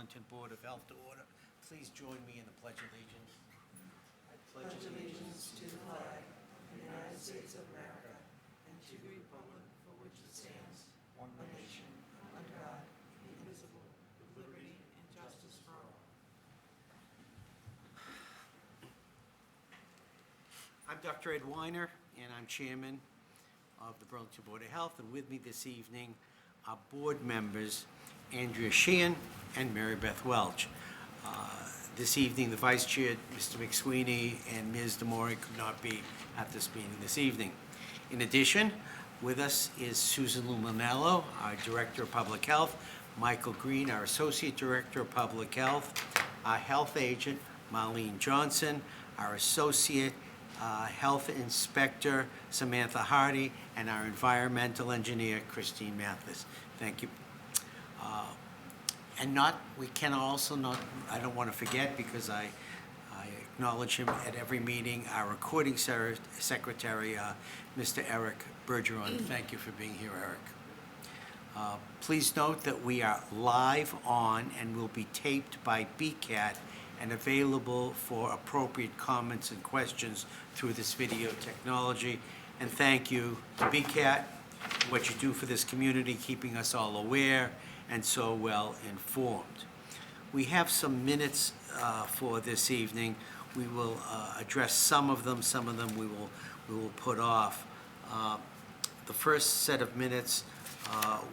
Burlington Board of Health to order. Please join me in the Pledge of Allegiance. I pledge allegiance to the flag of the United States of America and to the republic for which it stands, one nation, under God, indivisible, with liberty and justice for all. I'm Dr. Ed Weiner, and I'm Chairman of the Burlington Board of Health, and with me this evening are board members Andrea Sheehan and Mary Beth Welch. This evening, the Vice Chair, Mr. McSweeney, and Ms. DeMori could not be at this meeting this evening. In addition, with us is Susan Luminello, our Director of Public Health, Michael Green, our Associate Director of Public Health, our Health Agent, Marlene Johnson, our Associate Health Inspector, Samantha Hardy, and our Environmental Engineer, Christine Mathis. Thank you. I don't want to forget, because I acknowledge him at every meeting, our recording secretary, Mr. Eric Bergeron. Thank you for being here, Eric. Please note that we are live on and will be taped by BCAT and available for appropriate comments and questions through this video technology. And thank you to BCAT for what you do for this community, keeping us all aware and so well informed. We have some minutes for this evening. We will address some of them we will put off. The first set of minutes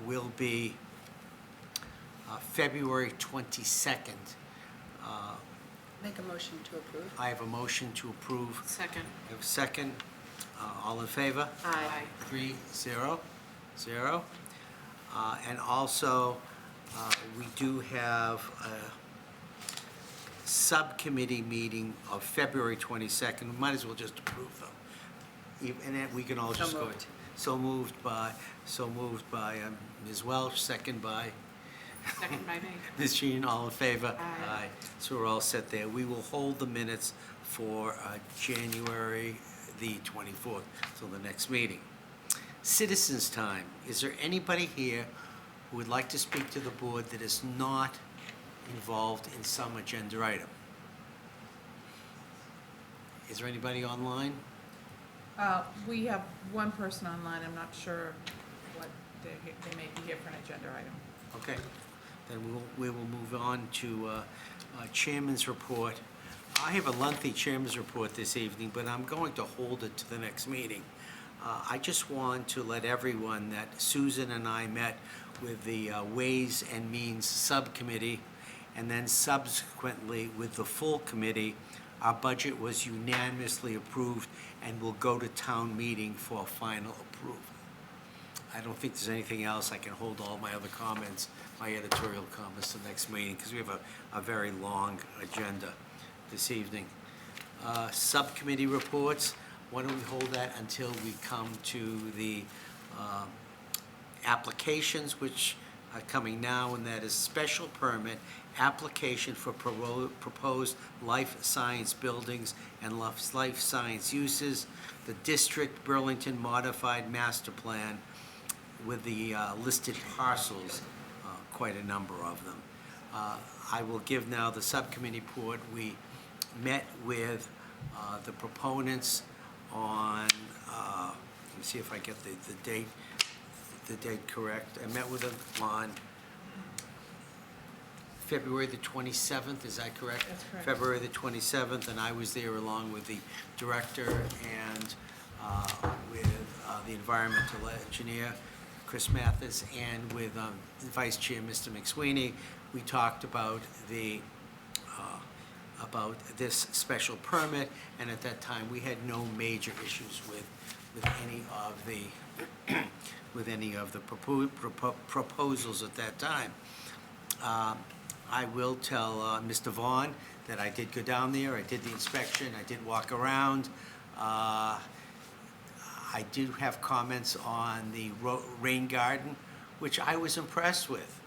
will be February 22nd. Make a motion to approve. I have a motion to approve. Second. I have a second. All in favor? Aye. 3-0. And also, we do have a subcommittee meeting of February 22nd. Might as well just approve them. And then we can all just go. So moved by Ms. Welch, second by Second by me. Ms. Jean, all in favor? Aye. So we're all set there. We will hold the minutes for January the 24th, till the next meeting. Citizens' time. Is there anybody here who would like to speak to the board that is not involved in some agenda item? Is there anybody online? We have one person online. I'm not sure what they may be here for an agenda item. Okay, then we will move on to Chairman's report. I have a lengthy Chairman's report this evening, but I'm going to hold it to the next meeting. I just want to let everyone that Susan and I met with the Ways and Means Subcommittee, and then subsequently with the full committee. Our budget was unanimously approved and will go to town meeting for final approval. I don't think there's anything else. I can hold all my other comments, my editorial comments, to the next meeting, because we have a very long agenda this evening. Subcommittee reports. Why don't we hold that until we come to the applications, which are coming now, and that is special permit application for proposed life science buildings and life science uses, the district Burlington modified master plan with the listed parcels, quite a number of them. I will give now the subcommittee report. We met with the proponents on, let me see if I get the date correct. I met with them on February the 27th, is that correct? That's correct. February the 27th, and I was there along with the director and with the environmental engineer, Chris Mathis, and with the Vice Chair, Mr. McSweeney. We talked about this special permit, and at that time we had no major issues with any of the proposals at that time. I will tell Mr. Vaughn that I did go down there. I did the inspection. I did walk around. I do have comments on the rain garden, which I was impressed with.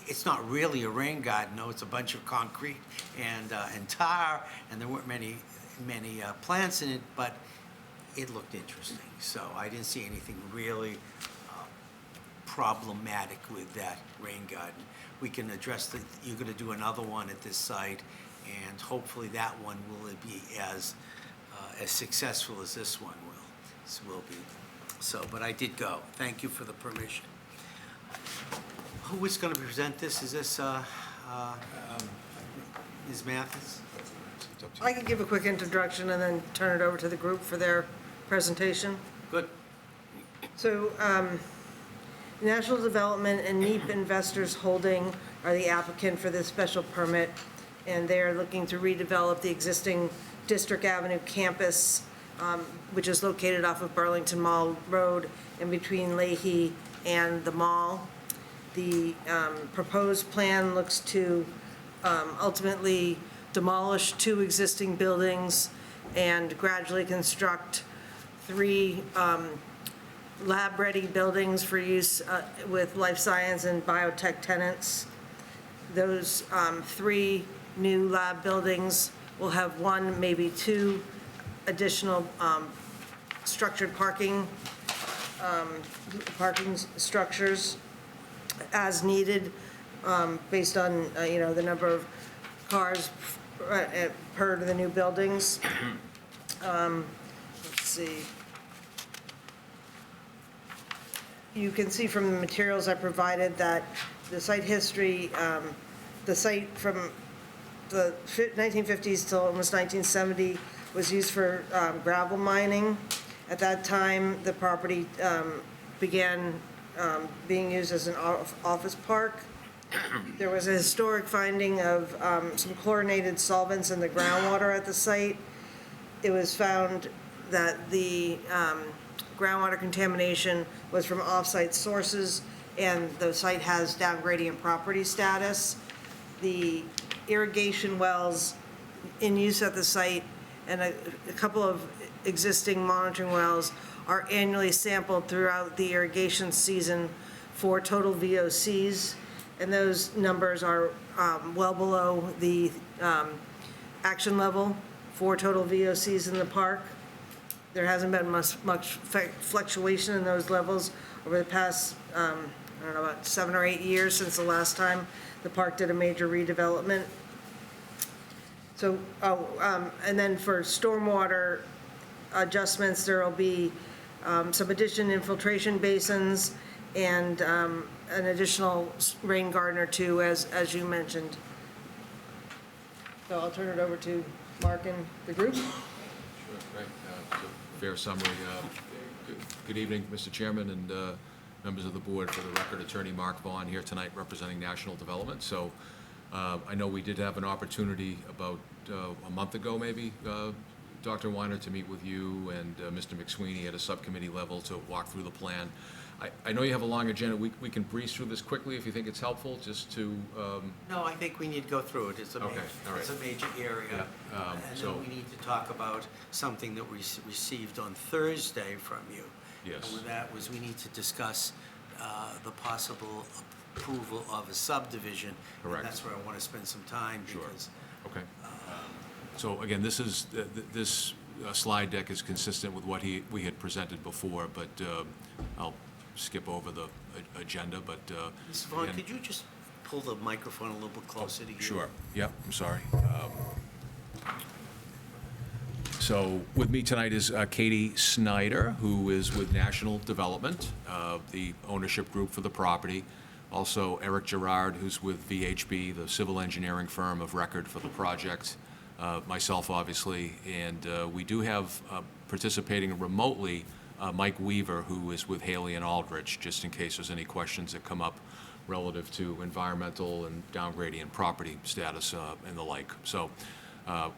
It's not really a rain garden, no. It's a bunch of concrete and tar, and there weren't many plants in it, but it looked interesting. So I didn't see anything really problematic with that rain garden. we can address you're going to do another one at this site, and hopefully that one will be as successful as this one will be. So, but I did go. Thank you for the permission. Who is going to present this? Is this Ms. Mathis? I can give a quick introduction and then turn it over to the group for their presentation. Good. So, National Development and NEEP Investors Holding are the applicant for this special permit, and they are looking to redevelop the existing District Avenue campus, which is located off of Burlington Mall Road in between Leahy and the mall. The proposed plan looks to ultimately demolish 2 existing buildings and gradually construct 3 lab-ready buildings for use with life science and biotech tenants. Those 3 new lab buildings will have 1, maybe 2 additional structured parking structures as needed, based on, the number of cars per to the new buildings. Let's see. You can see from the materials I provided that the site history, the site from the 1950s till almost 1970 was used for gravel mining. At that time, the property began being used as an office park. There was a historic finding of some chlorinated solvents in the groundwater at the site. It was found that the groundwater contamination was from off-site sources, and the site has down gradient property status. The irrigation wells in use at the site and a couple of existing monitoring wells are annually sampled throughout the irrigation season for total VOCs, and those numbers are well below the action level for total VOCs in the park. There hasn't been much fluctuation in those levels over the past, about 7 or 8 years since the last time the park did a major redevelopment. So, and then for stormwater adjustments, there will be some additional infiltration basins and an additional rain garden or 2, as you mentioned. So I'll turn it over to Mark and the group. Sure, great. Fair summary. Good evening, Mr. Chairman and members of the board. For the record, Attorney Mark Vaughn here tonight representing National Development. So I know we did have an opportunity about a month ago, maybe, Dr. Weiner, to meet with you and Mr. McSweeney at a subcommittee level to walk through the plan. I know you have a long agenda. We can breeze through this quickly if you think it's helpful, just to... No, I think we need to go through it. It's a Okay, all right. it's a major area. Yeah, And so- then we need to talk about something that we received on Thursday from you. Yes. And that was, we need to discuss the possible approval of a subdivision. Correct. And that's where I want to spend some time. Sure. Because Okay. So again, this is, this slide deck is consistent with what we had presented before, but I'll skip over the agenda, but... Mr. Vaughn, again- could you just pull the microphone a little bit closer to you? Sure, yep, I'm sorry. So with me tonight is Katie Snyder, who is with National Development, the ownership group for the property. Also Eric Gerard, who's with VHB, the civil engineering firm of record for the project. Myself, obviously, and we do have participating remotely Mike Weaver, who is with Haley and Aldrich, just in case there's any questions that come up relative to environmental and down gradient property status and the like. So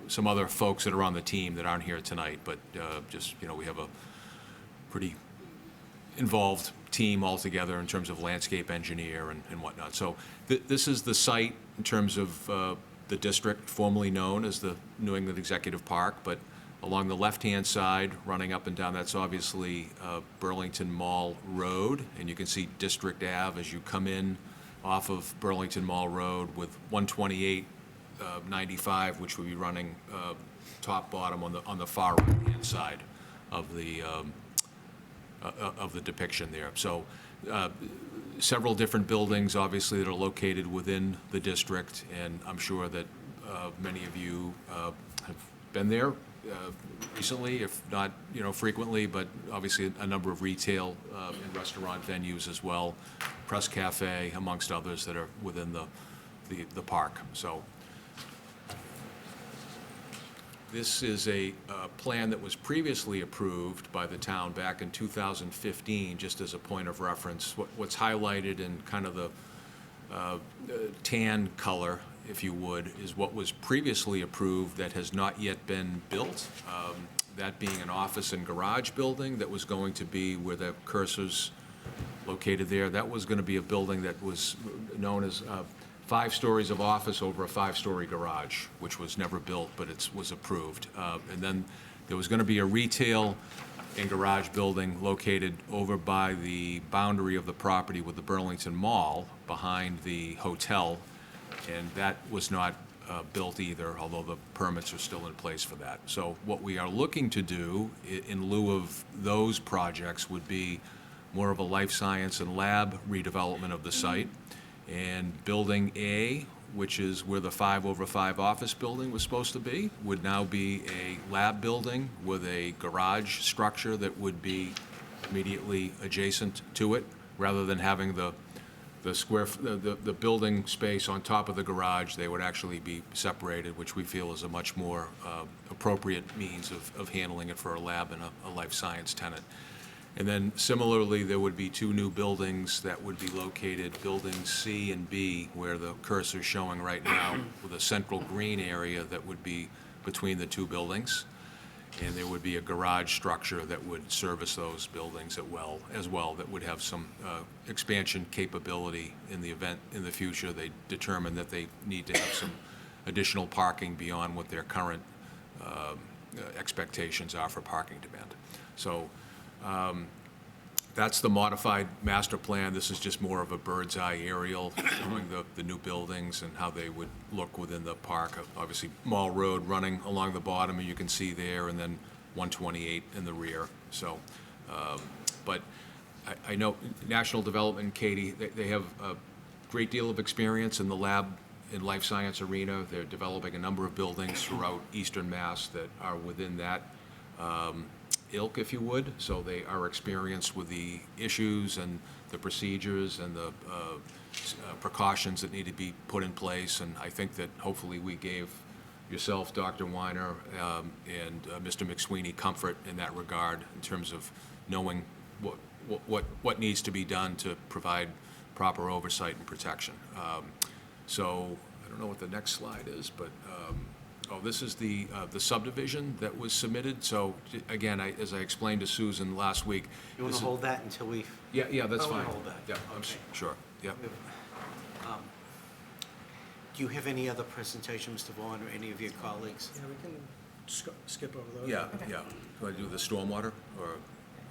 some other folks that are on the team that aren't here tonight, but just, we have a pretty involved team altogether in terms of landscape engineer and whatnot. So this is the site in terms of the district formerly known as the New England Executive Park, but along the left-hand side, running up and down, that's obviously Burlington Mall Road, and you can see District Ave as you come in off of Burlington Mall Road with 128-95, which would be running top-bottom on the far right-hand side of the depiction there. So several different buildings, obviously, that are located within the district, and I'm sure that many of you have been there recently, if not, frequently, but obviously a number of retail and restaurant venues as well, Press Cafe, amongst others that are within the park. So this is a plan that was previously approved by the town back in 2015, just as a point of reference. What's highlighted in kind of the tan color, if you would, is what was previously approved that has not yet been built. That being an office and garage building that was going to be where the cursor's located there. That was going to be a building that was known as 5 stories of office over a 5-story garage, which was never built, but it was approved. And then there was going to be a retail and garage building located over by the boundary of the property with the Burlington Mall behind the hotel, and that was not built either, although the permits are still in place for that. So what we are looking to do in lieu of those projects would be more of a life science and lab redevelopment of the site. And Building A, which is where the 5-over-5 office building was supposed to be, would now be a lab building with a garage structure that would be immediately adjacent to it, rather than having the building space on top of the garage. They would actually be separated, which we feel is a much more appropriate means of handling it for a lab and a life science tenant. And then similarly, there would be 2 new buildings that would be located, Buildings C and B, where the cursor is showing right now, with a central green area that would be between the 2 buildings. And there would be a garage structure that would service those buildings as well, that would have some expansion capability in the event in the future they determine that they need to have some additional parking beyond what their current expectations are for parking demand. So that's the modified master plan. This is just more of a bird's eye aerial showing the new buildings and how they would look within the park. Obviously, Mall Road running along the bottom, and you can see there, and then 128 in the rear. So, but I know National Development, Katie, they have a great deal of experience in the lab and life science arena. They're developing a number of buildings throughout Eastern Mass that are within that ilk, if you would. So they are experienced with the issues and the procedures and the precautions that need to be put in place. And I think that hopefully we gave yourself, Dr. Weiner, and Mr. McSweeney comfort in that regard in terms of knowing what needs to be done to provide proper oversight and protection. So I don't know what the next slide is, but this is the subdivision that was submitted. So again, as I explained to Susan last week. You want to hold that until we? Yeah, that's Oh, fine. hold that. Yeah, Okay. sure, yeah. Do you have any other presentation, Mr. Vaughn, or any of your colleagues? Yeah, we can skip over those. Yeah, yeah. Do I do the stormwater, or,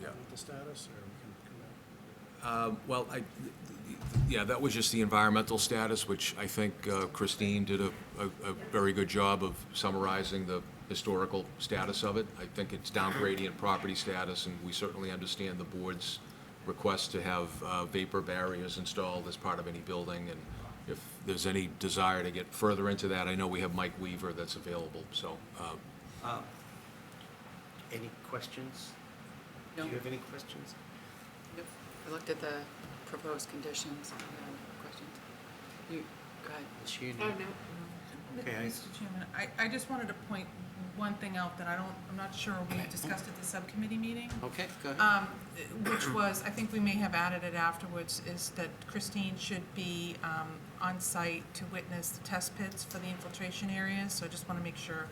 yeah? With the status, or we can come back? Well, yeah, that was just the environmental status, which I think Christine did a very good job of summarizing the historical status of it. I think it's down gradient property status, and we certainly understand the board's request to have vapor barriers installed as part of any building. And if there's any desire to get further into that, I know we have Mike Weaver that's available, so. Any questions? No. Do you have any questions? Nope. I looked at the proposed conditions and questions. You, go ahead. Is she in? no. Okay, Mr. Chairman, I just wanted to point one thing out that I'm not sure we discussed at the subcommittee meeting. Okay, go ahead. Which was, I think we may have added it afterwards, is that Christine should be on site to witness the test pits for the infiltration areas. So I just want to make sure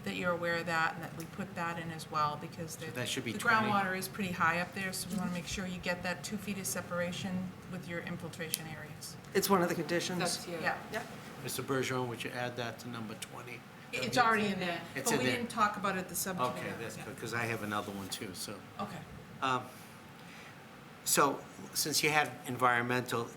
that you're aware of that and that we put that in as well, because that should be the 20. groundwater is pretty high up there, so we want to make sure you get that 2 feet of separation with your infiltration areas. It's one of the conditions. That's, Yeah, Mr. Bergeron, would you add that to number 20? it's already in there, It's but in we there. didn't talk about it at the subcommittee. Okay, that's Yeah. good, because I have another one too, so. Okay. So, since you had environmental,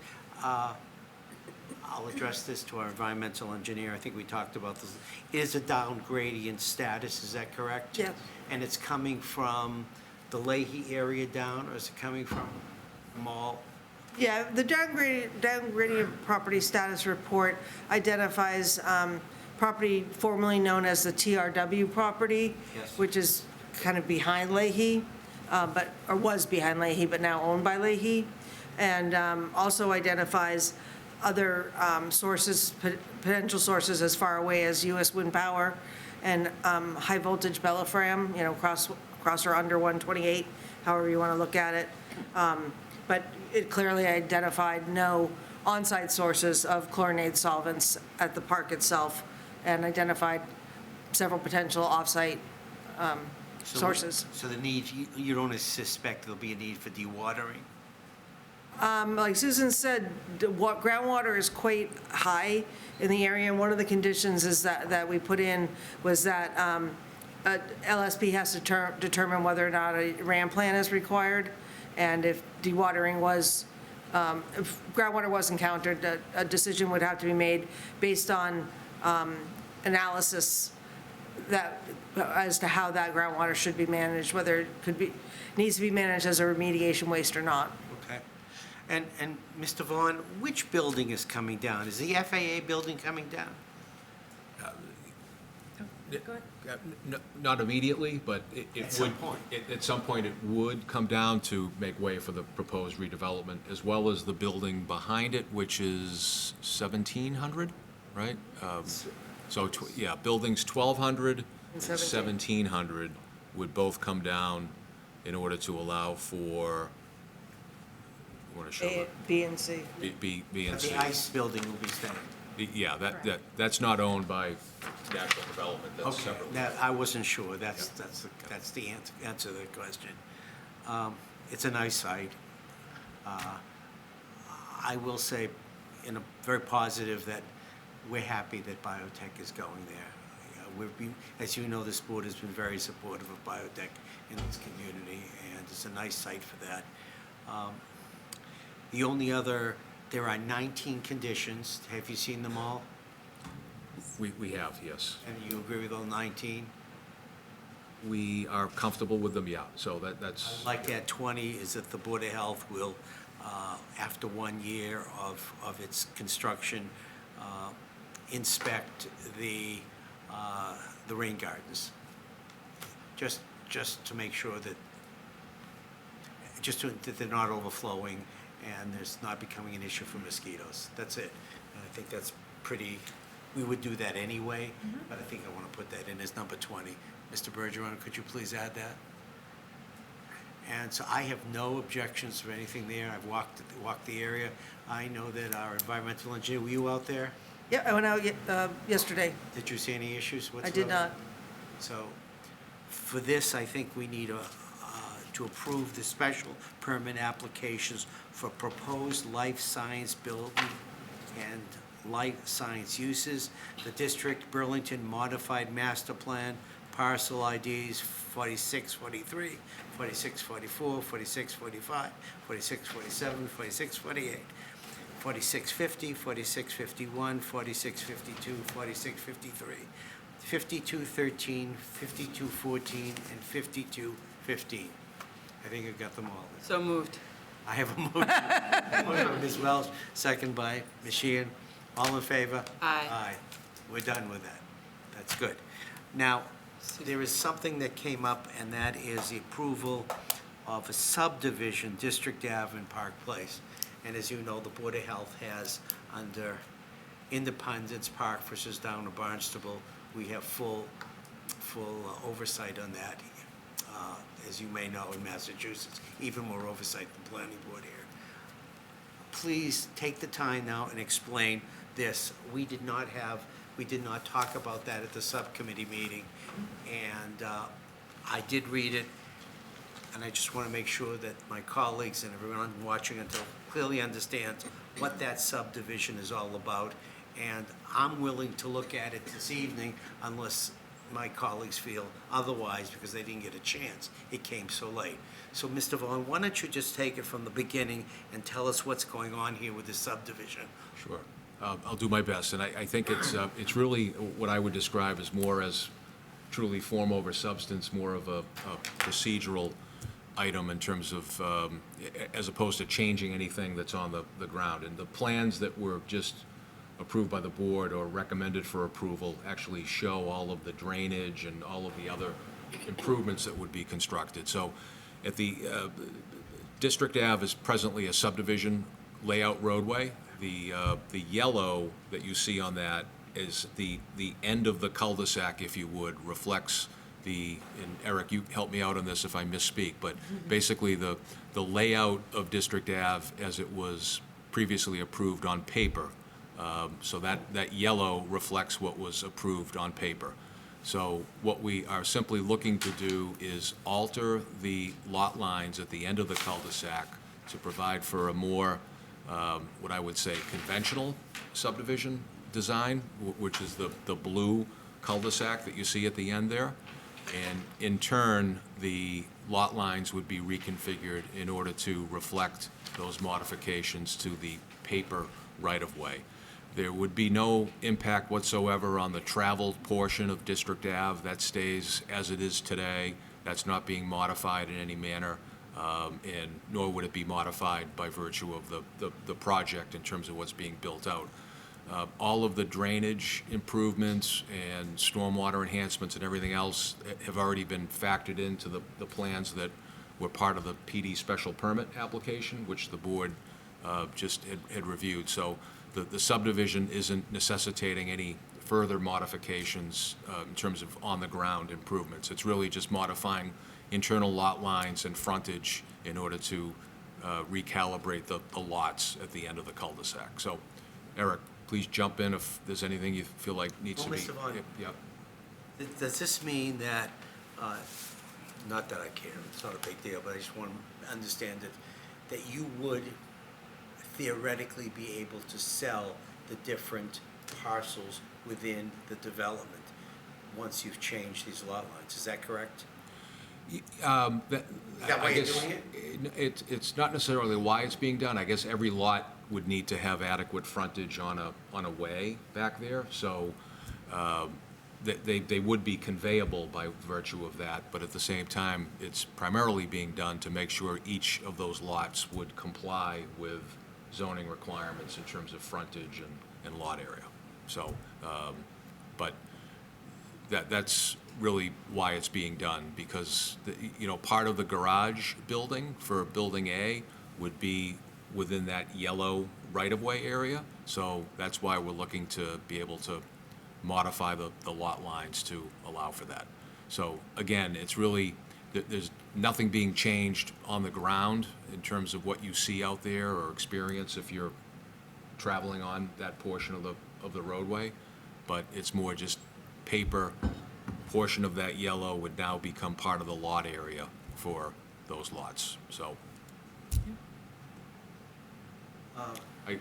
I'll address this to our environmental engineer. I think we talked about this. It is a down gradient status, is that correct? Yes. And it's coming from the Leahy area down, or is it coming from Mall Yeah, the downgrading of property status report identifies property formerly known as the TRW property, Yes. which is kind of behind Leahy, or was behind Leahy, but now owned by Leahy, and also identifies other sources, potential sources as far away as US Wind Power and high voltage Bellafram, across or under 128, however you want to look at it. But it clearly identified no on-site sources of chlorinated solvents at the park itself, and identified several potential off-site sources. So the need, you don't suspect there'll be a need for dewatering? Like Susan said, groundwater is quite high in the area, and one of the conditions is that we put in was that LSP has to determine whether or not a RAM plan is required, and if dewatering was, if groundwater was encountered, a decision would have to be made based on analysis as to how that groundwater should be managed, whether it needs to be managed as a remediation waste or not. Okay. And Mr. Vaughn, which building is coming down? Is the FAA building coming down? Not immediately, but it At would. some point. At some point, it would come down to make way for the proposed redevelopment, as well as the building behind it, which is 1,700, right? So, buildings 1,200 and 1,700 would both come down in order to allow for, I want to show A, B, and C. B and C. The ICE building will be staying. Yeah, that's not owned by National Development, that's Okay, separate. now, I wasn't sure, that's the answer to the question. It's a nice site. I will say, in a very positive, that we're happy that biotech is going there. As you know, this board has been very supportive of biotech in this community, and it's a nice site for that. The only other, there are 19 conditions. Have you seen them all? We have, yes. And you agree with all 19? We are comfortable with them, yeah, so that's, Like that 20 is that the Board of Health will, after 1 year of its construction, inspect the rain gardens. Just to make sure that, that they're not overflowing and there's not becoming an issue for mosquitoes. That's it. And I think that's pretty, we would do that anyway, but I think I want to put that in as number 20. Mr. Bergeron, could you please add that? And so I have no objections for anything there. I've walked the area. I know that our environmental engineer, were you out there? Yeah, I went out yesterday. Did you see any issues whatsoever? I did not. So for this, I think we need to approve the special permit applications for proposed life science building and life science uses. The District Burlington Modified Master Plan, parcel IDs 4643, 4644, 4645, 4647, 4648, 4650, 4651, 4652, 4653, 5213, 5214, and 5215. I think I've got them all. So moved. I have a motion. Motion by Ms. Welch, second by Ms. Sheehan. All in favor? Aye. Aye. We're done with that. That's good. Now, there is something that came up, and that is the approval of a subdivision, District Ave and Park Place. And as you know, the Board of Health has, under Independence Park versus down to Barnstable, we have full oversight on that. As you may know, in Massachusetts, even more oversight than planning board here. Please take the time now and explain this. We did not talk about that at the subcommittee meeting, and I did read it, and I just want to make sure that my colleagues and everyone watching until clearly understands what that subdivision is all about, and I'm willing to look at it this evening unless my colleagues feel otherwise, because they didn't get a chance. It came so late. So, Mr. Vaughn, why don't you just take it from the beginning and tell us what's going on here with the subdivision? sure. I'll do my best, and I think it's really what I would describe as more as truly form over substance, more of a procedural item in terms of, as opposed to changing anything that's on the ground. And the plans that were just approved by the board or recommended for approval actually show all of the drainage and all of the other improvements that would be constructed. So at the, District Ave is presently a subdivision layout roadway. The yellow that you see on that is the end of the cul-de-sac, if you would, reflects and Eric, you help me out on this if I misspeak, but basically the layout of District Ave as it was previously approved on paper. So that yellow reflects what was approved on paper. So what we are simply looking to do is alter the lot lines at the end of the cul-de-sac to provide for a more, what I would say, conventional subdivision design, which is the blue cul-de-sac that you see at the end there. And in turn, the lot lines would be reconfigured in order to reflect those modifications to the paper right-of-way. There would be no impact whatsoever on the traveled portion of District Ave. That stays as it is today. That's not being modified in any manner, and nor would it be modified by virtue of the project in terms of what's being built out. All of the drainage improvements and stormwater enhancements and everything else have already been factored into the plans that were part of the PD special permit application, which the board just had reviewed. So the subdivision isn't necessitating any further modifications in terms of on-the-ground improvements. It's really just modifying internal lot lines and frontage in order to recalibrate the lots at the end of the cul-de-sac. So, Eric, please jump in if there's anything you feel like needs to be. Mr. Vaughn. Yep. Does this mean that, not that I care, it's not a big deal, but I just want to understand that you would theoretically be able to sell the different parcels within the development once you've changed these lot lines, is that correct? That that why I you're guess doing it's not necessarily why it's being done. I guess every lot would need to have adequate frontage on a way back there. So they would be conveyable by virtue of that. But at the same time, it's primarily being done to make sure each of those lots would comply with zoning requirements in terms of frontage and lot area. So, but that's really why it's being done, because part of the garage building for Building A would be within that yellow right-of-way area. So that's why we're looking to be able to modify the lot lines to allow for that. So again, it's really, there's nothing being changed on the ground in terms of what you see out there or experience if you're traveling on that portion of the roadway, but it's more just paper. Portion of that yellow would now become part of the lot area for those lots. So I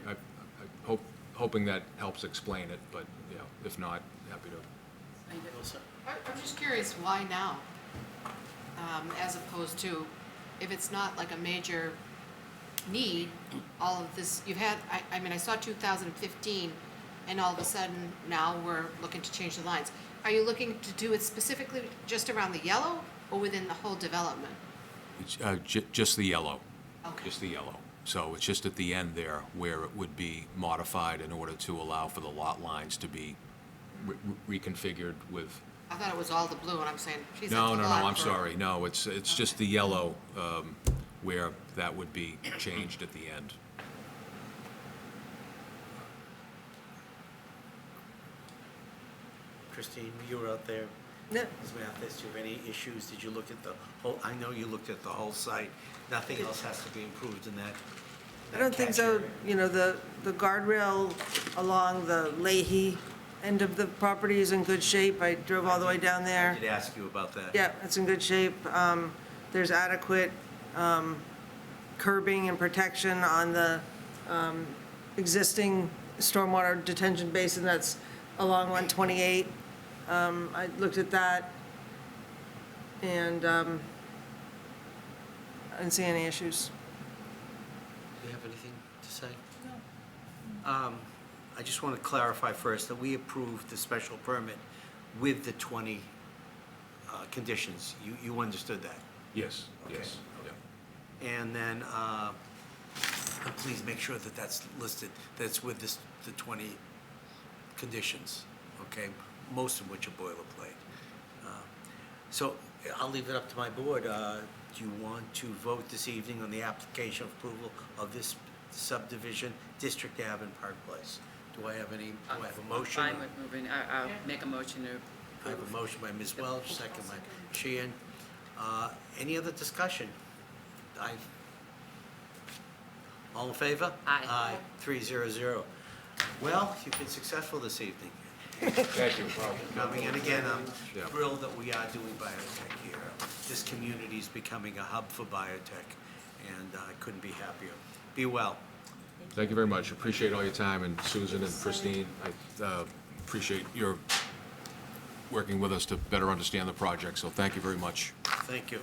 hoping that helps explain it, but if not, happy to. I'm just curious, why now? As opposed to, if it's not like a major need, all of this, you've had, I saw 2015, and all of a sudden, now we're looking to change the lines. Are you looking to do it specifically just around the yellow, or within the whole development? It's just the yellow. Okay. Just the yellow. So it's just at the end there where it would be modified in order to allow for the lot lines to be reconfigured with. I thought it was all the blue, and I'm saying, geez, No, that's a lot I'm for- sorry. No, it's just the yellow where that would be changed at the end. Christine, you were out there. No. As we have this, do you have any issues? Did you look at the whole, I know you looked at the whole site. Nothing else has to be improved in that? I don't think so. catch area? The guardrail along the Leahy end of the property is in good shape. I drove all the way down I there. did ask you about that. Yeah, it's in good shape. There's adequate curbing and protection on the existing stormwater detention basin that's along 128. I looked at that, and I didn't see any issues. Do you have anything to say? No. I just want to clarify first that we approved the special permit with the 20 conditions. You understood that? Yes, Okay, yes, yeah. And then, please make sure that that's listed, that's with this, the 20 conditions, okay? Most of which are boilerplate. So I'll leave it up to my board. Do you want to vote this evening on the application of approval of this subdivision, District Ave and Park Place? Do I have any, do I have a motion? I'm fine with moving, I'll make a motion to I have a motion by Ms. Welch, second by Sheehan. Any other discussion? All in favor? Aye. Aye, 300. Well, you've been successful this evening. Thank you. Coming, and again, I'm Yeah. thrilled that we are doing biotech here. This community is becoming a hub for biotech, and I couldn't be happier. Be well. Thank you very much. Appreciate all your time, and Susan and Christine, I appreciate your working with us to better understand the project, so thank you very much. Thank you.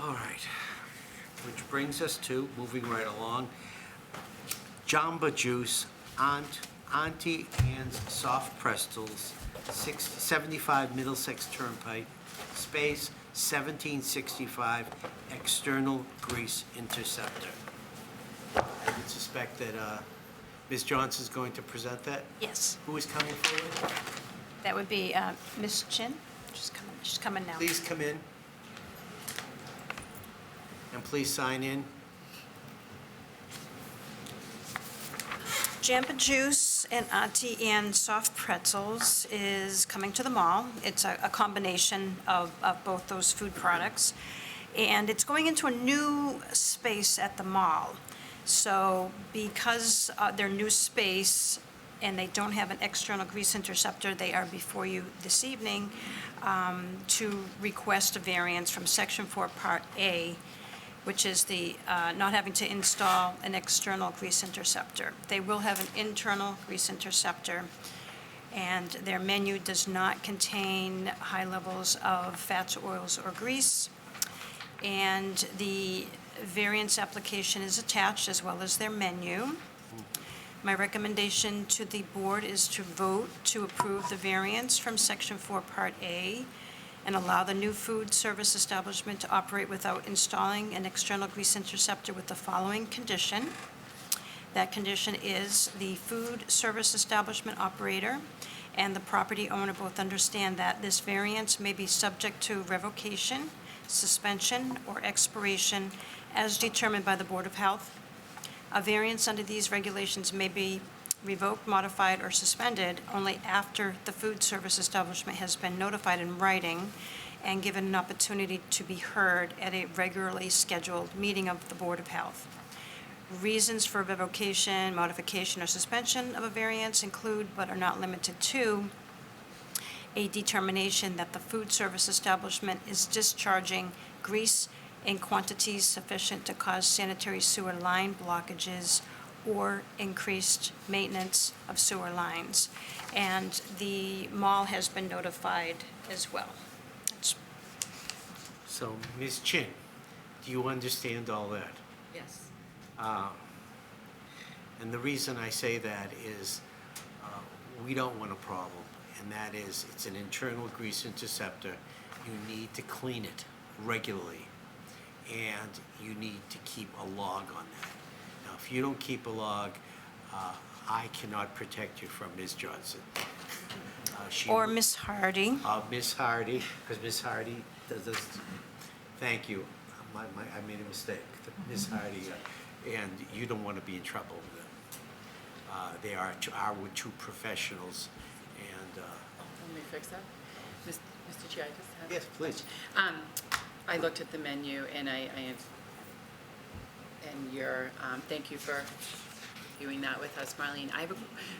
All right, which brings us to, moving right along, Jamba Juice, Auntie Anne's Soft Pretzels, 75 Middlesex Turnpike, space 1765, external grease interceptor. I would suspect that Ms. Johnson's going to present that. Yes, Who is coming forward? that would be Miss Chin. She's coming now. Please come in. And please sign in. Jamba Juice and Auntie Anne Soft Pretzels is coming to the mall. It's a combination of both those food products. And it's going into a new space at the mall. So because their new space and they don't have an external grease interceptor, they are before you this evening to request a variance from Section 4, Part A, which is the not having to install an external grease interceptor. They will have an internal grease interceptor, and their menu does not contain high levels of fats, oils, or grease. And the variance application is attached, as well as their menu. My recommendation to the board is to vote to approve the variance from Section 4, Part A, and allow the new food service establishment to operate without installing an external grease interceptor with the following condition. That condition is the food service establishment operator and the property owner both understand that this variance may be subject to revocation, suspension, or expiration as determined by the Board of Health. A variance under these regulations may be revoked, modified, or suspended only after the food service establishment has been notified in writing and given an opportunity to be heard at a regularly scheduled meeting of the Board of Health. Reasons for revocation, modification, or suspension of a variance include, but are not limited to, a determination that the food service establishment is discharging grease in quantities sufficient to cause sanitary sewer line blockages or increased maintenance of sewer lines. And the mall has been notified as well. It's- So, Ms. Chin, do you understand all that? Yes. And the reason I say that is we don't want a problem, and that is it's an internal grease interceptor. You need to clean it regularly, and you need to keep a log on that. Now, if you don't keep a log, I cannot protect you from Ms. Johnson. She Or will- Miss Hardy. Miss Hardy, because Miss Hardy does, thank you. I made a mistake. Miss Hardy, and you don't want to be in trouble with them. They are our two professionals, and, Let me fix that. Mr. Chair, I just have. yes, please. I looked at the menu and thank you for reviewing that with us, Marlene. I have a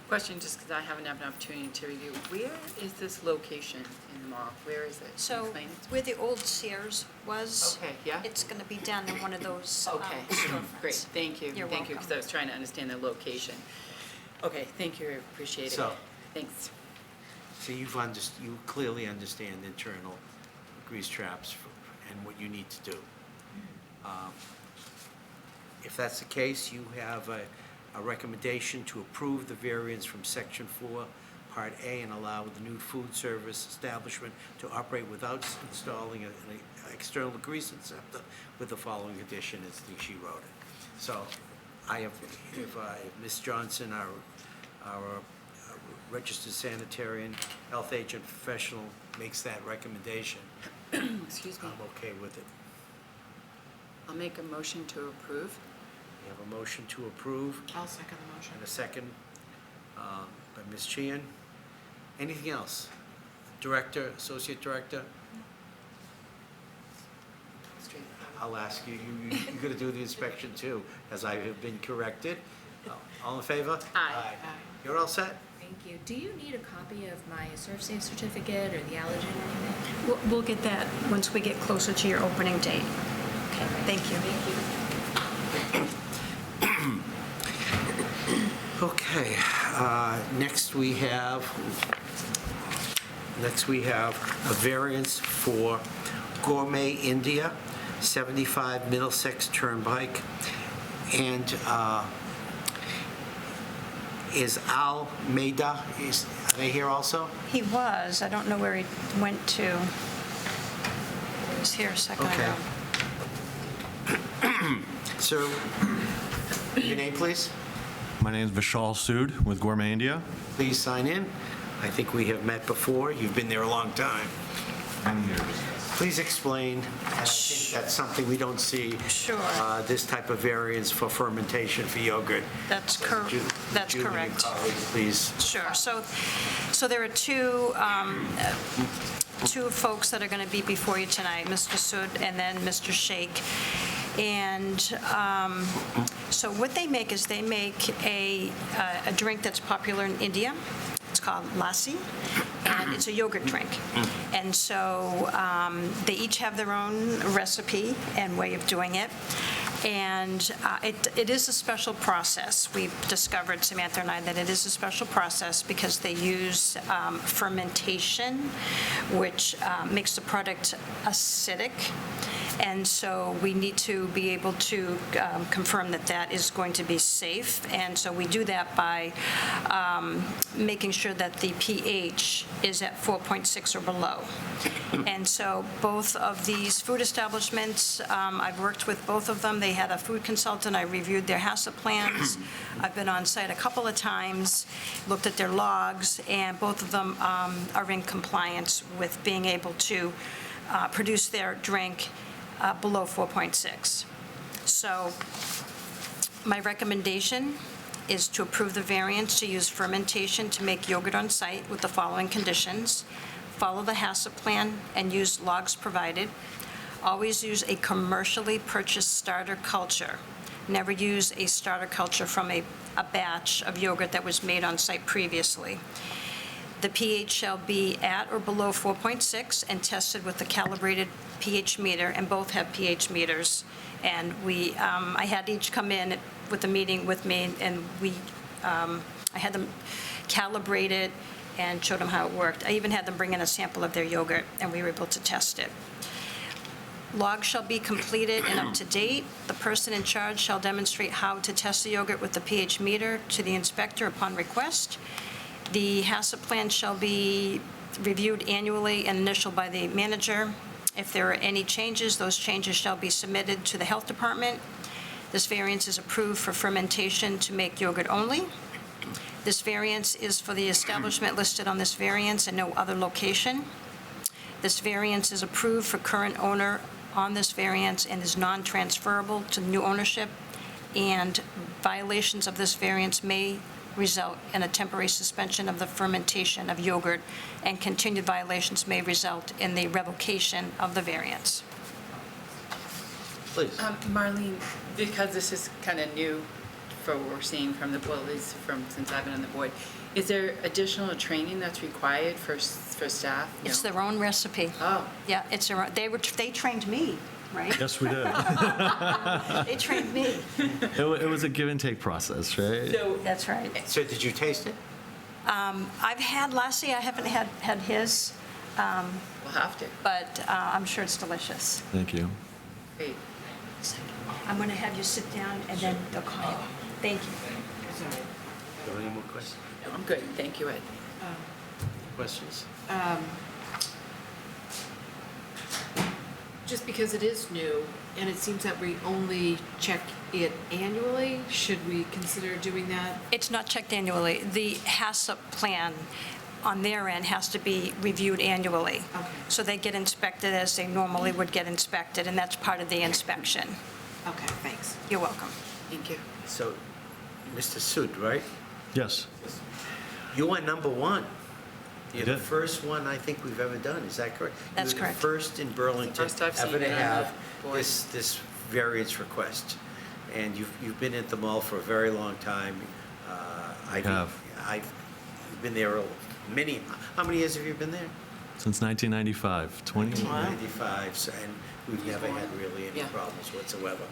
question just because I haven't had an opportunity to review. Where is this location in the mall? Where is it? Can you So explain? where the old Sears was. Okay, yeah. It's going to be down in one of those Okay, storefronts. great, thank you. You're Thank you, because I welcome. was trying to understand the location. Okay, thank you, I appreciate it. So- Thanks. So you clearly understand internal grease traps and what you need to do. If that's the case, you have a recommendation to approve the variance from Section 4, Part A and allow the new food service establishment to operate without installing an external grease inceptor with the following addition, as she wrote it. So I have, if Ms. Johnson, our registered sanitarian, health agent professional, makes that recommendation, Excuse me. I'm okay with it. I'll make a motion to approve. We have a motion to approve I'll second the motion. and a second by Ms. Sheehan. Anything else? Director, Associate Director? Straight. I'll ask you, you're going to do the inspection too, as I have been corrected. All in favor? Aye. Aye. You're all set? Thank you. Do you need a copy of my ServSafe certificate or the allergen or anything? We'll get that once we get closer to your opening date. Okay, thank you. Okay, next we have a variance for Gourmet India, 75 Middlesex Turnpike. And is Al Meida, are they here also? He was, I don't know where he went to. He was here a second ago. Okay. Sir, your name, please? My name is Vishal Sood with Gourmet India. Please sign in. I think we have met before. You've been there a long time. Please explain, and I think that's something we don't see. Sure. This type of variance for fermentation for yogurt. That's correct. Julie and Correct. colleagues, please. Sure. So there are two folks that are going to be before you tonight, Mr. Sood and then Mr. Sheikh. And so what they make is they make a drink that's popular in India. It's called lassi, and it's a yogurt drink. And so they each have their own recipe and way of doing it. And it is a special process. We've discovered, Samantha and I, that it is a special process because they use fermentation, which makes the product acidic. And so we need to be able to confirm that that is going to be safe. And so we do that by making sure that the pH is at 4.6 or below. And so both of these food establishments, I've worked with both of them. They had a food consultant. I reviewed their HACCP plans. I've been on site a couple of times, looked at their logs, and both of them are in compliance with being able to produce their drink below 4.6. So my recommendation is to approve the variance to use fermentation to make yogurt on site with the following conditions. Follow the HACCP plan and use logs provided. Always use a commercially purchased starter culture. Never use a starter culture from a batch of yogurt that was made on site previously. The pH shall be at or below 4.6 and tested with the calibrated pH meter, and both have pH meters. And I had each come in with a meeting with me, and I had them calibrate it and showed them how it worked. I even had them bring in a sample of their yogurt, and we were able to test it. Logs shall be completed and up to date. The person in charge shall demonstrate how to test the yogurt with the pH meter to the inspector upon request. The HACCP plan shall be reviewed annually and initialed by the manager. If there are any changes, those changes shall be submitted to the health department. This variance is approved for fermentation to make yogurt only. This variance is for the establishment listed on this variance and no other location. This variance is approved for current owner on this variance and is non-transferable to new ownership, and violations of this variance may result in a temporary suspension of the fermentation of yogurt, and continued violations may result in the revocation of the variance. Please. Marlene, because this is kind of new for what we're seeing from the, well, at least from since I've been on the board, is there additional training that's required for staff? It's No. their own recipe. Oh, Yeah, it's their own, they trained me, right? Yes, we did. They trained me. It was a give and take process, right? so That's right. So did you taste it? I've had lassi, I haven't had his, we'll have to. but I'm sure it's delicious. Thank you. Great. I'm going to have you sit down, and then they'll call you. Thank you. Any more questions? No, I'm good, thank you, Ed. Questions? Just because it is new, and it seems that we only check it annually, should we consider doing that? It's not checked annually. The HACCP plan on their end has to be reviewed annually. Okay. So they get inspected as they normally would get inspected, and that's part of the inspection. Okay, thanks. You're welcome. Thank you. So, Mr. Sud, right? Yes. You are number one. You're the did. first one I think we've ever done, is that correct? That's You're correct. the first in Burlington First I've ever seen to it on have the board. this variance request. And you've been at the mall for a very long time. I have. I've been there many, how many years have you been there? Since 1995, 20. 95, and we've never had really any Yeah. problems whatsoever.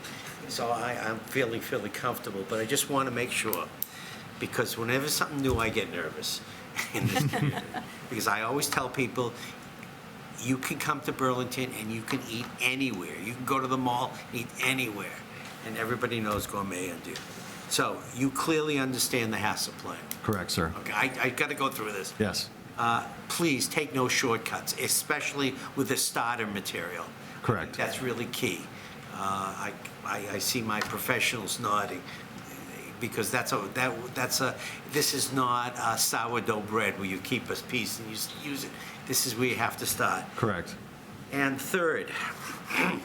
So I'm feeling fairly comfortable, but I just want to make sure, because whenever something new, I get nervous in this community. Because I always tell people, you can come to Burlington and you can eat anywhere. You can go to the mall, eat anywhere, and everybody knows Gourmet India. So you clearly understand the HACCP plan. Correct, sir. Okay, I got to go through this. Yes. Please take no shortcuts, especially with the starter material. Correct. That's really key. I see my professionals nodding, because this is not a sourdough bread where you keep a piece and you use it. This is where you have to start. Correct. And third,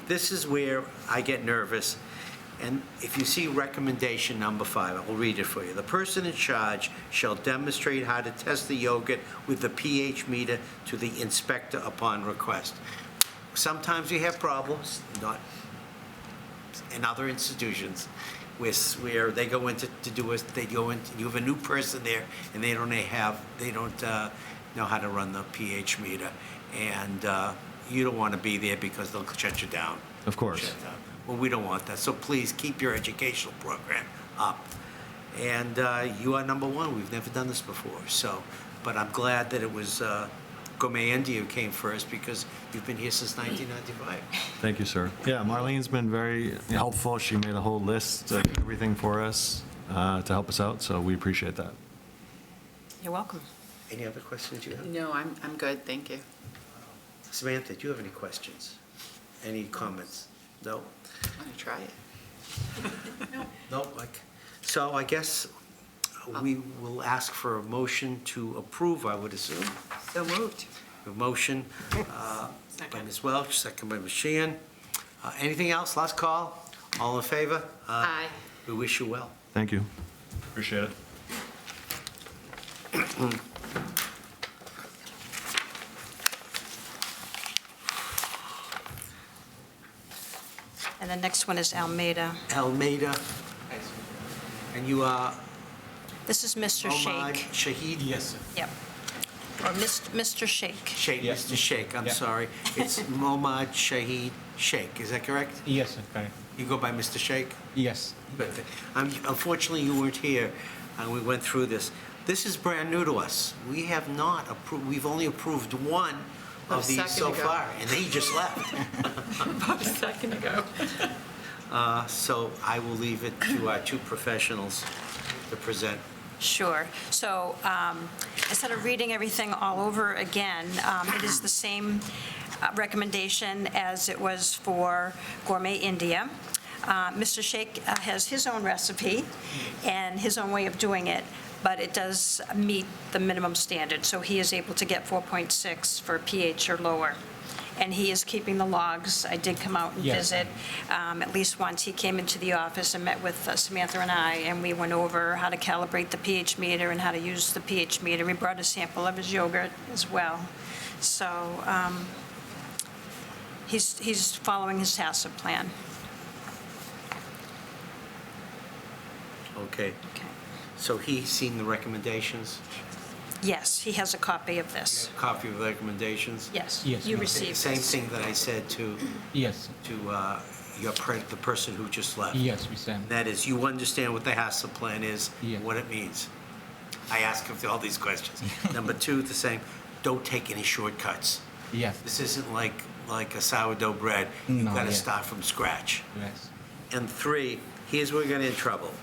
this is where I get nervous. And if you see recommendation number 5, I'll read it for you. The person in charge shall demonstrate how to test the yogurt with the pH meter to the inspector upon request. Sometimes we have problems, not in other institutions, where they go into you have a new person there, and they don't know how to run the pH meter, and you don't want to be there because they'll shut you down. Of course. Shut down. Well, we don't want that, so please keep your educational program up. And you are number one. We've never done this before, so, but I'm glad that it was Gourmet India who came first, because you've been here since 1995. Thank you, sir. Yeah, Marlene's been very helpful. She made a whole list of everything for us to help us out, so we appreciate that. You're welcome. Any other questions you have? No, I'm good, thank you. Samantha, do you have any questions? Any comments? No? Want to try it? No, so I guess we will ask for a motion to approve, I would assume. So moved. A motion by Ms. Welch, second by Ms. Sheehan. Anything else? Last call? All in favor? Aye. We wish you well. Thank you. Appreciate it. And the next one is Almeida. Almeida. And you are This is Mr. Omad Sheikh. Shahid? Yes, sir. Yep. Or Mr. Sheikh. Sheikh, Yeah. Mr. Sheikh, I'm Yeah. sorry. It's Mohammad Shahid Sheikh, is that correct? Yes, sir, correct. You go by Mr. Sheikh? Yes. But unfortunately, you weren't here, and we went through this. This is brand new to us. We have not approved, we've only approved one A of these second so ago. far, and he just left. About a second ago. So I will leave it to our two professionals to present. Sure. So instead of reading everything all over again, it is the same recommendation as it was for Gourmet India. Mr. Sheikh has his own recipe and his own way of doing it, but it does meet the minimum standard. So he is able to get 4.6 for pH or lower. And he is keeping the logs. I did come out and Yes. visit. At least once he came into the office and met with Samantha and I, and we went over how to calibrate the pH meter and how to use the pH meter. We brought a sample of his yogurt as well. So he's following his HACCP plan. Okay, Okay. so he's seen the recommendations? Yes, he has a copy of this. Copy of the recommendations? Yes. Yes, You ma'am. received Same this. thing that I said to Yes, the person who just left. yes, we send. That is, you understand what the HACCP plan is, Yeah. what it means. I ask him all these questions. Number two, the same, don't take any shortcuts. Yes, This isn't like a sourdough bread. You've No, got to yeah. start from scratch. yes. And three, here's where we're going to get in trouble.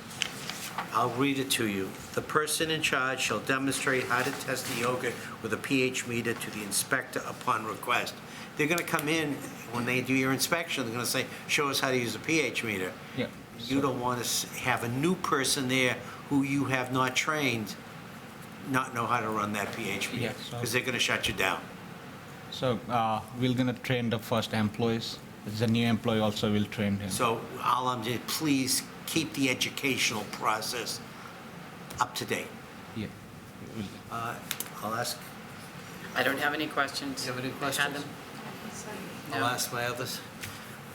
I'll read it to you. The person in charge shall demonstrate how to test the yogurt with a pH meter to the inspector upon request. They're going to come in, when they do your inspection, they're going to say, show us how to use a pH meter. Yeah. You don't want to have a new person there who you have not trained not know how to run that pH meter, Yeah, so- because they're going to shut you down. So we're gonna train the first employees. The new employee also will train him. So all I'm saying, please keep the educational process up to date. Yeah. I'll ask, I don't have any questions. You have any I had questions? them. I'll No. ask my others.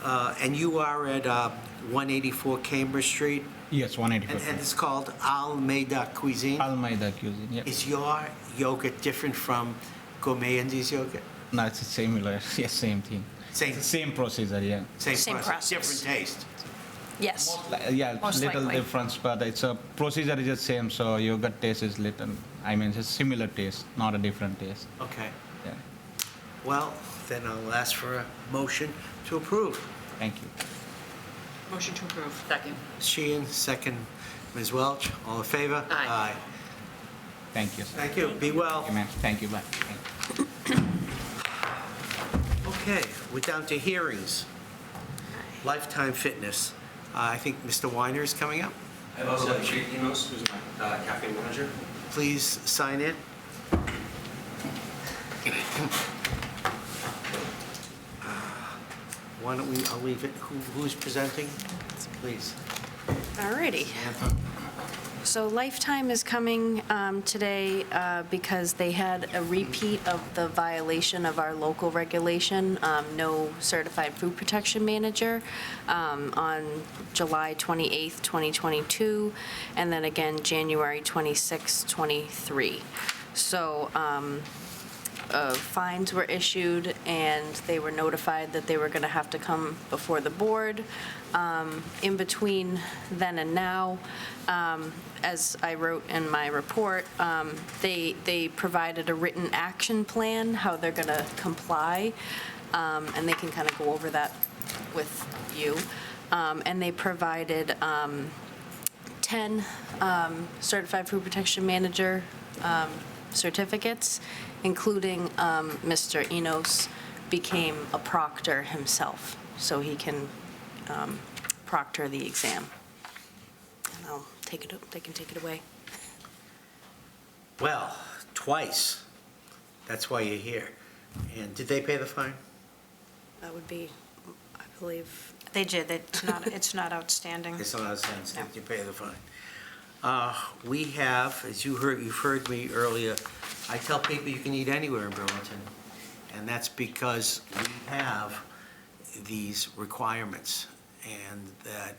And you are at 184 Cambridge Street, Yes, 184. and it's called Almeida Cuisine? Almeida cuisine. Yeah. Is your yogurt different from Gourmet Indies yogurt? No, it's similar. Yes, same thing. Same, Same procedure. Yeah. same process, process. different taste? Yes. Yeah, Most little likely. difference, but it's a procedure is the same. So yogurt taste is little. I mean, it's similar taste, not a different taste. Okay. Yeah. Well, then I'll ask for a motion to approve. Thank you. Motion to approve. Second. Sheehan, second, Ms. Welch, all in favor? Aye. Thank you, sir. Thank you, be well. Okay, ma'am. Thank you. Bye. Thank you. Okay, we're down to hearings. Lifetime Fitness. I think Mr. Weiner is coming up. I also have Jake Enos, who's my cafe manager. Please sign in. Why don't we, I'll leave it, who's presenting? Please. Alrighty. So Lifetime is coming today because they had a repeat of the violation of our local regulation, no certified food protection manager, on July 28th, 2022, and then again January 26th, 23. So fines were issued, and they were notified that they were going to have to come before the board. In between then and now, as I wrote in my report, they provided a written action plan, how they're going to comply, and they can kind of go over that with you. And they provided 10 certified food protection manager certificates, including Mr. Enos became a proctor himself, so he can proctor the exam. And I'll take it, they can take it away. Well, twice. That's why you're here. And did they pay the fine? That would be, I believe, They did, it's not outstanding. It's not a sense that you pay the fine. We have, as you've heard me earlier, I tell people you can eat anywhere in Burlington, and that's because we have these requirements, and that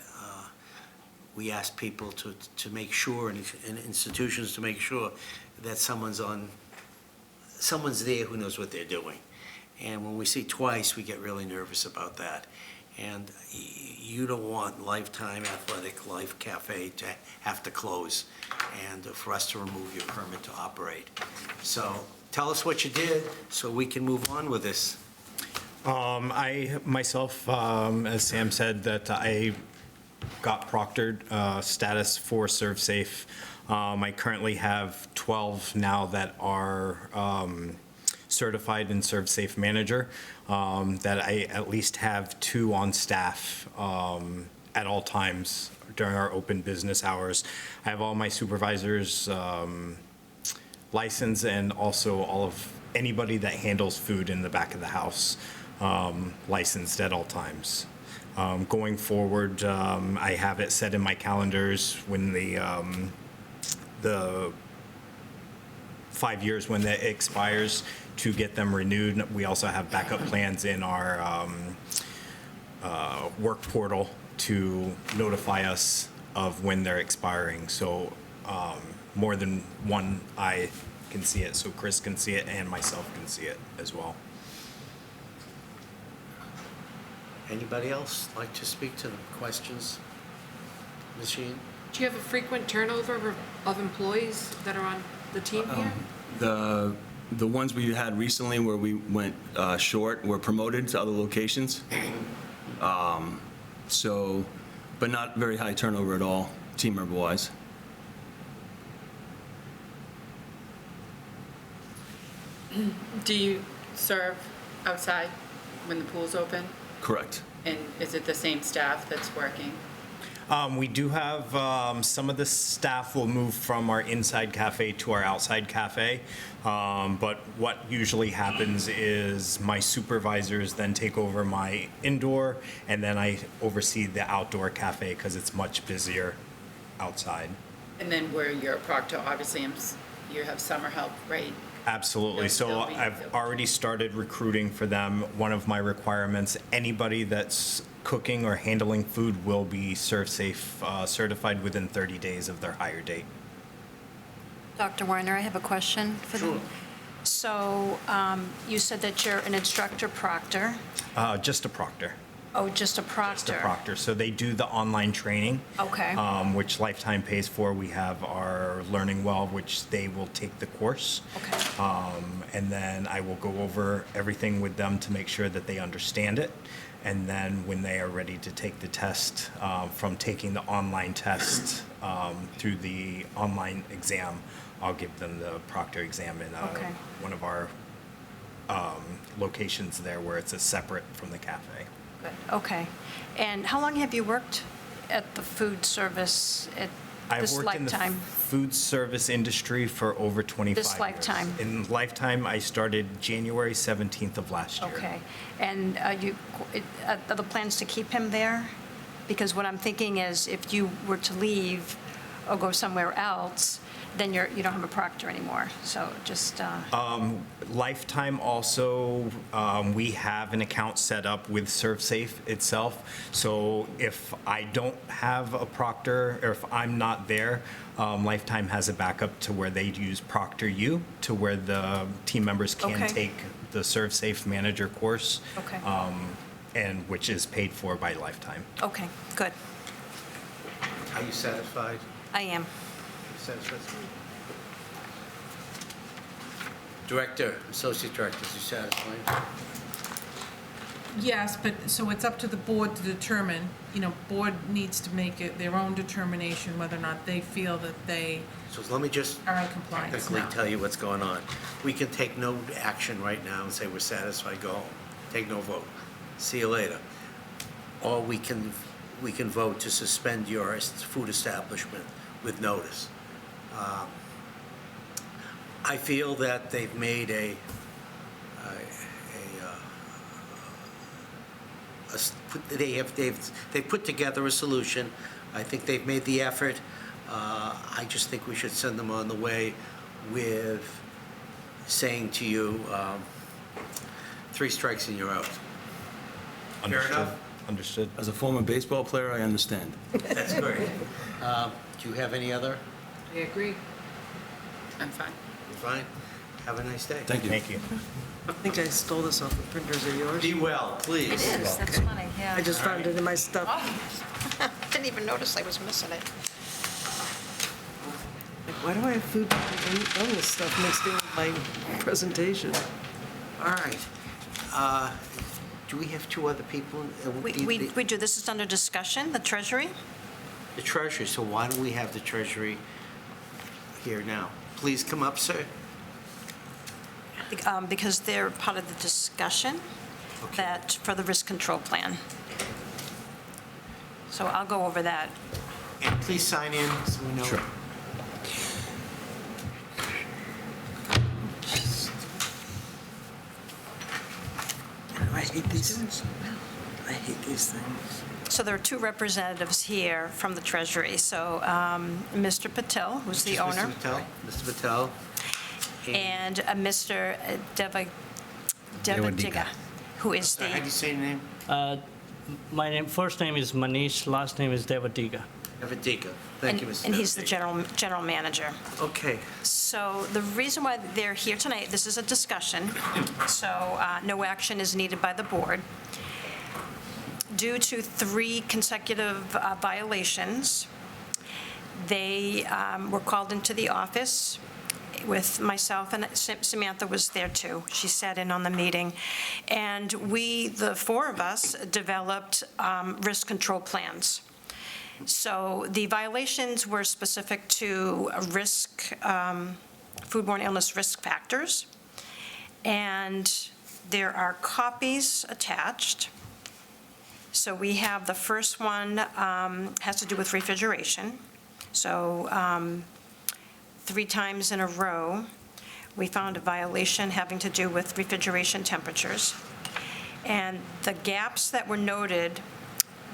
we ask people to make sure, and institutions to make sure that someone's there who knows what they're doing. And when we see twice, we get really nervous about that. And you don't want Lifetime Athletic Life Cafe to have to close and for us to remove your permit to operate. So tell us what you did so we can move on with this. I myself, as Sam said, that I got proctored status for ServSafe. I currently have 12 now that are certified in ServSafe Manager, that I at least have 2 on staff at all times during our open business hours. I have all my supervisors licensed, and also all of anybody that handles food in the back of the house licensed at all times. Going forward, I have it set in my calendars when the 5 years when that expires to get them renewed. We also have backup plans in our work portal to notify us of when they're expiring. So more than one eye can see it, so Chris can see it and myself can see it as well. Anybody else like to speak to the questions? Ms. Sheehan? Do you have a frequent turnover of employees that are on the team here? The ones we had recently where we went short were promoted to other locations. So, but not very high turnover at all, team member-wise. Do you serve outside when the pool's open? Correct. And is it the same staff that's working? We do have, some of the staff will move from our inside cafe to our outside cafe. But what usually happens is my supervisors then take over my indoor, and then I oversee the outdoor cafe because it's much busier outside. And then where you're a proctor, obviously, you have summer help, right? Absolutely. So They'll be- I've already started recruiting for them. One of my requirements, anybody that's cooking or handling food will be ServSafe certified within 30 days of their hire date. Dr. Weiner, I have a question for them. So you said that you're an instructor proctor. Just a proctor. Oh, just a proctor? Just a proctor. So they do the online training. Okay. Which Lifetime pays for. We have our Learning Well, which they will take the course. Okay. And then I will go over everything with them to make sure that they understand it. And then when they are ready to take the test, from taking the online test through the online exam, I'll give them the proctor exam in Okay. one of our locations there where it's a separate from the cafe. Good, okay. And how long have you worked at the food service at I've this worked in the lifetime? food service industry for over 25 years. This lifetime? In lifetime, I started January 17th of last year. Okay. And are the plans to keep him there? Because what I'm thinking is if you were to leave or go somewhere else, then you don't have a proctor anymore. So just, Lifetime also, we have an account set up with ServSafe itself. So if I don't have a proctor, or if I'm not there, Lifetime has a backup to where they use ProctorU, to where the team members can Okay. take the ServSafe manager course. Okay. And which is paid for by Lifetime. okay, good. Are you satisfied? I am. Satisfied? Director, Associate Directors, you satisfied? Yes, but, so it's up to the board to determine, board needs to make it their own determination whether or not they feel that they So let me just are in compliance quickly now. tell you what's going on. We can take no action right now and say we're satisfied, go home. Take no vote. See you later. Or we can vote to suspend your food establishment with notice. I feel that they've made they've put together a solution. I think they've made the effort. I just think we should send them on the way with saying to you, 3 strikes and you're out. Fair enough? Understood. As a former baseball player, I understand. That's great. Do you have any other? I agree. I'm fine. You're fine? Have a nice day. Thank you. Thank you. I think I stole this off the printers of yours. Be well, please. It is, that's funny, yeah. I just found it in my stuff. Didn't even notice I was missing it. Like, why do I have food and illness stuff mixed in with my presentation? All right. Do we have 2 other people? We do, this is under discussion, the Treasury. The Treasury, so why don't we have the Treasury here now? Please come up, sir. Because they're part of the discussion that, for the risk control plan. So I'll go over that. And please sign in so we know. Sure. I hate these things. I hate these things. So there are 2 representatives here from the Treasury. So Mr. Patel, who's the owner, Mr. Patel. and Mr. Devadiga, who is How do you the, say your name? My first name is Manish, last name is Devadiga. Devadiga. Thank you, Mr. and he's the Devadiga. general manager. Okay. So the reason why they're here tonight, this is a discussion, so no action is needed by the board. Due to 3 consecutive violations, they were called into the office with myself, and Samantha was there too. She sat in on the meeting. And we, the 4 of us, developed risk control plans. So the violations were specific to risk, foodborne illness risk factors, And there are copies attached. So we have, the first one has to do with refrigeration. So 3 times in a row, we found a violation having to do with refrigeration temperatures. And the gaps that were noted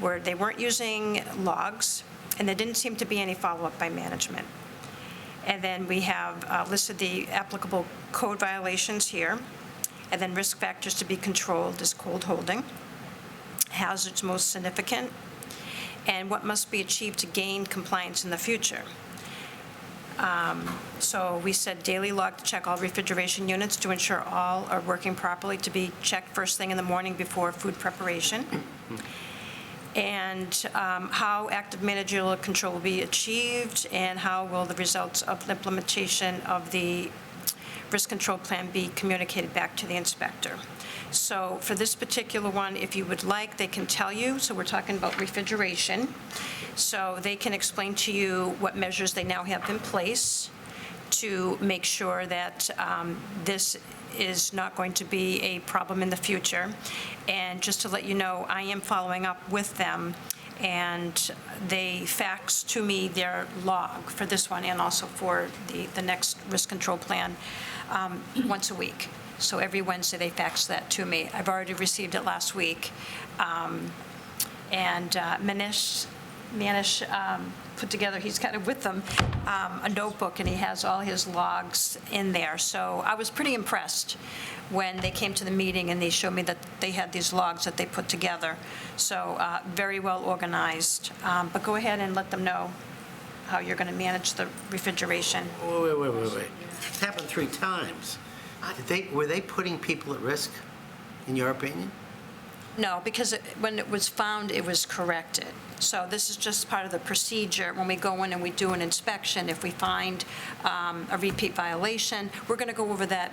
were they weren't using logs, and there didn't seem to be any follow-up by management. And then we have listed the applicable code violations here, and then risk factors to be controlled is cold holding, hazards most significant, and what must be achieved to gain compliance in the future. So we said daily log to check all refrigeration units to ensure all are working properly, to be checked first thing in the morning before food preparation. And how active managerial control will be achieved, and how will the results of the implementation of the risk control plan be communicated back to the inspector. So for this particular one, if you would like, they can tell you. So we're talking about refrigeration. So they can explain to you what measures they now have in place to make sure that this is not going to be a problem in the future. And just to let you know, I am following up with them, and they fax to me their log for this one and also for the next risk control plan once a week. So every Wednesday, they fax that to me. I've already received it last week. And Manish put together, he's got it with them, a notebook, and he has all his logs in there. So I was pretty impressed when they came to the meeting and they showed me that they had these logs that they put together. So very well organized. But go ahead and let them know how you're going to manage the refrigeration. Wait. It's happened 3 times. Were they putting people at risk, in your opinion? No, because when it was found, it was corrected. So this is just part of the procedure. When we go in and we do an inspection, if we find a repeat violation, we're going to go over that,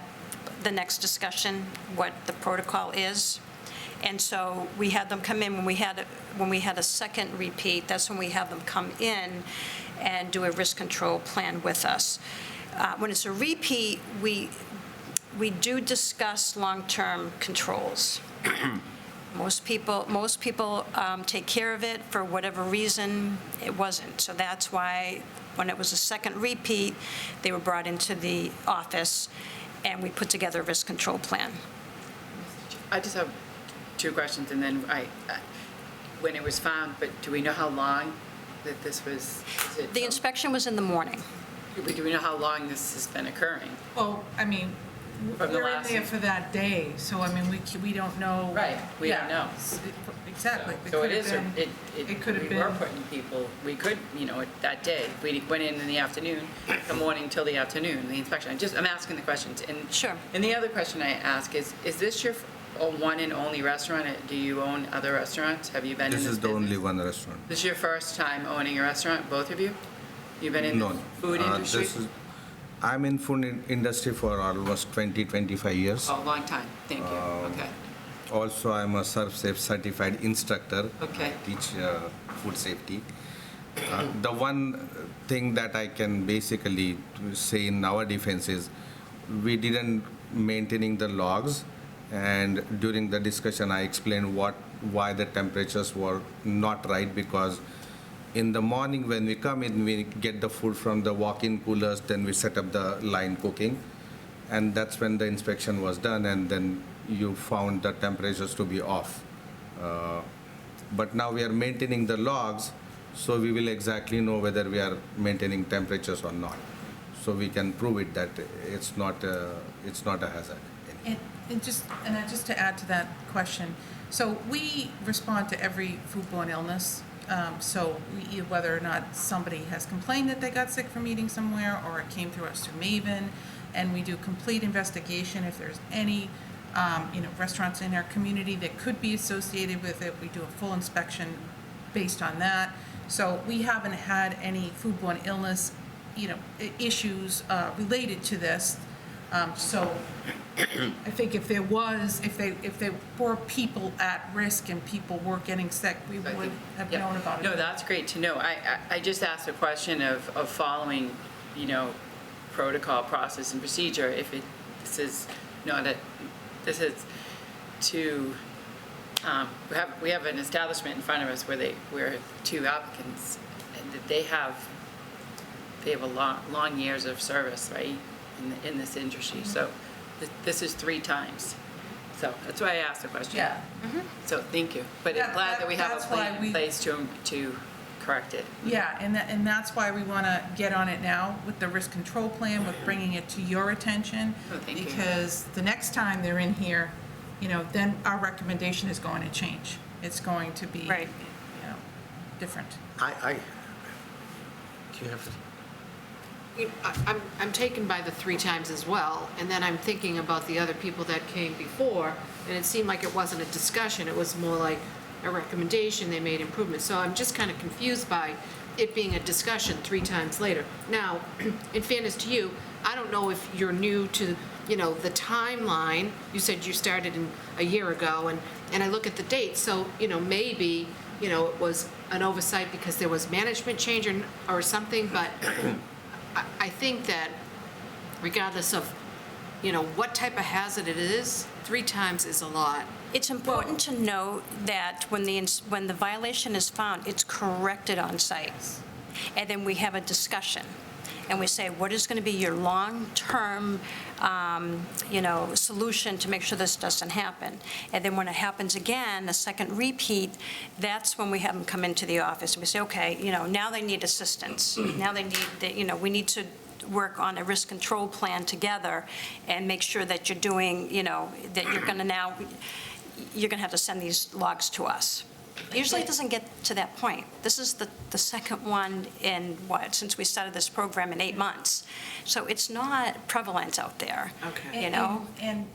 the next discussion, what the protocol is. And so we had them come in when we had a second repeat. That's when we have them come in and do a risk control plan with us. When it's a repeat, we do discuss long-term controls. Most people take care of it. For whatever reason, it wasn't. So that's why when it was a second repeat, they were brought into the office, and we put together a risk control plan. I just have 2 questions, and then when it was found, but do we know how long that this was? The inspection was in the morning. Do we know how long this has been occurring? Well, I mean, From the we're in last- there for that day, so I mean, we don't know. Right, we don't Yeah, know. Exactly. So it could have is, been- it could have we were been- putting people, we could, that day, we went in the afternoon, the morning till the afternoon, the inspection. I'm asking the questions. And Sure. And the other question I ask is this your one and only restaurant? Do you own other restaurants? Have you been in this This is the business? only one restaurant. This is your first time owning a restaurant, both of you? You've been in No, the food industry? I'm in food industry for almost 20-25 years. Oh, a long time, thank you, okay. Also, I'm a ServSafe certified instructor. Okay. I teach food safety. The one thing that I can basically say in our defense is we didn't maintaining the logs, and during the discussion I explained why the temperatures were not right, because in the morning when we come in, we get the food from the walk-in coolers, then we set up the line cooking, and that's when the inspection was done, and then you found the temperatures to be off. But now we are maintaining the logs, so we will exactly know whether we are maintaining temperatures or not. So we can prove it that it's not a hazard. And just to add to that question, so we respond to every foodborne illness. So whether or not somebody has complained that they got sick from eating somewhere, or it came through us to Maven, and we do complete investigation. If there's any restaurants in our community that could be associated with it, we do a full inspection based on that. So we haven't had any foodborne illness, issues related to this. So I think if there were people at risk and people were getting sick, we would have known about it. No, that's great to know. I just asked a question of following, protocol, process, and procedure. If this is not a, this is to, we have an establishment in front of us where two applicants, and that they have a long years of service, right, in this industry. So this is 3 times. So that's why I asked the question. Yeah. So thank you. But Yeah, glad that we have a that's why plan we- in place to correct it. Yeah, and that's why we want to get on it now with the risk control plan, with bringing it to your attention. Oh, thank you. Because the next time they're in here, then our recommendation is going to change. It's going to be, Right. different. Do you have, I'm taken by the 3 times as well, and then I'm thinking about the other people that came before, and it seemed like it wasn't a discussion, it was more like a recommendation, they made improvements. So I'm just kind of confused by it being a discussion 3 times later. Now, in fairness to you, I don't know if you're new to, the timeline. You said you started a year ago, and I look at the dates, so, maybe, it was an oversight because there was management change or something, but I think that regardless of, what type of hazard it is, 3 times is a lot. It's important to note that when the violation is found, it's corrected on site. And then we have a discussion. And we say, what is going to be your long-term, solution to make sure this doesn't happen? And then when it happens again, the second repeat, that's when we have them come into the office. And we say, okay, now they need assistance. Now they need, we need to work on a risk control plan together and make sure that you're doing, that you're going to have to send these logs to us. Usually it doesn't get to that point. This is the second one in, since we started this program in 8 months. So it's not prevalent out there. Okay. And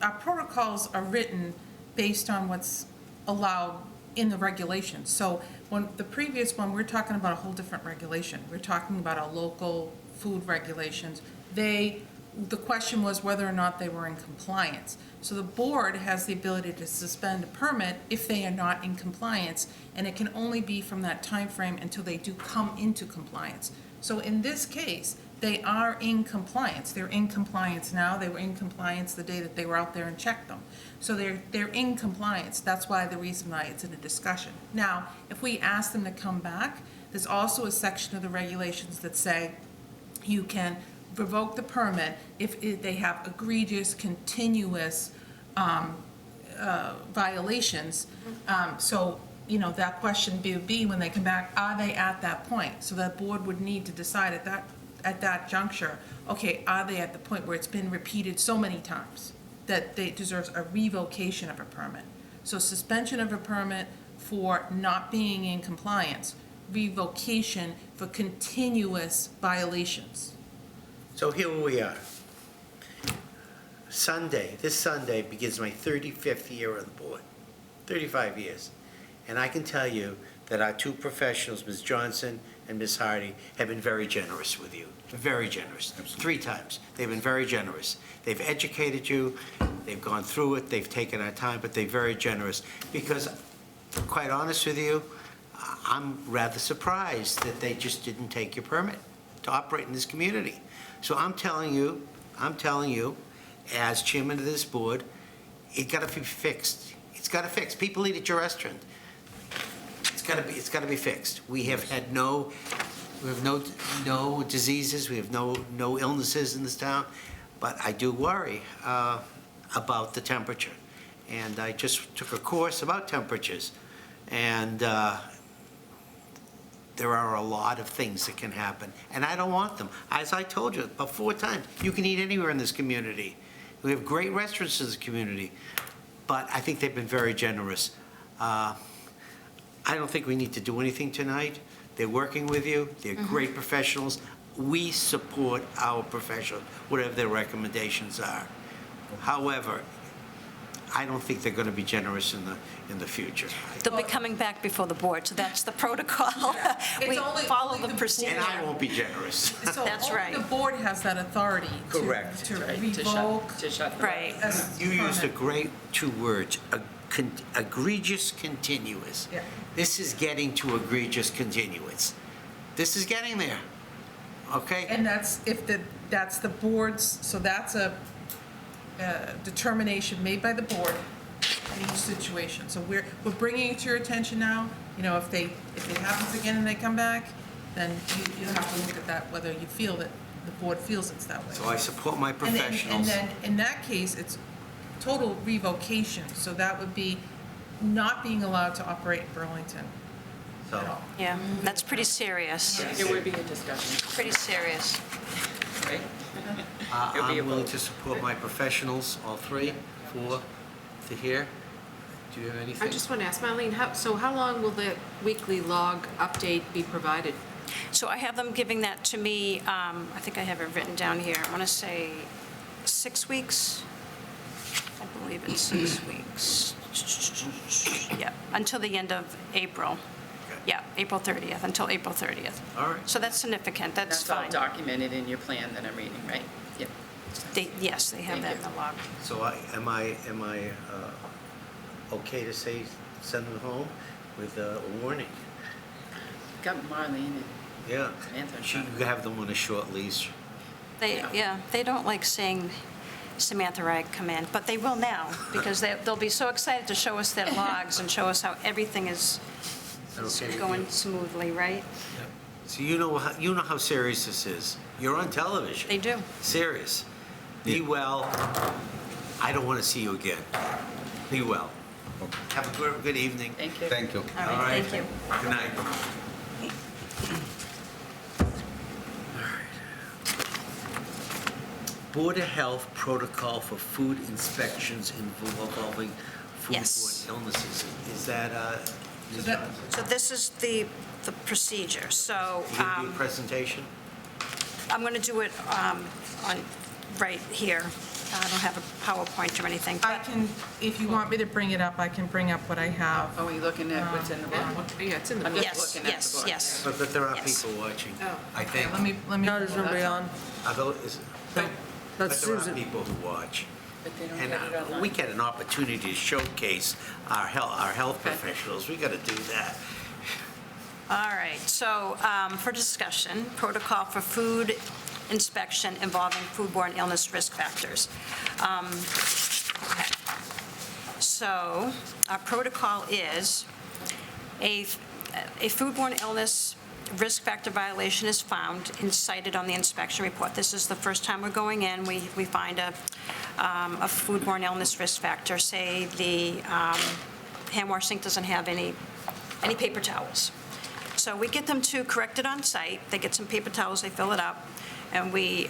our protocols are written based on what's allowed in the regulations. So when the previous one, we're talking about a whole different regulation. We're talking about our local food regulations. The question was whether or not they were in compliance. So the board has the ability to suspend a permit if they are not in compliance, and it can only be from that time frame until they do come into compliance. So in this case, they are in compliance. They're in compliance now. They were in compliance the day that they were out there and checked them. So they're in compliance. That's why the reason why it's in a discussion. Now, if we ask them to come back, there's also a section of the regulations that say you can revoke the permit if they have egregious, continuous violations. So, that question would be when they come back, are they at that point? So that board would need to decide at that juncture, okay, are they at the point where it's been repeated so many times that they deserves a revocation of a permit? So suspension of a permit for not being in compliance, revocation for continuous violations. so here we are. This Sunday begins my 35th year on the board, 35 years. And I can tell you that our 2 professionals, Ms. Johnson and Ms. Hardy, have been very generous with you, very generous. 3 times. They've been very generous. They've educated you, they've gone through it, they've taken our time, but they're very generous. Because, quite honest with you, I'm rather surprised that they just didn't take your permit to operate in this community. So I'm telling you, as chairman of this board, it got to be fixed. It's got to fix. People eat at your restaurant. It's got to be fixed. We have had no diseases. We have no illnesses in this town, but I do worry about the temperature. And I just took a course about temperatures, and there are a lot of things that can happen, and I don't want them. As I told you about 4 times, you can eat anywhere in this community. We have great restaurants in this community, but I think they've been very generous. I don't think we need to do anything tonight. They're working with you. They're great professionals. We support our professionals, whatever their recommendations are. However, I don't think they're going to be generous in the future. They'll be coming back before the board, so that's the protocol. We follow the procedure. And I won't be generous. So That's only right. the board has that authority Correct. to Right, revoke. to shut them Right. You used a great 2 words, egregious continuous. Yeah. This is getting to egregious continuous. This is getting there, okay? And that's the board's, so that's determination made by the board in each situation. So we're bringing it to your attention now. You know, if it happens again and they come back, then you have to look at that, whether you feel that the board feels it's that way. So I support my And professionals. then, in that case, it's total revocation, so that would be not being allowed to operate in Burlington at So, all. Yeah, that's pretty serious, It would be a discussion, pretty serious. right? It'll be a I'm willing vote. to support my professionals, all three, four, to here. Do you have anything? I just want to ask Marlene, how long will the weekly log update be provided? So I have them giving that to me, I think I have it written down here, I want to say 6 weeks? I believe it's 6 weeks. Yeah, until the end of April. Yeah, April 30th, until April 30th. All right. So that's significant, that's That's all fine. documented in your plan that I'm reading, right? Yep. Yes, they have Thank that in you. the log. So am I okay to say, send them home with a warning? Got Marlene and Yeah. Samantha. You have them on a short leash. They don't like saying Samantha or I command, but they will now, because they'll be so excited to show us their logs and show us how everything is Okay with going you? smoothly, right? So you know how serious this is. You're on television. They do. Serious. Be well. I don't want to see you again. Be well. Have a good evening. Thank you. Thank you. All right, thank you. Good night. Board of Health protocol for food inspections involving Yes. foodborne illnesses. Is that, Ms. that- Johnson? So this is the procedure, so You gonna do a presentation? I'm going to do it right here. I don't have a PowerPoint or anything, I but can, if you want me to bring it up, I can bring up what I have. Are we looking at what's in the book? Yeah, it's in the I'm book. just yes, looking at yes, the book. yes. But there are Yes. people watching, Oh. I think. Let me. No, there's pull that nobody up. on. But That's there are Susan. people who watch. But they don't And get it online. we get an opportunity to showcase our health Okay. professionals. We got to do that. All right, so for discussion, protocol for food inspection involving foodborne illness risk factors. Okay. So our protocol is a foodborne illness risk factor violation is found and cited on the inspection report. This is the first time we're going in, we find a foodborne illness risk factor, say the hand wash sink doesn't have any paper towels. So we get them to correct it on site, they get some paper towels, they fill it up, and we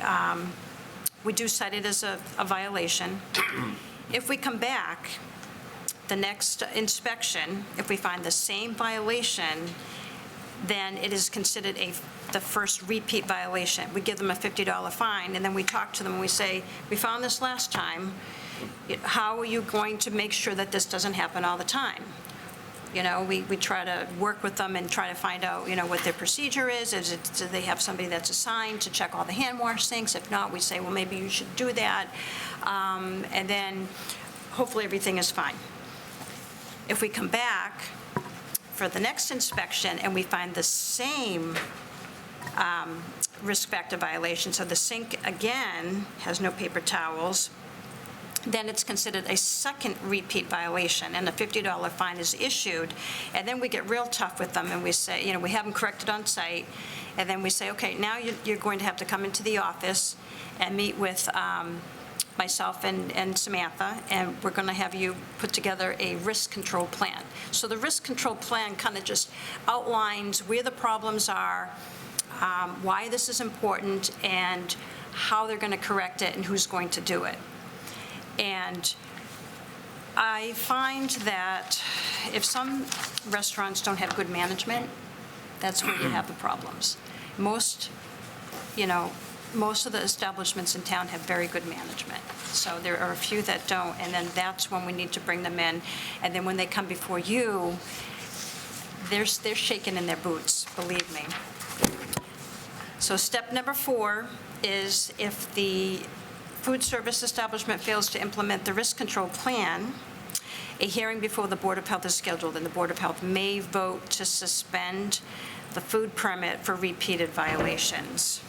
do cite it as a violation. If we come back, the next inspection, if we find the same violation, then it is considered the first repeat violation. We give them a $50 fine, and then we talk to them, and we say, we found this last time. How are you going to make sure that this doesn't happen all the time? You know, we try to work with them and try to find out, what their procedure is. Do they have somebody that's assigned to check all the hand wash sinks? If not, we say, well, maybe you should do that. And then hopefully everything is fine. If we come back for the next inspection and we find the same risk factor violation, so the sink again has no paper towels, then it's considered a second repeat violation, and a $50 fine is issued. And then we get real tough with them, and we say, we have them corrected on site, and then we say, okay, now you're going to have to come into the office and meet with myself and Samantha, and we're going to have you put together a risk control plan. So the risk control plan kind of just outlines where the problems are, why this is important, and how they're going to correct it and who's going to do it. And I find that if some restaurants don't have good management, that's where you have the problems. Most of the establishments in town have very good management. So there are a few that don't, and then that's when we need to bring them in. And then when they come before you, they're shaking in their boots, believe me. So step number 4 is if the food service establishment fails to implement the risk control plan, a hearing before the Board of Health is scheduled, and the Board of Health may vote to suspend the food permit for repeated violations.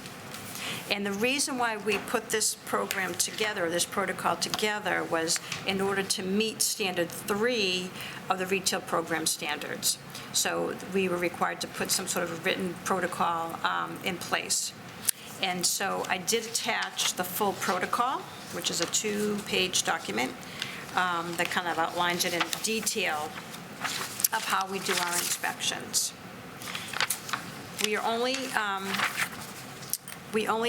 And the reason why we put this program together, this protocol together, was in order to meet Standard 3 of the retail program standards. So we were required to put some sort of a written protocol in place. And so I did attach the full protocol, which is a 2-page document that kind of outlines it in detail of how we do our inspections. We only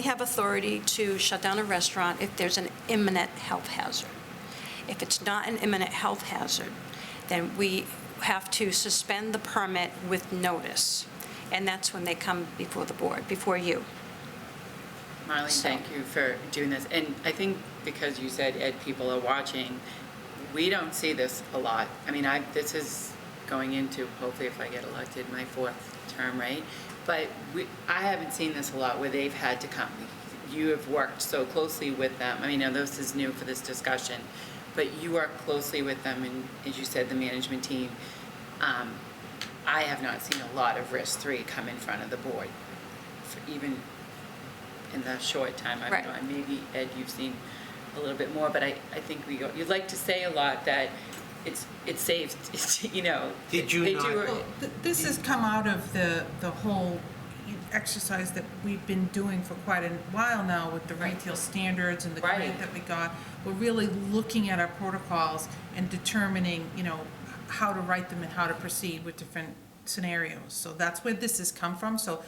have authority to shut down a restaurant if there's an imminent health hazard. If it's not an imminent health hazard, then we have to suspend the permit with notice. And that's when they come before the board, before you. Marlene, thank you for doing this. And I think because you said, Ed, people are watching, we don't see this a lot. I mean, this is going into, hopefully if I get elected, my 4th term, right? But I haven't seen this a lot where they've had to come. You have worked so closely with them. I mean, now this is new for this discussion, but you work closely with them, and as you said, the management team. I have not seen a lot of risk 3 come in front of the board, even in the short time I've been on. Maybe, Ed, you've seen a little bit more, but I think you'd like to say a lot that it's safe, you know. Did you not? Well, this has come out of the whole exercise that we've been doing for quite a while now with the retail standards and the grant that we got. We're really looking at our protocols and determining, you know, how to write them and how to proceed with different scenarios. So that's where this has come from. So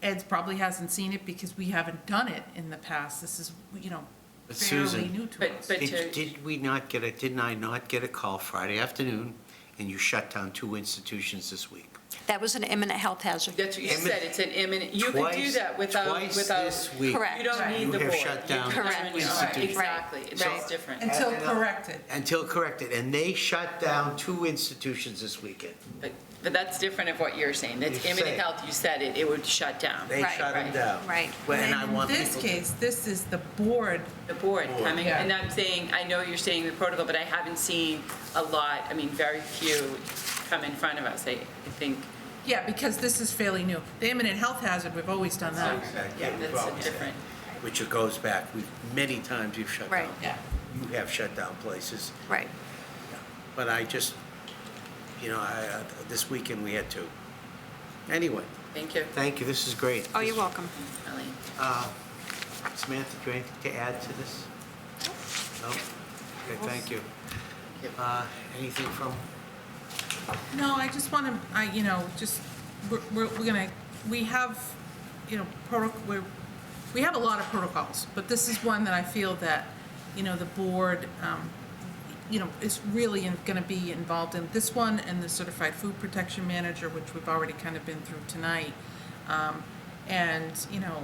Ed probably hasn't seen it because we haven't done it in the past. This is, you know, fairly new to us. Did I not get a call Friday afternoon, and you shut down 2 institutions this week? That was an imminent health hazard. That's what you said, it's an imminent, you can do that Twice this week. Correct. You don't need the board. You have shut down Correct. 2 institutions. Exactly, it's just different. Until corrected. Until corrected, and they shut down 2 institutions this weekend. But that's different of what you're saying. That's You're imminent saying. health, you said it would shut down. They shut them down. Right. And I want in this people to- case, this is the board. The board coming, Yeah. and I'm saying, I know you're saying the protocol, but I haven't seen a lot, I mean, very few come in front of us, I think. Yeah, because this is fairly new. The imminent health hazard, we've always done that. Exactly. Yeah, that's a different. Which it goes back, many times you've shut Right. down. Yeah. You have shut down places. Right. But I just, you know, this weekend we had 2. Anyway, Thank you, thank you, this is great. Oh, you're welcome. Marlene. Samantha, do you have anything to add to this? No? Okay, thank you. Thank you. Anything from, No, I just want to, you know, just, we're gonna, we have, you know, we have a lot of protocols, but this is one that I feel that, you know, the board, you know, is really going to be involved in. This one and the Certified Food Protection Manager, which we've already kind of been through tonight. And, you know,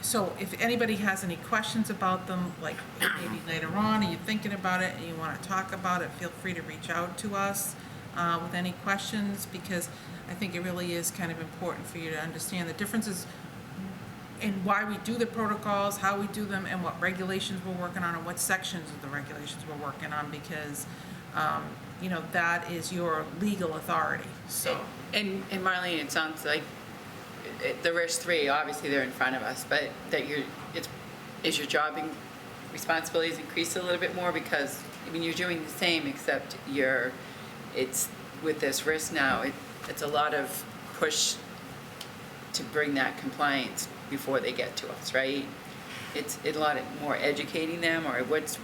so if anybody has any questions about them, like maybe later on, and you're thinking about it and you want to talk about it, feel free to reach out to us with any questions, because I think it really is kind of important for you to understand the differences in why we do the protocols, how we do them, and what regulations we're working on, and what sections of the regulations we're working on, because, you know, that is your legal authority, so. And Marlene, it sounds like the risk 3, obviously they're in front of us, but that is your job and responsibilities increased a little bit more, because, I mean, you're doing the same, except it's with this risk now, it's a lot of push to bring that compliance before they get to us, right? It's a lot more educating them, or what's.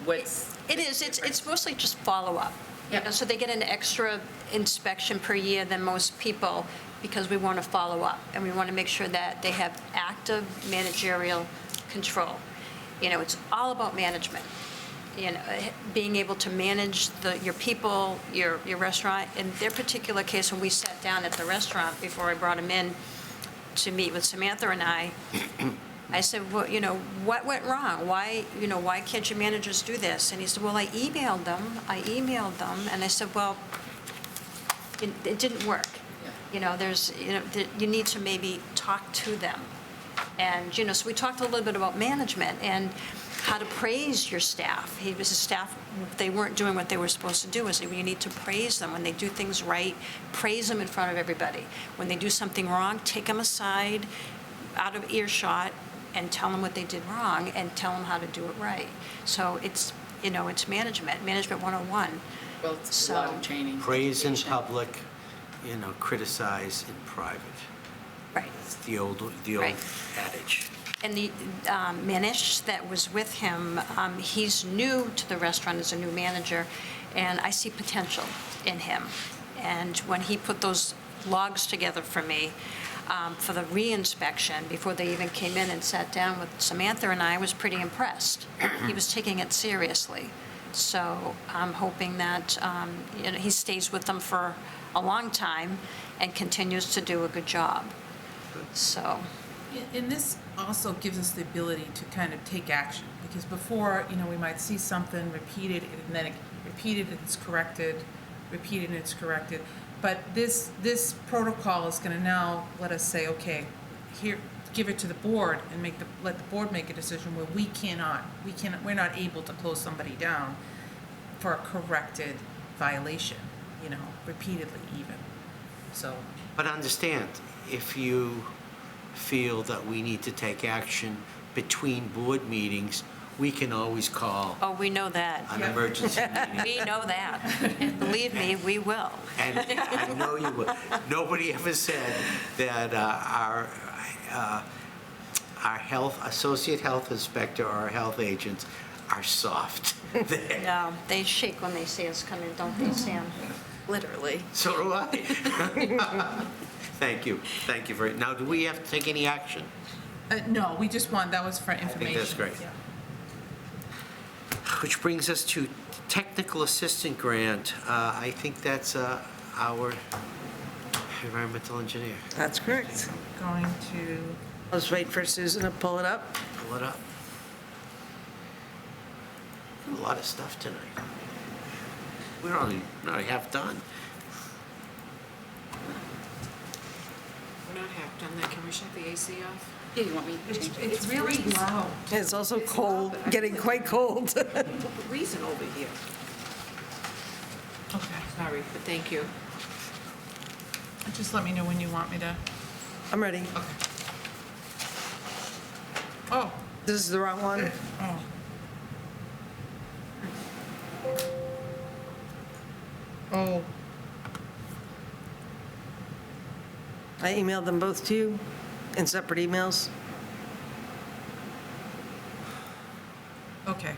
It is, it's mostly just follow-up. You know, so they get an extra inspection per year than most people, because we want to follow up, and we want to make sure that they have active managerial control. You know, it's all about management. You know, being able to manage your people, your restaurant. In their particular case, when we sat down at the restaurant before I brought them in to meet with Samantha and I said, well, you know, what went wrong? Why can't your managers do this? And he said, well, I emailed them, and I said, well, it didn't work. You know, you need to maybe talk to them. And, you know, so we talked a little bit about management and how to praise your staff. His staff, they weren't doing what they were supposed to do. I said, well, you need to praise them. When they do things right, praise them in front of everybody. When they do something wrong, take them aside, out of earshot, and tell them what they did wrong and tell them how to do it right. So it's, it's management 101. Well, it's a lot of training. Praise in education. public, criticize in private. Right. It's the old Right. adage. And the Manish that was with him, he's new to the restaurant as a new manager, and I see potential in him. And when he put those logs together for me, for the re-inspection, before they even came in and sat down with Samantha and I was pretty impressed. He was taking it seriously. So I'm hoping that he stays with them for a long time and continues to do a good job. So, And this also gives us the ability to kind of take action, because before, we might see something repeated, and then repeated and it's corrected, repeated and it's corrected. But this protocol is going to now let us say, okay, here, give it to the board and let the board make a decision where we're not able to close somebody down for a corrected violation, repeatedly even. So, But understand, if you feel that we need to take action between board meetings, we can always call oh, we know that. an emergency meeting. We know that. Believe me, we will. And I know you will. Nobody ever said that our associate health inspector or our health agents are soft. No, they shake when they see us come in, don't they, Sam? Literally. So do I. Thank you. Thank you very, now, do we have to take any action? no, we just that was for I information. think that's great. Yeah. Which brings us to technical assistant grant. I think that's our environmental engineer. That's correct. Going to, I'll just wait for Susan to pull it up. Pull it up. A lot of stuff tonight. We're only not half done. We're not half done that. Can we shut the AC off? Yeah, you want me to change it? it's really loud. It's also cold, getting quite cold. Reason over here. Okay. Sorry, but thank you. Just let me know when you want me to. I'm ready. Oh, This is the wrong one. oh. Oh, I emailed them both to you in separate emails. okay.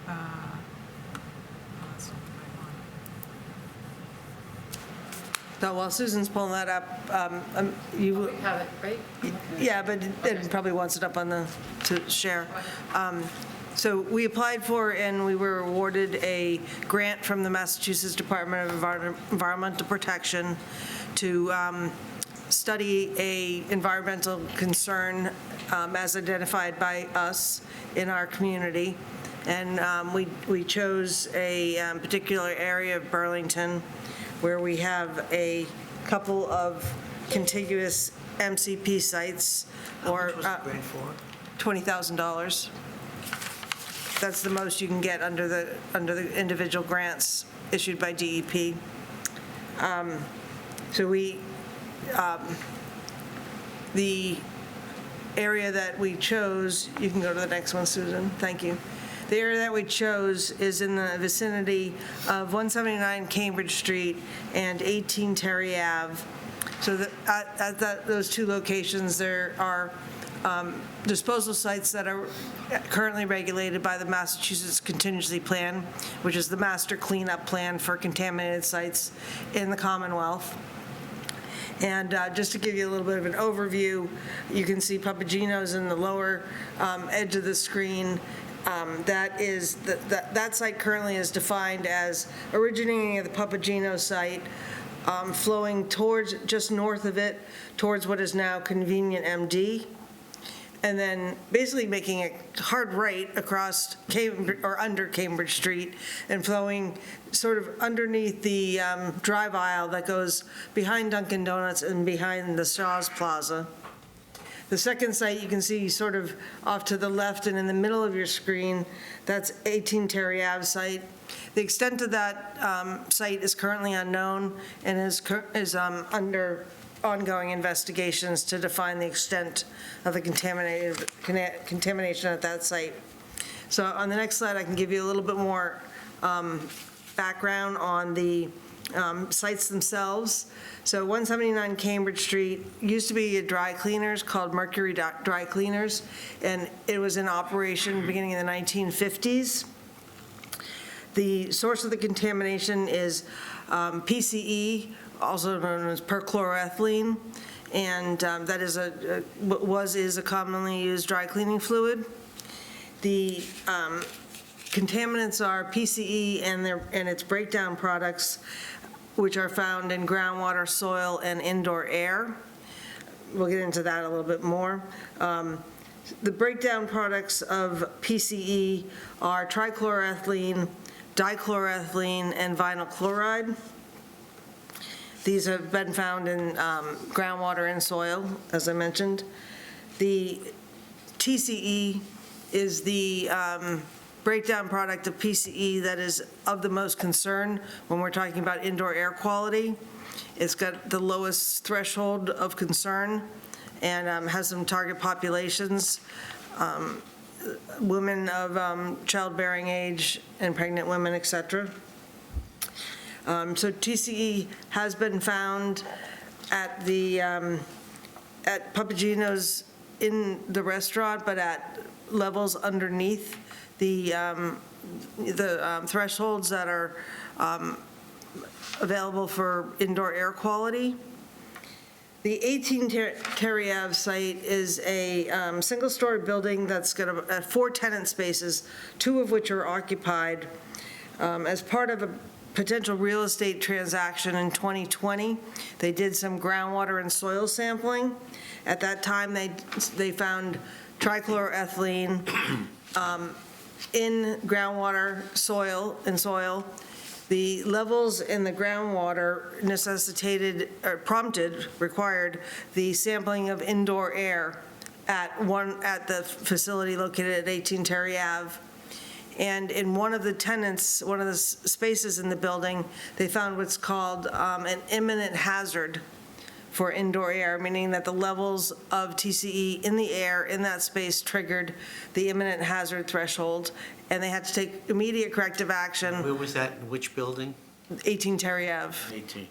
That's not the right one. So while Susan's pulling that up, you, We have it, right? yeah, but it probably wants it up on to share. So we applied for and we were awarded a grant from the Massachusetts Department of Environmental Protection to study a environmental concern as identified by us in our community. And we chose a particular area of Burlington where we have a couple of contiguous MCP sites, or How much was the grant for? $20,000. That's the most you can get under the individual grants issued by DEP. So the area that we chose, you can go to the next one, Susan, thank you. The area that we chose is in the vicinity of 179 Cambridge Street and 18 Terry Ave. So at those two locations, there are disposal sites that are currently regulated by the Massachusetts Contingency Plan, which is the master cleanup plan for contaminated sites in the Commonwealth. And just to give you a little bit of an overview, you can see Papagino's in the lower edge of the screen. That site currently is defined as originating at the Papagino site, flowing towards, just north of it, towards what is now Convenient MD, and then basically making a hard right across Cambridge, or under Cambridge Street, and flowing sort of underneath the drive aisle that goes behind Dunkin' Donuts and behind the Shaw's Plaza. The second site you can see sort of off to the left and in the middle of your screen, that's 18 Terry Ave site. The extent of that site is currently unknown and is under ongoing investigations to define the extent of the contamination at that site. So on the next slide, I can give you a little bit more background on the sites themselves. So 179 Cambridge Street used to be a dry cleaners called Mercury Dry Cleaners, and it was in operation beginning in the 1950s. The source of the contamination is PCE, also known as perchloroethylene, and that is a commonly used dry cleaning fluid. The contaminants are PCE and its breakdown products, which are found in groundwater, soil, and indoor air. We'll get into that a little bit more. The breakdown products of PCE are trichloroethylene, dichloroethylene, and vinyl chloride. These have been found in groundwater and soil, as I mentioned. The TCE is the breakdown product of PCE that is of the most concern when we're talking about indoor air quality. It's got the lowest threshold of concern and has some target populations, women of childbearing age and pregnant women, et cetera. So TCE has been found at the at Papagino's in the restaurant, but at levels underneath the thresholds that are available for indoor air quality. The 18 Terry Ave site is a single-story building that's got 4 tenant spaces, 2 of which are occupied. As part of a potential real estate transaction in 2020, they did some groundwater and soil sampling. At that time, they found trichloroethylene in groundwater, soil. The levels in the groundwater necessitated, or required the sampling of indoor air at the facility located at 18 Terry Ave. And in one of the tenants, one of the spaces in the building, they found what's called an imminent hazard for indoor air, meaning that the levels of TCE in the air in that space triggered the imminent hazard threshold, and they had to take immediate corrective action. Where was that, in which building? 18 Terry Ave. 18.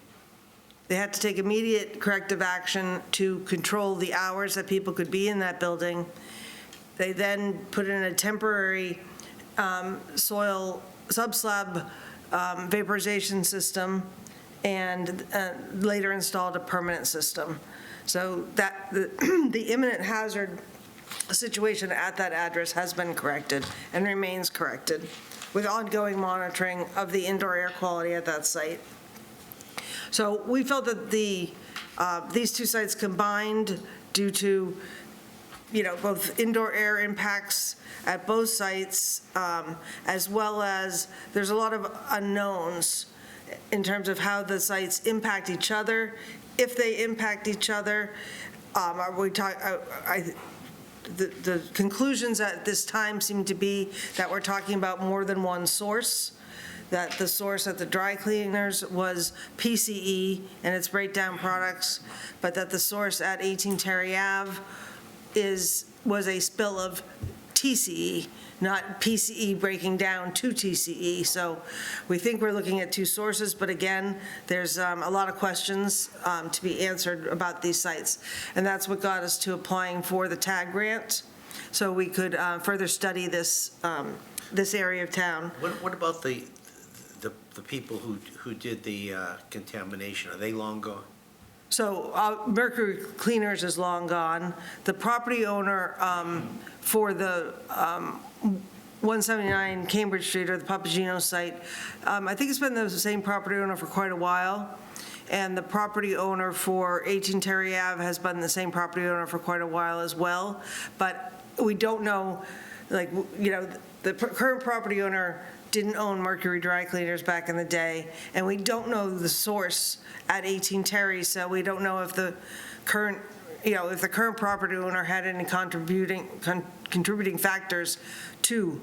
They had to take immediate corrective action to control the hours that people could be in that building. They then put in a temporary soil subslab vaporization system, and later installed a permanent system. So that the imminent hazard situation at that address has been corrected and remains corrected, with ongoing monitoring of the indoor air quality at that site. So we felt that these 2 sites combined, due to both indoor air impacts at both sites, as well as there's a lot of unknowns in terms of how the sites impact each other. If they impact each other, the conclusions at this time seem to be that we're talking about more than one source, that the source at the dry cleaners was PCE and its breakdown products, but that the source at 18 Terry Ave was a spill of TCE, not PCE breaking down to TCE. So we think we're looking at 2 sources, but again, there's a lot of questions to be answered about these sites. And that's what got us to applying for the TAG grant, so we could further study this area of town. What about the people who did the contamination? Are they long gone? So Mercury Cleaners is long gone. The property owner for the 179 Cambridge Street, or the Papagino site, I think it's been the same property owner for quite a while. And the property owner for 18 Terry Ave has been the same property owner for quite a while as well. But we don't know, the current property owner didn't own Mercury Dry Cleaners back in the day, and we don't know the source at 18 Terry, so we don't know if the current property owner had any contributing factors to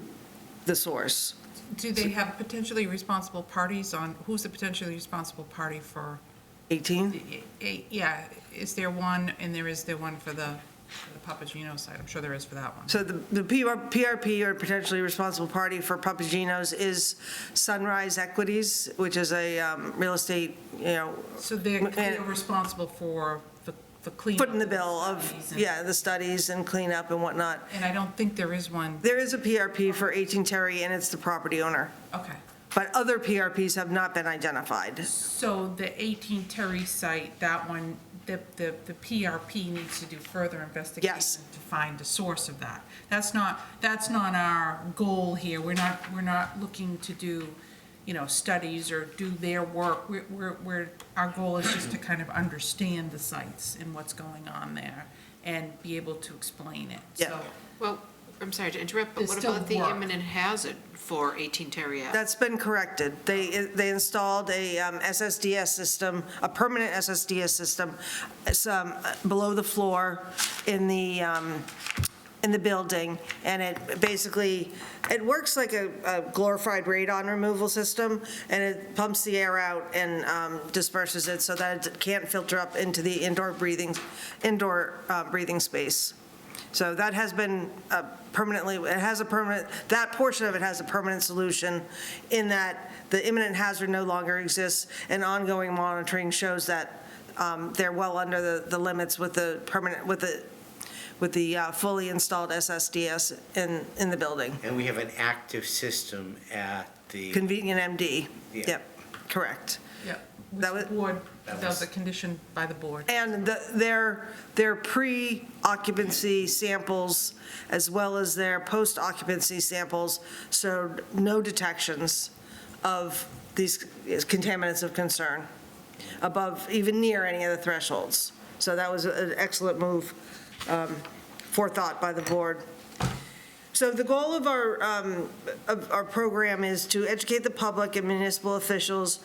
the source. Do they have potentially responsible parties on, who's the potentially responsible party for 18? Yeah, is there one, and is there one for the Papagino site? I'm sure there is for that one. So the PRP, or potentially responsible party for Papagino's, is Sunrise Equities, which is a real estate, So they're responsible for the cleanup. foot in the bill of, the studies and cleanup and whatnot. And I don't think there is one. There is a PRP for 18 Terry, and it's the property owner. Okay. But other PRPs have not been identified. So the 18 Terry site, that one, the PRP needs to do further investigation. Yes. To find the source of that. That's not our goal here. We're not looking to do, studies or do their work. Our goal is just to kind of understand the sites and what's going on there and be able to explain it. Yeah. So Well, I'm sorry to interrupt, but There's what still about the work. imminent hazard for 18 Terry Ave? That's been corrected. They installed a SSDS system, a permanent SSDS system, below the floor in the building, and it basically, it works like a glorified radon removal system, and it pumps the air out and disperses it so that it can't filter up into the indoor breathing space. So that has been that portion of it has a permanent solution in that the imminent hazard no longer exists, and ongoing monitoring shows that they're well under the limits with the fully installed SSDS in the building. And we have an active system at the. Convenient MD. Yeah. Yep, correct. Yeah, That was- that was a condition by the board. And their pre-occupancy samples, as well as their post-occupancy samples, showed no detections of these contaminants of concern above, even near any of the thresholds. So that was an excellent move, forethought by the board. So the goal of our program is to educate the public and municipal officials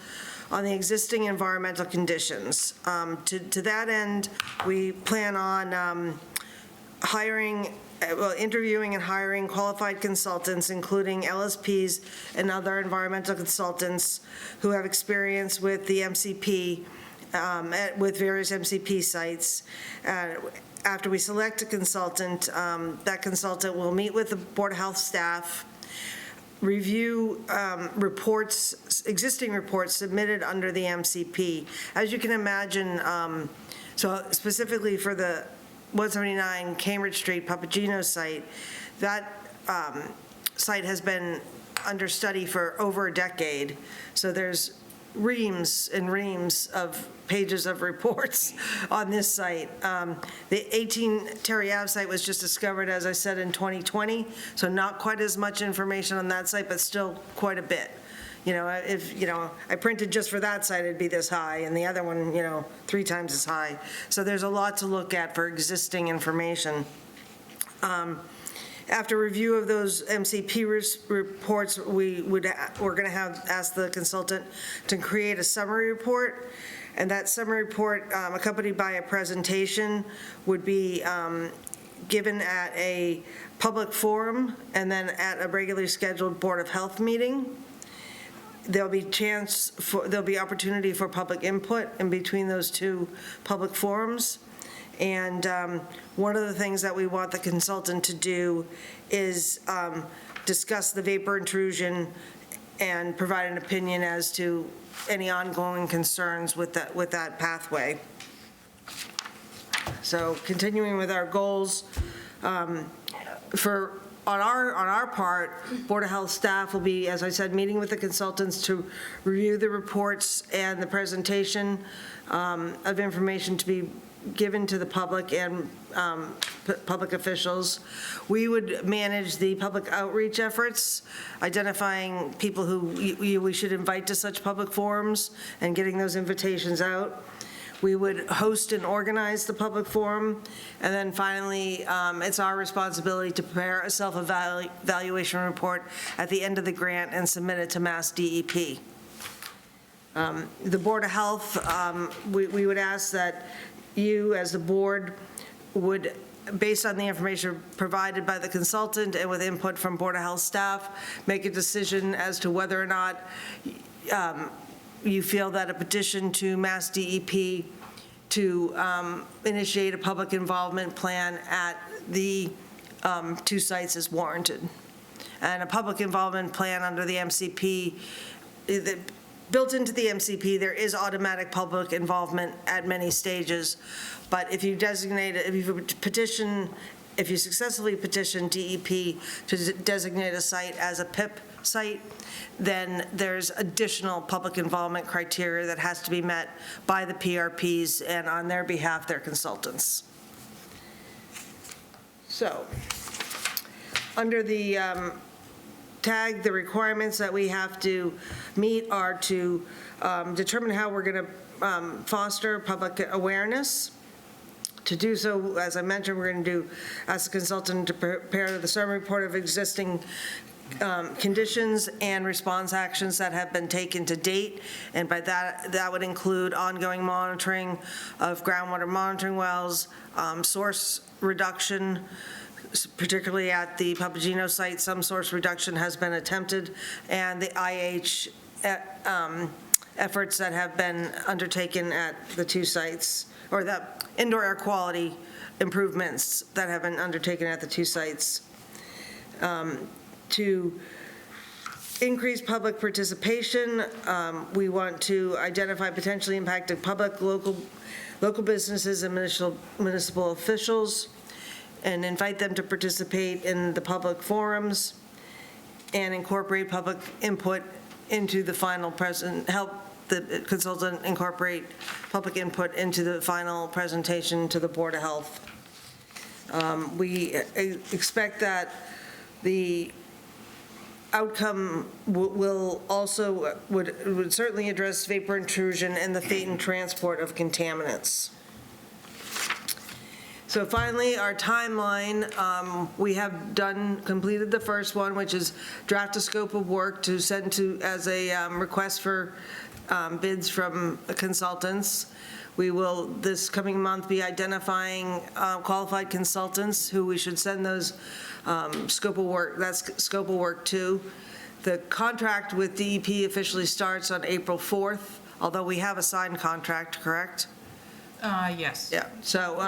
on the existing environmental conditions. To that end, we plan on interviewing and hiring qualified consultants, including LSPs and other environmental consultants who have experience with the MCP, with various MCP sites. After we select a consultant, that consultant will meet with the Board of Health staff, review existing reports submitted under the MCP. As you can imagine, so specifically for the 179 Cambridge Street Papagino site, that site has been under study for over a decade. So there's reams and reams of pages of reports on this site. The 18 Terry Ave site was just discovered, as I said, in 2020, so not quite as much information on that site, but still quite a bit. If I printed just for that site, it'd be this high, and the other one, 3 times as high. So there's a lot to look at for existing information. After review of those MCP reports, we're going to ask the consultant to create a summary report, and that summary report, accompanied by a presentation, would be given at a public forum and then at a regularly scheduled Board of Health meeting. There'll be opportunity for public input in between those 2 public forums. And one of the things that we want the consultant to do is discuss the vapor intrusion and provide an opinion as to any ongoing concerns with that pathway. So continuing with our goals, on our part, Board of Health staff will be, as I said, meeting with the consultants to review the reports and the presentation of information to be given to the public and public officials. We would manage the public outreach efforts, identifying people who we should invite to such public forums and getting those invitations out. We would host and organize the public forum. And then finally, it's our responsibility to prepare a self-evaluation report at the end of the grant and submit it to Mass DEP. The Board of Health, we would ask that you, as the board, would, based on the information provided by the consultant and with input from Board of Health staff, make a decision as to whether or not you feel that a petition to Mass DEP to initiate a public involvement plan at the two sites is warranted. And a public involvement plan under the MCP, built into the MCP, there is automatic public involvement at many stages. But if you designate, if you successfully petition DEP to designate a site as a PIP site, then there's additional public involvement criteria that has to be met by the PRPs and on their behalf, their consultants. So, under the tag, the requirements that we have to meet are to determine how we're going to foster public awareness. To do so, as I mentioned, we're going to do, ask the consultant to prepare the summary report of existing conditions and response actions that have been taken to date. And by that would include ongoing monitoring of groundwater monitoring wells, source reduction, particularly at the Papageno site, some source reduction has been attempted, and the IH efforts that have been undertaken at the two sites, or the indoor air quality improvements that have been undertaken at the two sites. To increase public participation, we want to identify potentially impacted public, local businesses and municipal officials, and invite them to participate in the public forums and incorporate public input into the final help the consultant incorporate public input into the final presentation to the Board of Health. We expect that the outcome will also, would certainly address vapor intrusion and the fate and transport of contaminants. So finally, our timeline, we have completed the first one, which is draft a scope of work to send to, as a request for bids from consultants. We will, this coming month, be identifying qualified consultants who we should send those scope of work to. The contract with DEP officially starts on April 4th, although we have a signed contract, correct? Yes. Yeah, so,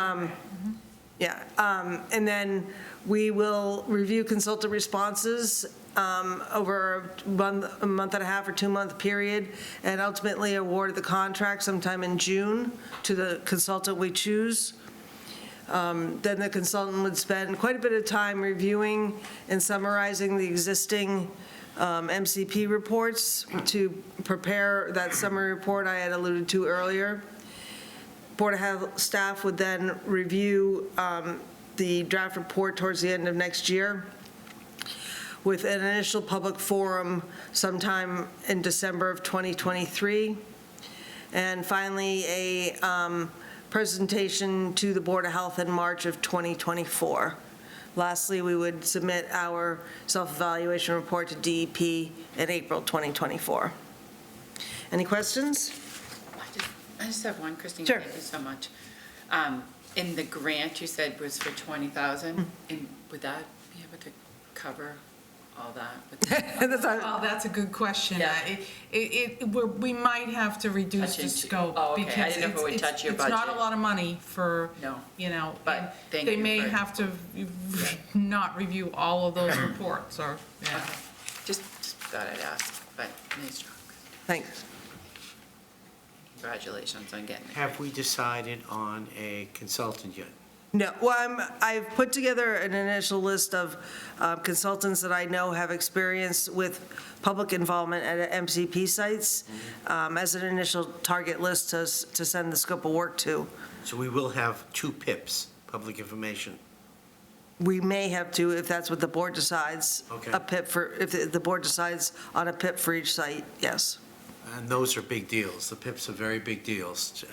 and then we will review consultant responses over a month and a half or 2-month period, and ultimately award the contract sometime in June to the consultant we choose. Then the consultant would spend quite a bit of time reviewing and summarizing the existing MCP reports to prepare that summary report I had alluded to earlier. Board of Health staff would then review the draft report towards the end of next year, with an initial public forum sometime in December of 2023. And finally, a presentation to the Board of Health in March of 2024. Lastly, we would submit our self-evaluation report to DEP in April 2024. Any questions? I just have one, Christine. Sure. Thank you so much. In the grant, you said was for 20,000, and would that be able to cover all that? Oh, that's a good question. Yeah. We might have to reduce the scope. Oh, okay. I because didn't know if it would it's- touch your It's not a budget. lot of money for, No. and But thank they you may for- have to not review all of those reports, or, yeah. Okay. Just thought I'd ask, but nice job. Thanks. Congratulations on getting it. Have we decided on a consultant yet? No, well, I've put together an initial list of consultants that I know have experience with public involvement at MCP sites as an initial target list to send the scope of work to. So we will have 2 PIPs, public information. We may have to, if that's what the board decides. Okay. A PIP for, if the board decides on a PIP for each site, yes. And those are big deals. The PIPs are very big deals.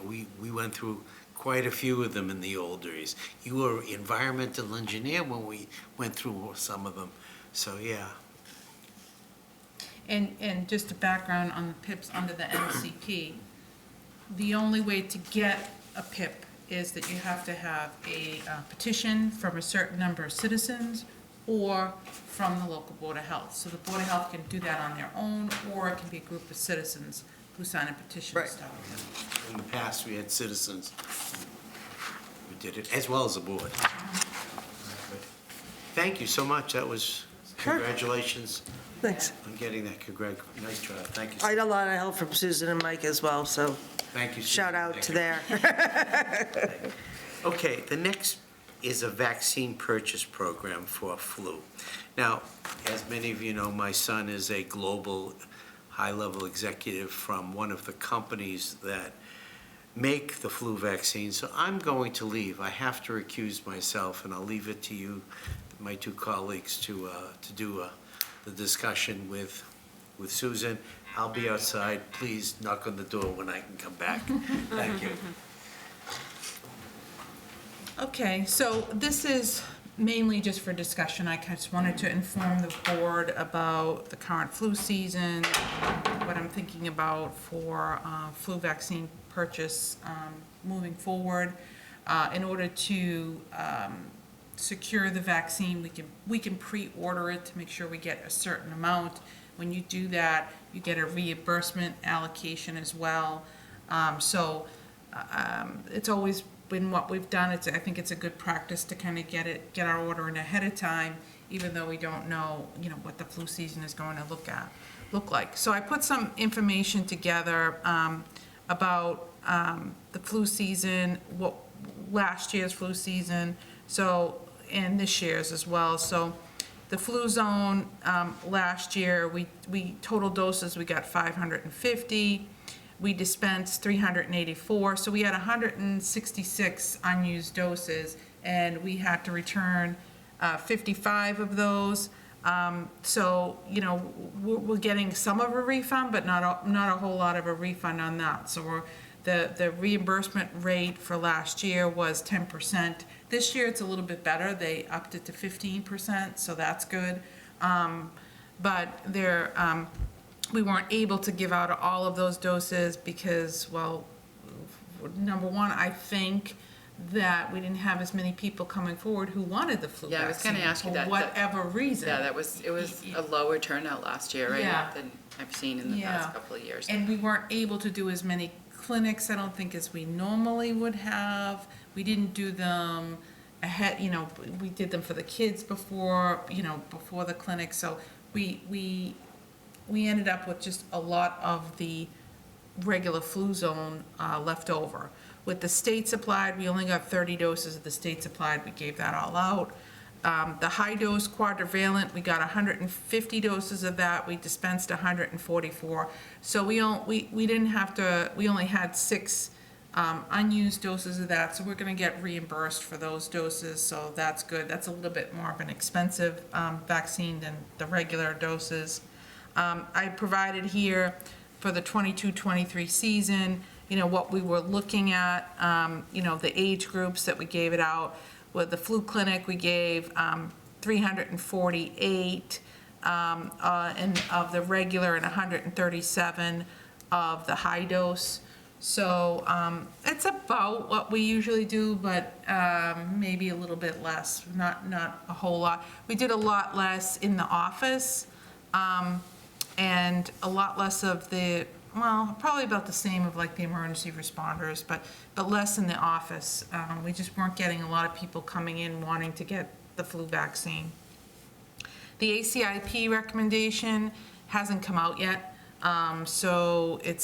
We went through quite a few of them in the old days. You were environmental engineer when we went through some of them. So, yeah. And just a background on the PIPs under the MCP, the only way to get a PIP is that you have to have a petition from a certain number of citizens or from the local Board of Health. So the Board of Health can do that on their own, or it can be a group of citizens who sign a petition and Right. stuff. In the past, we had citizens who did it, as well as the board. Good. Thank you so much. That was, congratulations Thanks. on getting that. Nice job. Thank you. I had a lot of help from Susan and Mike as well, so Thank you. Susan. shout out Thank to you. there. Okay, the next is a vaccine purchase program for flu. Now, as many of you know, my son is a global high-level executive from one of the companies that make the flu vaccine, so I'm going to leave. I have to recuse myself, and I'll leave it to you, my two colleagues, to do the discussion with Susan. I'll be outside. Please knock on the door when I can come back. Thank you. Okay, so this is mainly just for discussion. I just wanted to inform the board about the current flu season, what I'm thinking about for flu vaccine purchase moving forward. In order to secure the vaccine, we can pre-order it to make sure we get a certain amount. When you do that, you get a reimbursement allocation as well. It's always been what we've done. I think it's a good practice to kind of get our order in ahead of time, even though we don't know, what the flu season is going to look like. So I put some information together about the flu season, what last year's flu season, and this year's as well. So the flu zone, last year, we total doses, we got 550. We dispensed 384, so we had 166 unused doses, and we had to return 55 of those. We're getting some of a refund, but not a whole lot of a refund on that. So the reimbursement rate for last year was 10%. This year, it's a little bit better. They upped it to 15%, so that's good. But we weren't able to give out all of those doses because, well, number one, I think that we didn't have as many people coming forward who wanted the flu vaccine. Yeah, I was gonna ask you that. For whatever reason. Yeah, it was a lower turnout last year, right? Yeah. Than I've seen in the past couple of years. And we weren't able to do as many clinics, I don't think, as we normally would have. We didn't do them ahead, we did them for the kids before the clinic. So we ended up with just a lot of the regular flu zone left over. With the state supplied, we only got 30 doses of the state supplied. We gave that all out. The high dose quadrivalent, we got 150 doses of that. We dispensed 144. So we only had 6 unused doses of that. So we're going to get reimbursed for those doses. So that's good. That's a little bit more of an expensive vaccine than the regular doses. I provided here for the 22-23 season, what we were looking at, the age groups that we gave it out. With the flu clinic, we gave 348 and of the regular and 137 of the high dose. So it's about what we usually do, but maybe a little bit less, not a whole lot. We did a lot less in the office. And a lot less of probably about the same of like the emergency responders, but less in the office. We just weren't getting a lot of people coming in wanting to get the flu vaccine. The ACIP recommendation hasn't come out yet, so it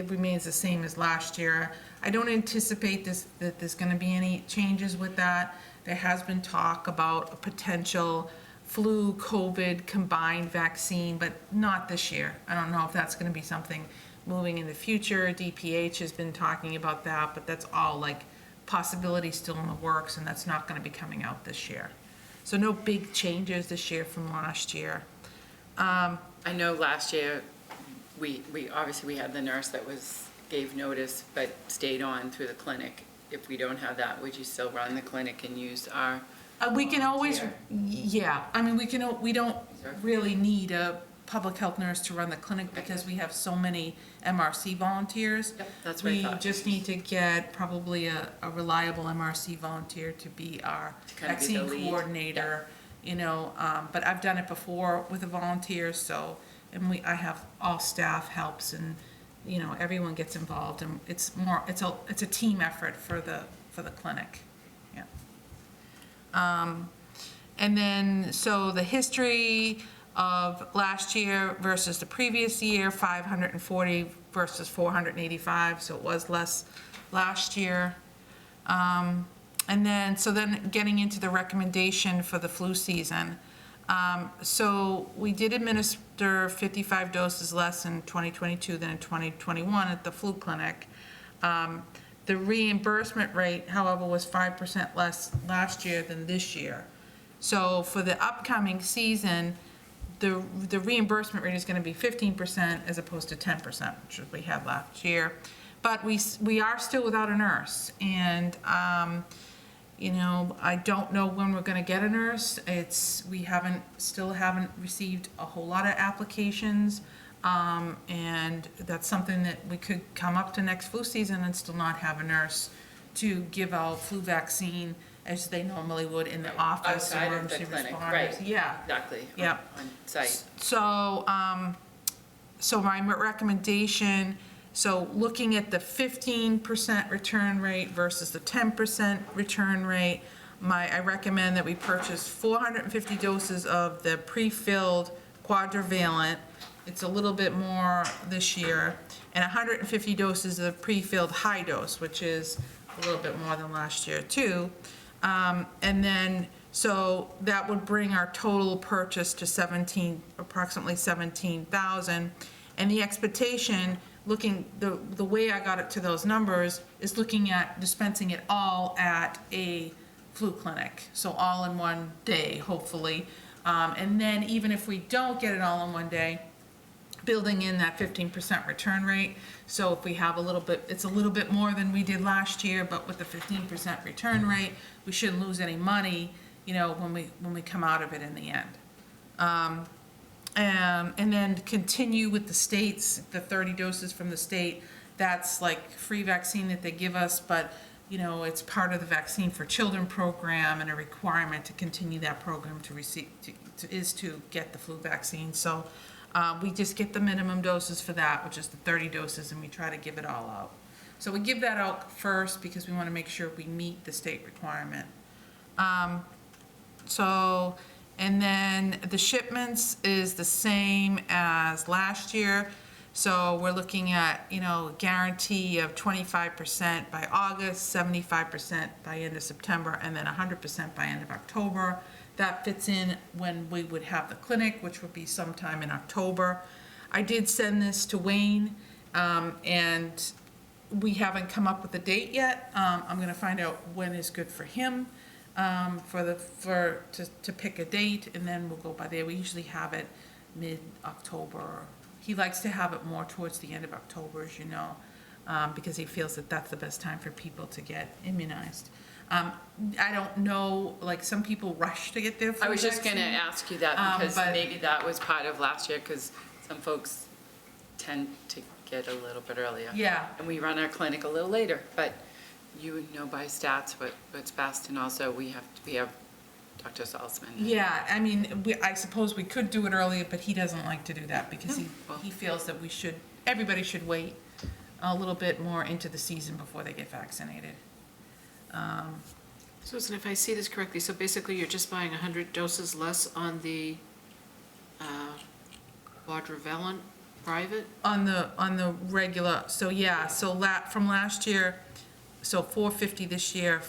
remains the same as last year. I don't anticipate that there's going to be any changes with that. There has been talk about a potential flu, COVID combined vaccine, but not this year. I don't know if that's going to be something moving in the future. DPH has been talking about that, but that's all like possibilities still in the works, and that's not going to be coming out this year. So no big changes this year from last year. I know last year, we obviously had the nurse that gave notice, but stayed on through the clinic. If we don't have that, would you still run the clinic and use our? We can always, yeah, I mean, we don't really need a public health nurse to run the clinic because we have so many MRC volunteers. Yep, that's what I thought. We just need to get probably a reliable MRC volunteer to be our kind of be the vaccine lead. coordinator, but I've done it before with a volunteer, so, and I have all staff helps and everyone gets involved, and it's a team effort for the clinic, yeah. And then, so the history of last year versus the previous year, 540 versus 485, so it was less last year. And then, so then getting into the recommendation for the flu season. So we did administer 55 doses less in 2022 than in 2021 at the flu clinic. The reimbursement rate, however, was 5% less last year than this year. So for the upcoming season, the reimbursement rate is going to be 15% as opposed to 10%, which we had last year. But we are still without a nurse, and I don't know when we're going to get a nurse. We still haven't received a whole lot of applications, and that's something that we could come up to next flu season and still not have a nurse to give out flu vaccine as they normally would in the office. Outside of the emergency clinic, responders. right. Yeah. Exactly. Yeah. On site. So, so my recommendation, so looking at the 15% return rate versus the 10% return rate, I recommend that we purchase 450 doses of the pre-filled quadrivalent. It's a little bit more this year, and 150 doses of pre-filled high dose, which is a little bit more than last year too. And then, so that would bring our total purchase to approximately 17,000. And the expectation, the way I got it to those numbers is looking at dispensing it all at a flu clinic. So all in one day, hopefully. And then even if we don't get it all in one day, building in that 15% return rate. So if we have it's a little bit more than we did last year, but with the 15% return rate, we shouldn't lose any money, when we come out of it in the end. And then continue with the states, the 30 doses from the state. That's like free vaccine that they give us, but it's part of the Vaccine for Children program, and a requirement to continue that program is to get the flu vaccine. So we just get the minimum doses for that, which is the 30 doses, and we try to give it all out. So we give that out first because we want to make sure we meet the state requirement. And then the shipments is the same as last year. So we're looking at, guarantee of 25% by August, 75% by end of September, and then 100% by end of October. That fits in when we would have the clinic, which would be sometime in October. I did send this to Wayne, and we haven't come up with a date yet. I'm gonna find out when is good for him, to pick a date, and then we'll go by there. We usually have it mid-October. He likes to have it more towards the end of October, as you know, because he feels that that's the best time for people to get immunized. I don't know, like, some people rush to get their flu I was just vaccine. gonna ask you that, because but- maybe that was part of last year, because some folks tend to get a little bit earlier. Yeah. And we run our clinic a little later, but you would know by stats what's best, and also we have Dr. Salzman. Yeah, I mean, I suppose we could do it earlier, but he doesn't like to do that because well. he feels that everybody should wait a little bit more into the season before they get vaccinated. Susan, if I see this correctly, so basically you're just buying 100 doses less on the quadrivalent private? On the regular, so yeah, from last year, so 450 this year,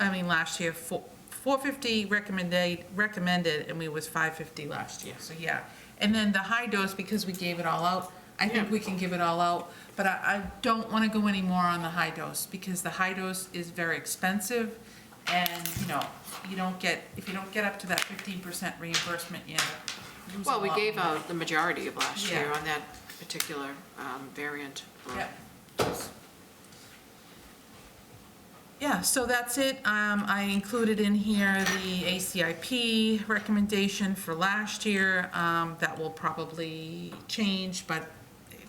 last year, 450 recommended, and we was 550 last year, so yeah. And then the high dose, because we gave it all out, I think we can give it all out, but I don't want to go any more on the high dose, because the high dose is very expensive, and, if you don't get up to that 15% reimbursement, you lose a Well, we lot gave more. out the majority of last year Yeah. on that particular variant. Yeah. Yeah, so that's it. I included in here the ACIP recommendation for last year. That will probably change, but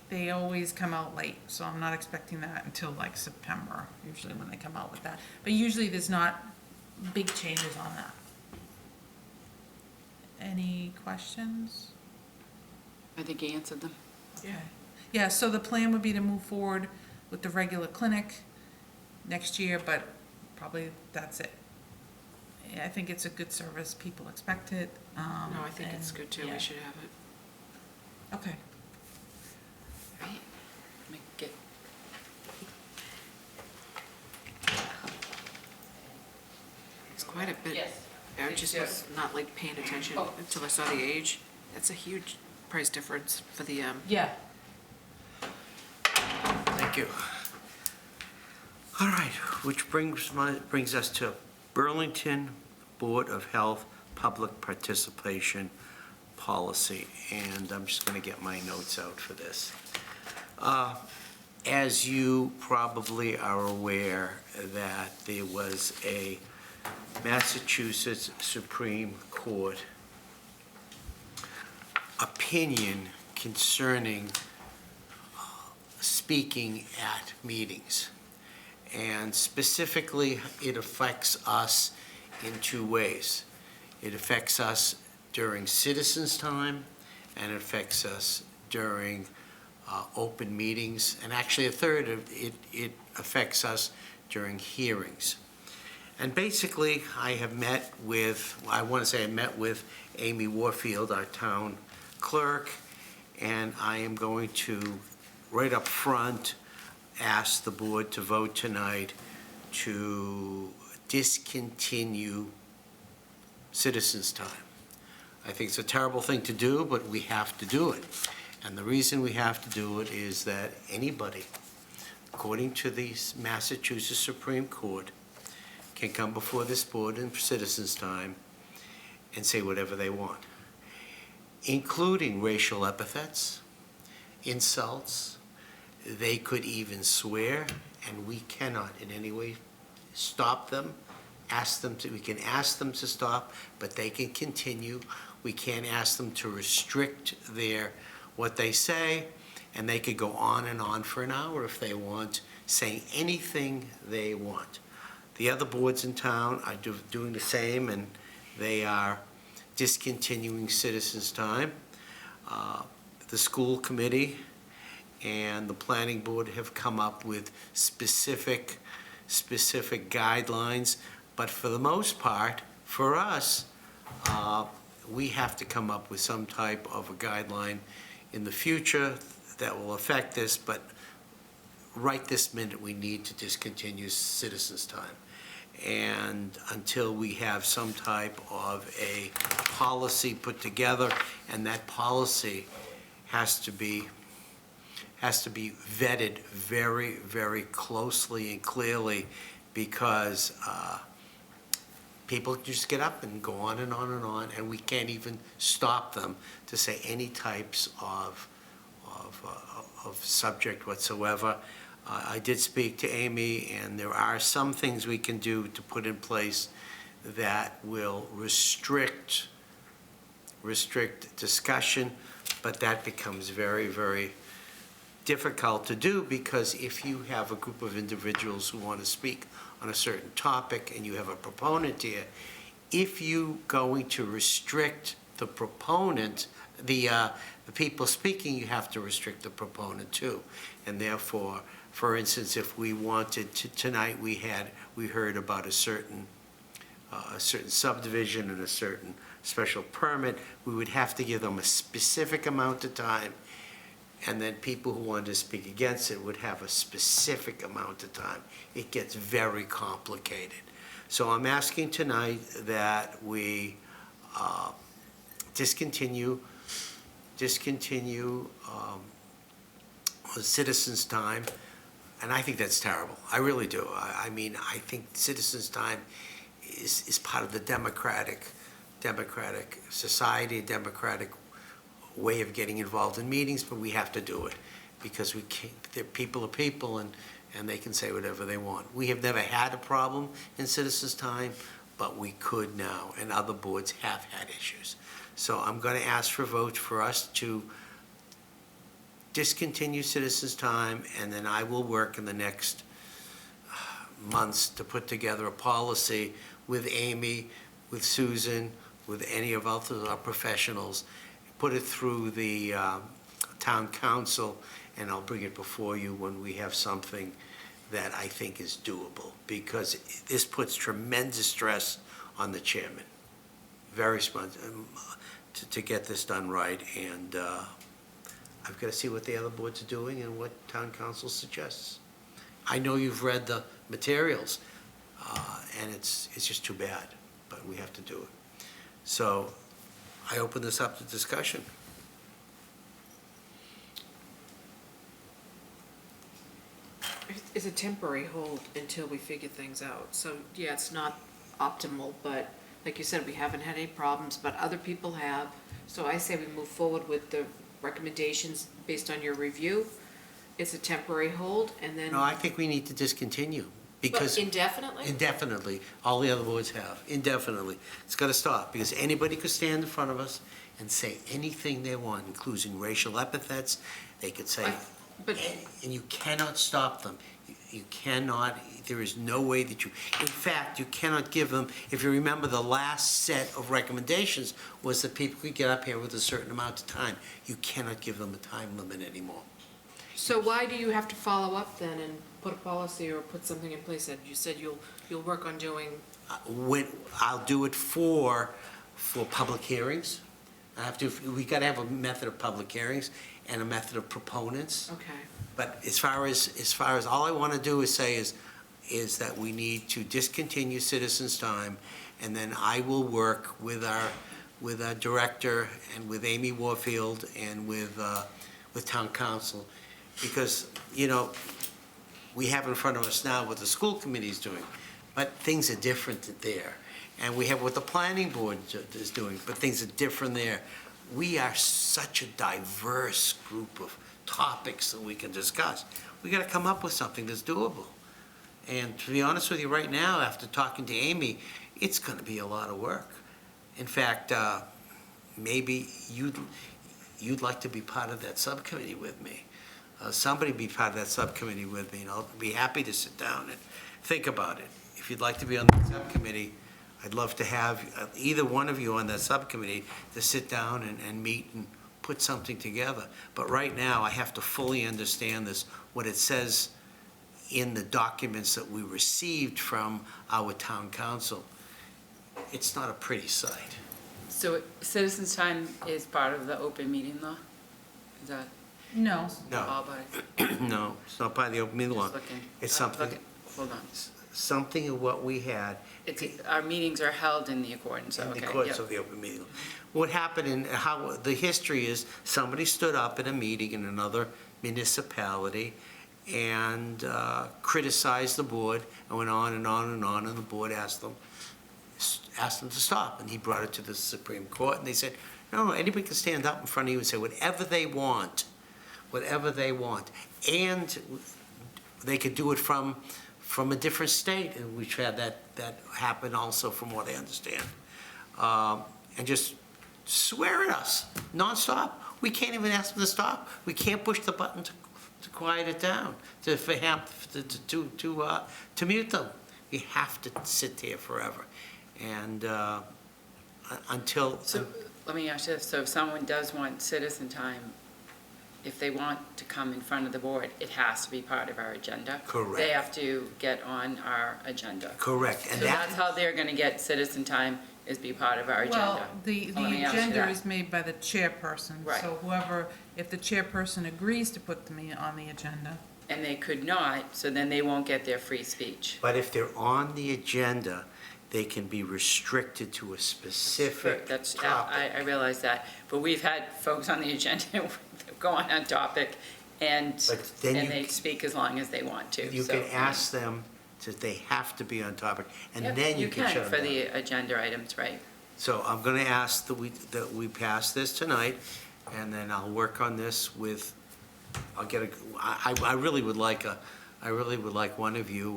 they always come out late, so I'm not expecting that until like September, usually when they come out with that. But usually there's not big changes on that. Any questions? I think he answered them. Yeah. Yeah, so the plan would be to move forward with the regular clinic next year, but probably that's it. Yeah, I think it's a good service, people expect it. No, I think it's good too, yeah. we should have it. Okay. Right? Let me get, It's quite a bit. Yes. I just was not like paying attention Oh. until I saw the age. That's a huge price difference for the, Yeah. Thank you. All right, which brings us to Burlington Board of Health Public Participation Policy, and I'm just going to get my notes out for this. As you probably are aware, that there was a Massachusetts Supreme Court opinion concerning speaking at meetings. And specifically, it affects us in two ways. It affects us during citizens' time, and it affects us during open meetings. And actually, a third, it affects us during hearings. And basically, I met with Amy Warfield, our town clerk, and I am going to, right up front, ask the board to vote tonight to discontinue citizens' time. I think it's a terrible thing to do, but we have to do it. And the reason we have to do it is that anybody, according to the Massachusetts Supreme Court, can come before this board in citizens' time and say whatever they want, including racial epithets, insults. They could even swear, and we cannot in any way stop them, we can ask them to stop, but they can continue. We can't ask them to restrict what they say, and they could go on and on for an hour if they want, saying anything they want. The other boards in town are doing the same, and they are discontinuing citizens' time. The school committee and the planning board have come up with specific guidelines, but for the most part, for us, we have to come up with some type of a guideline in the future that will affect this, but right this minute, we need to discontinue citizens' time. And until we have some type of a policy put together, and that policy has to be vetted very, very closely and clearly, because people just get up and go on and on and on, and we can't even stop them to say any types of subject whatsoever. I did speak to Amy, and there are some things we can do to put in place that will restrict discussion, but that becomes very, very difficult to do, because if you have a group of individuals who want to speak on a certain topic and you have a proponent here, if you going to restrict the proponent, the people speaking, you have to restrict the proponent too. And therefore, for instance, if we wanted to, tonight we heard about a certain subdivision and a certain special permit, we would have to give them a specific amount of time, and then people who wanted to speak against it would have a specific amount of time. It gets very complicated. So I'm asking tonight that we discontinue citizens' time, and I think that's terrible. I really do. I mean, I think citizens' time is part of the democratic society, democratic way of getting involved in meetings, but we have to do it because we can't. People are people, and they can say whatever they want. We have never had a problem in citizens' time, but we could now, and other boards have had issues. So I'm going to ask for votes for us to discontinue citizens' time, and then I will work in the next months to put together a policy with Amy, with Susan, with any of our professionals, put it through the town council, and I'll bring it before you when we have something that I think is doable, because this puts tremendous stress on the chairman. Very to get this done right, and I've got to see what the other boards are doing and what town council suggests. I know you've read the materials, and it's just too bad, but we have to do it. So I open this up to discussion. It's a temporary hold until we figure things out. So, yeah, it's not optimal, but like you said, we haven't had any problems, but other people have. So I say we move forward with the recommendations based on your review. It's a temporary hold, and then. No, I think we need to discontinue, because. But indefinitely? Indefinitely. All the other boards have, indefinitely. It's got to stop, because anybody could stand in front of us and say anything they want, including racial epithets. They could say, and you cannot stop them. You cannot, there is no way that you, in fact, you cannot give them, if you remember, the last set of recommendations was that people could get up here with a certain amount of time. You cannot give them a time limit anymore. So why do you have to follow up then and put a policy or put something in place that you said you'll work on doing? I'll do it for public hearings. We got to have a method of public hearings and a method of proponents. Okay. But as far as all I want to do is say is that we need to discontinue citizens' time, and then I will work with our director and with Amy Warfield and with town council, because, we have in front of us now what the school committee is doing, but things are different there. And we have what the planning board is doing, but things are different there. We are such a diverse group of topics that we can discuss. We got to come up with something that's doable. And to be honest with you, right now, after talking to Amy, it's going to be a lot of work. In fact, maybe you'd like to be part of that subcommittee with me. Somebody be part of that subcommittee with me, and I'll be happy to sit down and think about it. If you'd like to be on the subcommittee, I'd love to have either one of you on that subcommittee to sit down and meet and put something together. But right now, I have to fully understand this, what it says in the documents that we received from our town council. It's not a pretty sight. So citizens' time is part of the open meeting law? Is that No. all by? No, it's not by the open meeting law. Just looking. It's something, Hold on. something of what we had. Our meetings are held in the accordance, In okay. the course yep. of the open meeting. What happened and how, the history is, somebody stood up at a meeting in another municipality and criticized the board and went on and on and on, and the board asked them to stop. And he brought it to the Supreme Court, and they said, no, anybody can stand up in front of you and say whatever they want. And they could do it from a different state, and we've had that happen also, from what I understand. And just swear at us nonstop. We can't even ask them to stop. We can't push the button to quiet it down, to mute them. We have to sit there forever, and until. So let me ask you this, so if someone does want citizen time, if they want to come in front of the board, it has to be part of our agenda? Correct. They have to get on our agenda? Correct. So that's how they're gonna get citizen time, is be part of our agenda? Well, the Let me ask you agenda that. is made by the chairperson. Right. So whoever, if the chairperson agrees to put them on the agenda. And they could not, so then they won't get their free speech. But if they're on the agenda, they can be restricted to a specific That's, topic. I realize that, but we've had folks on the agenda go on topic, and But then they speak as long as they want to. You so, can ask them that they have to be on topic, and Yep, then you can shut for them down. the agenda items, right? So I'm going to ask that we pass this tonight, and then I'll work on this with, I really would like one of you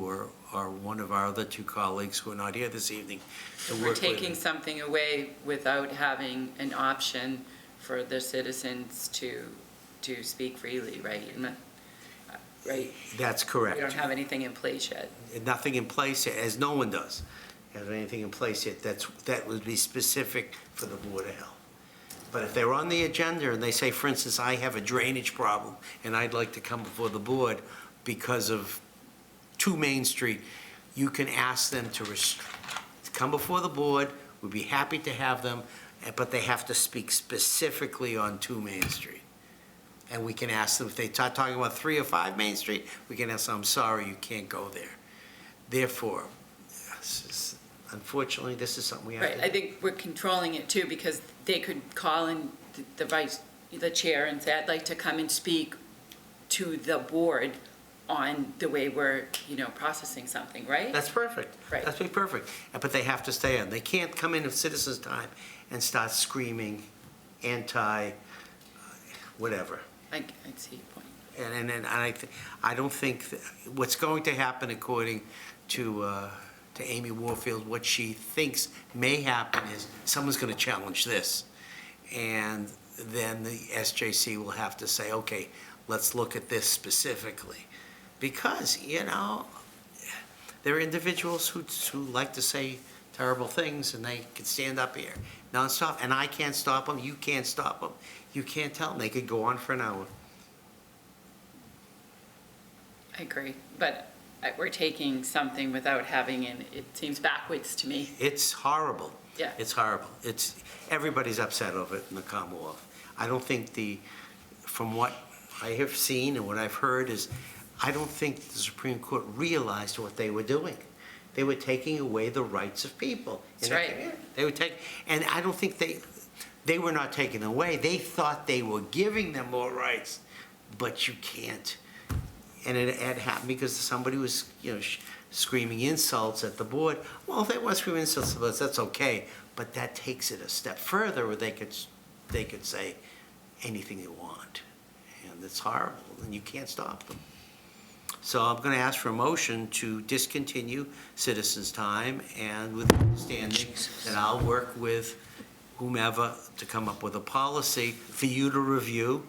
or one of our other two colleagues who are not here this evening to We're work with taking me. something away without having an option for the citizens to speak freely, right? Right? That's correct. We don't have anything in place yet. Nothing in place, as no one does, have anything in place yet that would be specific for the Board of Health. But if they're on the agenda and they say, for instance, I have a drainage problem and I'd like to come before the board because of 2 Main Street, you can ask them to come before the board. We'd be happy to have them, but they have to speak specifically on 2 Main Street. And we can ask them, if they start talking about 3 or 5 Main Street, we can ask them, I'm sorry, you can't go there. Therefore, unfortunately, this is something we have to Right, do. I think we're controlling it too, because they could call in the chair and say, I'd like to come and speak to the board on the way we're, processing something, right? That's perfect. Right. That's perfect. But they have to stay on. They can't come in at citizens' time and start screaming whatever. I see your point. And I don't think, what's going to happen according to Amy Warfield, what she thinks may happen is someone's going to challenge this. And then the SJC will have to say, okay, let's look at this specifically. Because, there are individuals who like to say terrible things, and they can stand up here nonstop, and I can't stop them, you can't stop them, you can't tell them, they could go on for an hour. I agree, but we're taking something without having it seems backwards to me. It's horrible. Yeah. It's horrible. Everybody's upset over it in the Commonwealth. I don't think from what I have seen and what I've heard is, I don't think the Supreme Court realized what they were doing. They were taking away the rights of people. That's right. They would and I don't think they were not taking them away. They thought they were giving them more rights, but you can't. And it had happened because somebody was, screaming insults at the board. Well, if they want to scream insults at us, that's okay, but that takes it a step further where they could say anything they want. And it's horrible, and you can't stop them. So I'm going to ask for a motion to discontinue citizens' time, and with the understanding that I'll work with whomever to come up with a policy for you to review.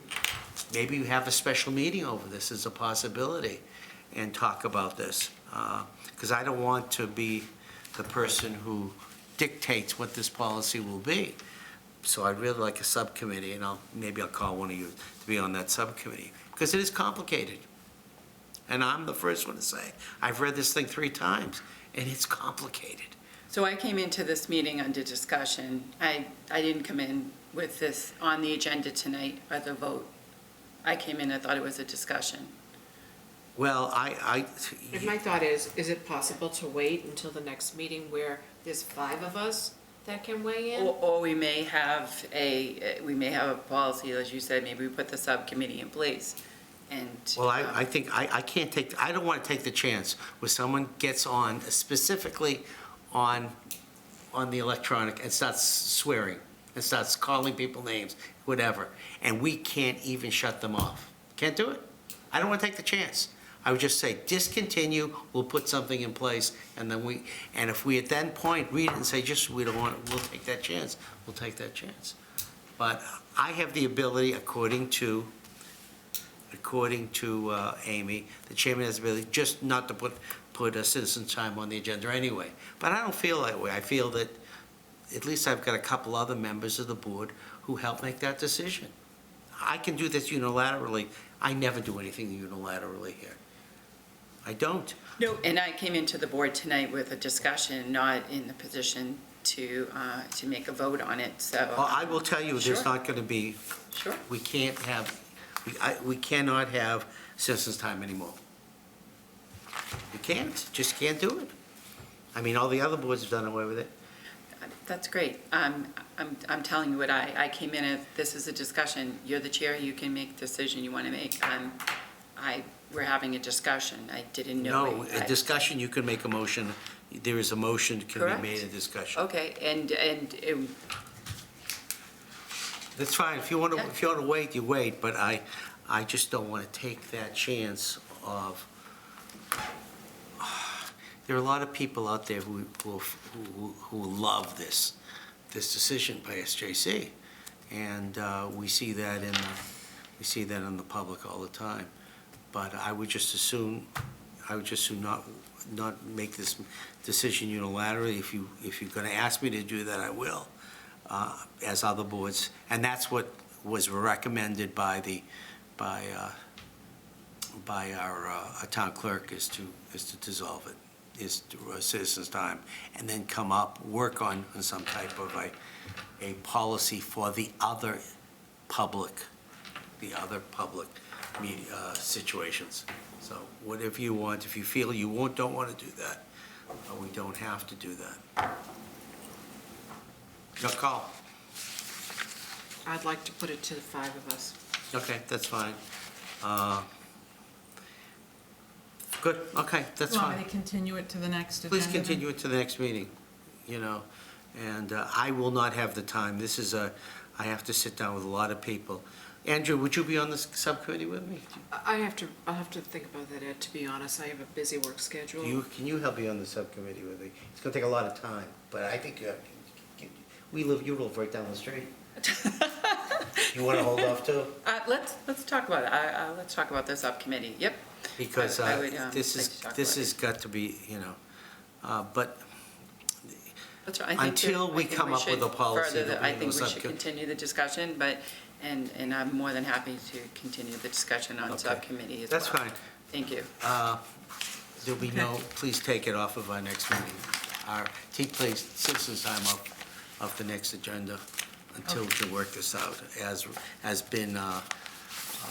Maybe you have a special meeting over this as a possibility and talk about this. Because I don't want to be the person who dictates what this policy will be. So I'd really like a subcommittee, and maybe I'll call one of you to be on that subcommittee, because it is complicated. And I'm the first one to say, I've read this thing 3 times, and it's complicated. So I came into this meeting under discussion. I didn't come in with this on the agenda tonight or the vote. I came in, I thought it was a discussion. Well, And my thought is it possible to wait until the next meeting where there's 5 of us that can weigh in? Or we may have a policy, as you said, maybe we put the subcommittee in place. And Well, I think I don't want to take the chance where someone gets on specifically on the electronic and starts swearing and starts calling people names, whatever, and we can't even shut them off. Can't do it. I don't want to take the chance. I would just say discontinue, we'll put something in place, and if we at that point read it and say, we don't want it, we'll take that chance. We'll take that chance. But I have the ability, according to Amy, the chairman has the ability just not to put a citizen's time on the agenda anyway. But I don't feel that way. I feel that at least I've got a couple other members of the board who help make that decision. I can do this unilaterally. I never do anything unilaterally here. I don't. No, and I came into the board tonight with a discussion, not in the position to make a vote on it, so. Well, I will tell you, there's Sure. not going to be, Sure. we cannot have citizens' time anymore. You can't, just can't do it. I mean, all the other boards have done away with it. That's great. I'm telling you what I came in at, this is a discussion. You're the chair, you can make the decision you want to make. We're having a discussion. I didn't know. No, a discussion, you can make a motion. There is a motion that can Correct. be made in discussion. Okay, and That's fine. If you want to wait, you wait, but I just don't want to take that chance of, there are a lot of people out there who love this decision by SJC, and we see that in the public all the time. But I would just as soon not make this decision unilaterally. If you're going to ask me to do that, I will. as other boards. And that's what was recommended by our town clerk, is to dissolve it, is to citizens' time, and then work on some type of a policy for the other public media situations. So whatever you want, if you feel you don't want to do that, we don't have to do that. Your call. I'd like to put it to the 5 of us. Okay, that's fine. Good, okay, that's You want me fine. to continue it to the next agenda? Please continue it to the next meeting, and I will not have the time. I have to sit down with a lot of people. Andrew, would you be on this subcommittee with me? I'll have to think about that, Ed, to be honest. I have a busy work schedule. Can you help me on the subcommittee with me? It's gonna take a lot of time, but I think you live right down the street. You wanna hold off too? Let's talk about it. Let's talk about the subcommittee. Yep. Because I would, this like to talk has about it. got to be, but That's right. I think until we come up with a policy, further there'll I be no think we should subcommittee. continue the discussion, and I'm more than happy to continue the discussion on Okay. subcommittee as well. That's fine. Thank you. There'll be please take it off of our next meeting. Please, citizens' time off the next agenda until we can work this out, as been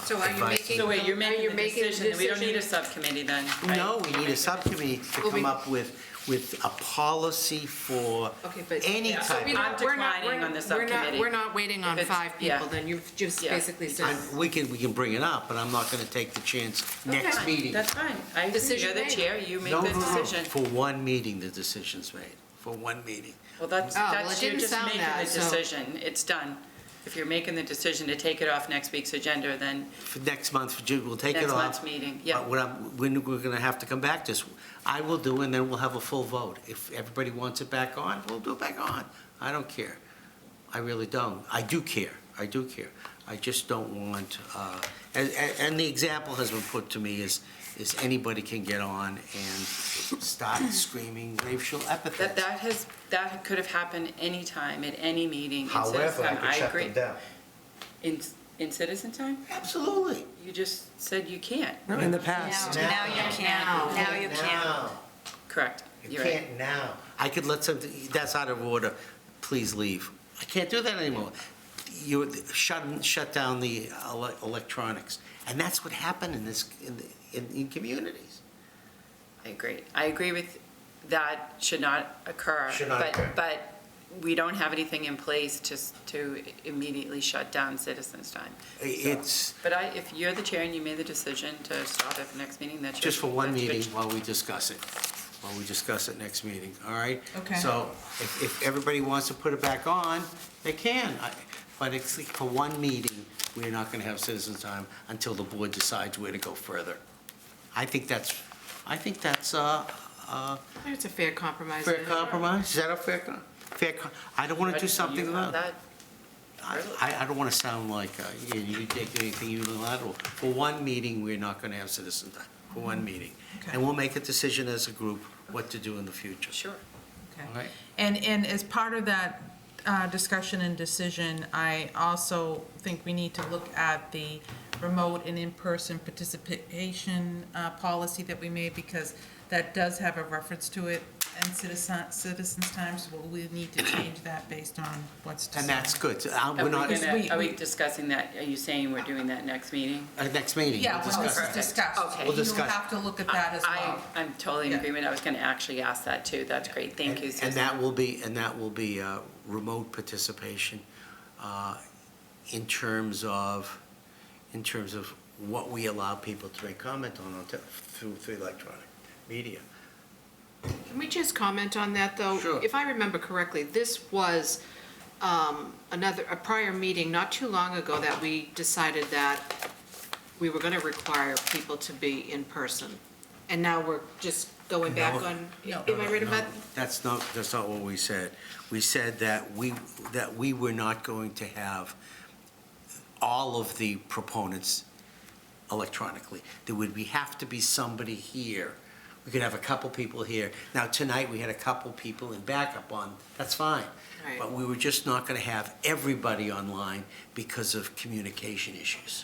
So are you advised. making? So wait, you're are you making the decision, we don't need a decision? subcommittee then, right? No, we need a subcommittee to Well, come up with a policy for Okay, but. any Yeah. type. I'm declining on the subcommittee. We're not waiting on If it's- 5 yeah. people, then you've just Yeah. basically said. We can bring it up, but I'm not gonna take the chance next Okay. meeting. That's fine. I agree. Decision You're the made. chair, you make No, the no, no. decision. For one meeting, the decision's made, for one meeting. Well, that's, well, that's, it you're didn't just sound making that, the so- decision. It's done. If you're making the decision to take it off next week's agenda, then For next month, for June, we'll take it next off. month's meeting, yeah. But when we're gonna have to come back to this, I will do, and then we'll have a full vote. If everybody wants it back on, we'll do it back on. I don't care. I really don't. I do care. I just don't want, and the example has been put to me is anybody can get on and start screaming racial epithets. That could have happened anytime, at any meeting. in However, citizen I time. could shut agree. them down. In citizen time? Absolutely. You just said you can't. No, in the past. Now you can't, now you can't. Now. Correct. You You're right. can't now. I could let something, that's out of order, please leave. I can't do that anymore. You shut down the electronics. And that's what happened in communities. I agree with that should not occur. Should not occur. But we don't have anything in place to immediately shut down citizens' time. It's But if you're the chair and you made the decision to stop it for next meeting, that's your. just for one that's your- meeting while we discuss it next meeting, all right? Okay. So if everybody wants to put it back on, they can. But it's for one meeting, we're not going to have citizens' time until the board decides where to go further. I think that's It's a fair compromise. fair compromise. Is that a fair I don't want to do But something you have about. that. I don't want to sound like you take anything unilateral. For one meeting, we're not going to have citizen time, for one meeting. Okay. And we'll make a decision as a group what to do in the future. Sure. Okay. All right? And as part of that discussion and decision, I also think we need to look at the remote and in-person participation policy that we made, because that does have a reference to it in citizens' time, so we need to change that based on what's decided. And that's good. So, Are we're not, Are we discussing that? Are you saying we're doing that next meeting? next meeting, Yeah, we'll well, discuss it's it. discussed. Okay. We'll discuss. You'll have to look at that as well. I'm totally in Yeah. agreement. I was going to actually ask that too. That's great. Thank you, Susan. And that will be remote participation in terms of what we allow people to make comment on through electronic media. Can we just comment on that, though? Sure. If I remember correctly, this was a prior meeting not too long ago that we decided that we were going to require people to be in person. And now we're just going back No. on, No. am I right about? That's not what we said. We said that we were not going to have all of the proponents electronically. There would have to be somebody here We could have a couple people here. Now, tonight, we had a couple people in backup on, that's fine. Right. But we were just not gonna have everybody online because of communication issues.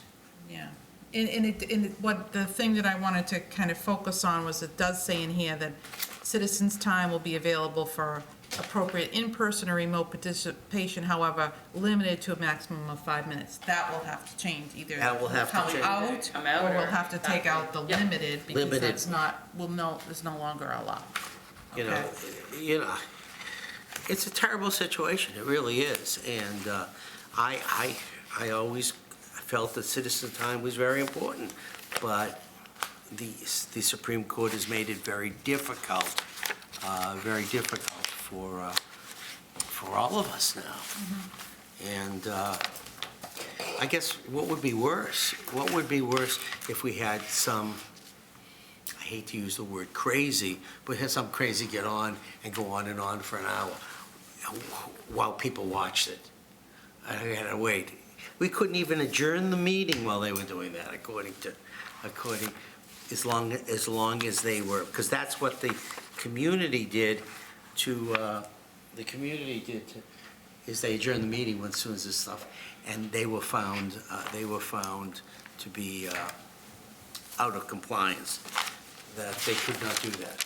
Yeah. And what, the thing that I wanted to kind of focus on was it does say in here that citizens' time will be available for appropriate in-person or remote participation, however, limited to a maximum of 5 minutes. That will have to change, either That will have to change. come out, or we'll have to take out the Yep. limited, because Limited. that's not, is no longer allowed. You know, it's a terrible situation, it really is. And I always felt that citizen time was very important, but the Supreme Court has made it very difficult for all of us now. And I guess what would be worse? What would be worse if we had some, I hate to use the word crazy, but had some crazy get on and go on and on for an hour while people watched it? I had to wait. We couldn't even adjourn the meeting while they were doing that, as long as they were, because that's what the community did is they adjourned the meeting as soon as this stuff, and they were found to be out of compliance, that they could not do that.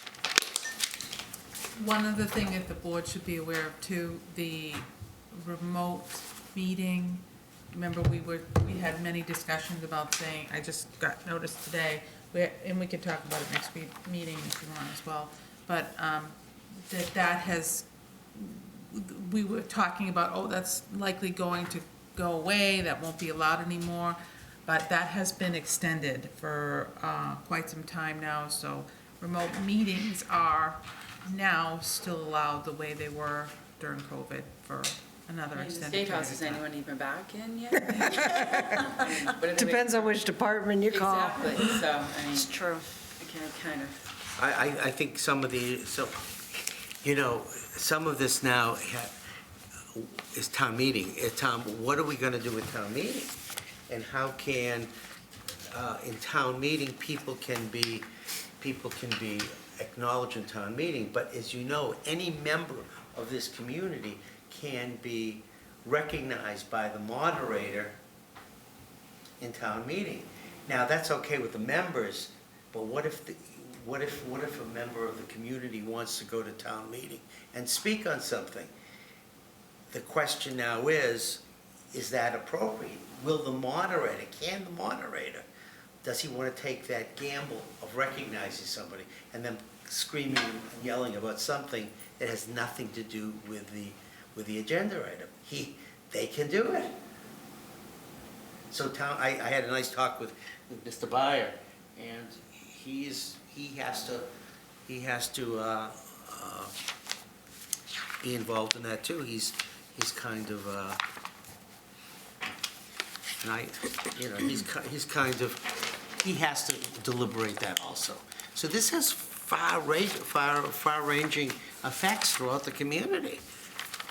One other thing that the board should be aware of too, the remote meeting. Remember, we had many discussions about saying, I just got notice today, and we can talk about it next meeting if you want as well, but that has, we were talking about, that's likely going to go away, that won't be allowed anymore, but that has been extended for quite some time now, so remote meetings are now still allowed the way they were during COVID for another The extended State period House, of is time. anyone even back in yet? Depends on which department you call. Exactly, so, I mean, It's true. I kind of, I think some of some of this now is town meeting. Tom, what are we gonna do with town meeting? And how can, in town meeting, people can be acknowledged in town meeting, but as you know, any member of this community can be recognized by the moderator in town meeting. Now, that's okay with the members, but what if a member of the community wants to go to town meeting and speak on something? The question now is that appropriate? Can the moderator, does he want to take that gamble of recognizing somebody and then screaming and yelling about something that has nothing to do with the agenda item? They can do it. So I had a nice talk with Mr. Byer, and he has to be involved in that too. He's kind of, he has to deliberate that also. So this has far-ranging effects throughout the community.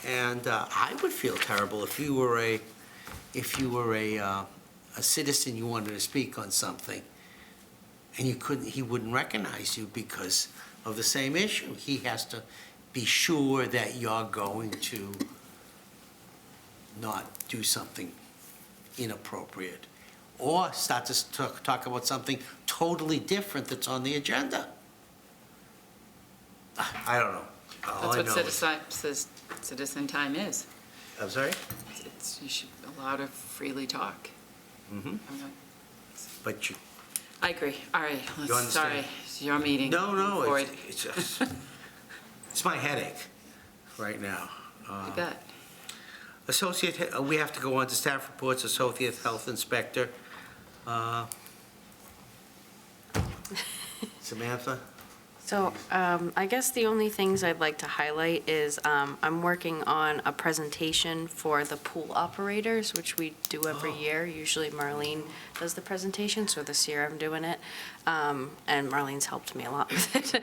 And I would feel terrible if you were a citizen, you wanted to speak on something, and he wouldn't recognize you because of the same issue. He has to be sure that you're going to not do something inappropriate or start to talk about something totally different that's on the agenda. I don't know. All that's I what know citizen time is. I'm sorry? You should be allowed to freely talk. Mm-hmm. But you. I agree. All right, You understand? sorry, it's your meeting. No, Boyd. it's just, it's my headache right now. You bet. We have to go on to staff reports, Associate Health Inspector. Samantha? So I guess the only things I'd like to highlight is I'm working on a presentation for the pool operators, which we do every year. Usually Marlene does the presentation, so this year I'm doing it. And Marlene's helped me a lot with it.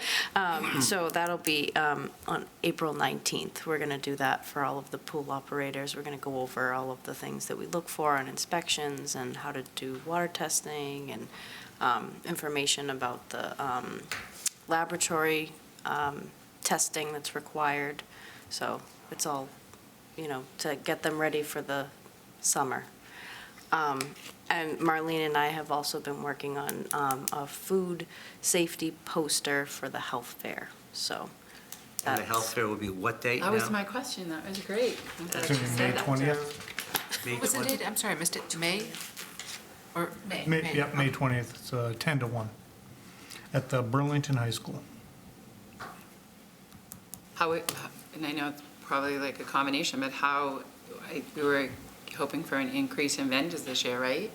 So that'll be on April 19th. We're going to do that for all of the pool operators. We're going to go over all of the things that we look for on inspections and how to do water testing and information about the laboratory testing that's required. So it's all, to get them ready for the summer. And Marlene and I have also been working on a food safety poster for the health fair, so. And the that's- health fair will be what date now? That was my question, that was great. I'm glad It's you gonna be said May that. 20th. May What was the 20th? date? I'm sorry, I missed it. May? Or? Yep, May 20th. It's 10 to 1 at the Burlington High School. And I know it's probably like a combination, but we were hoping for an increase in vendors this year, right?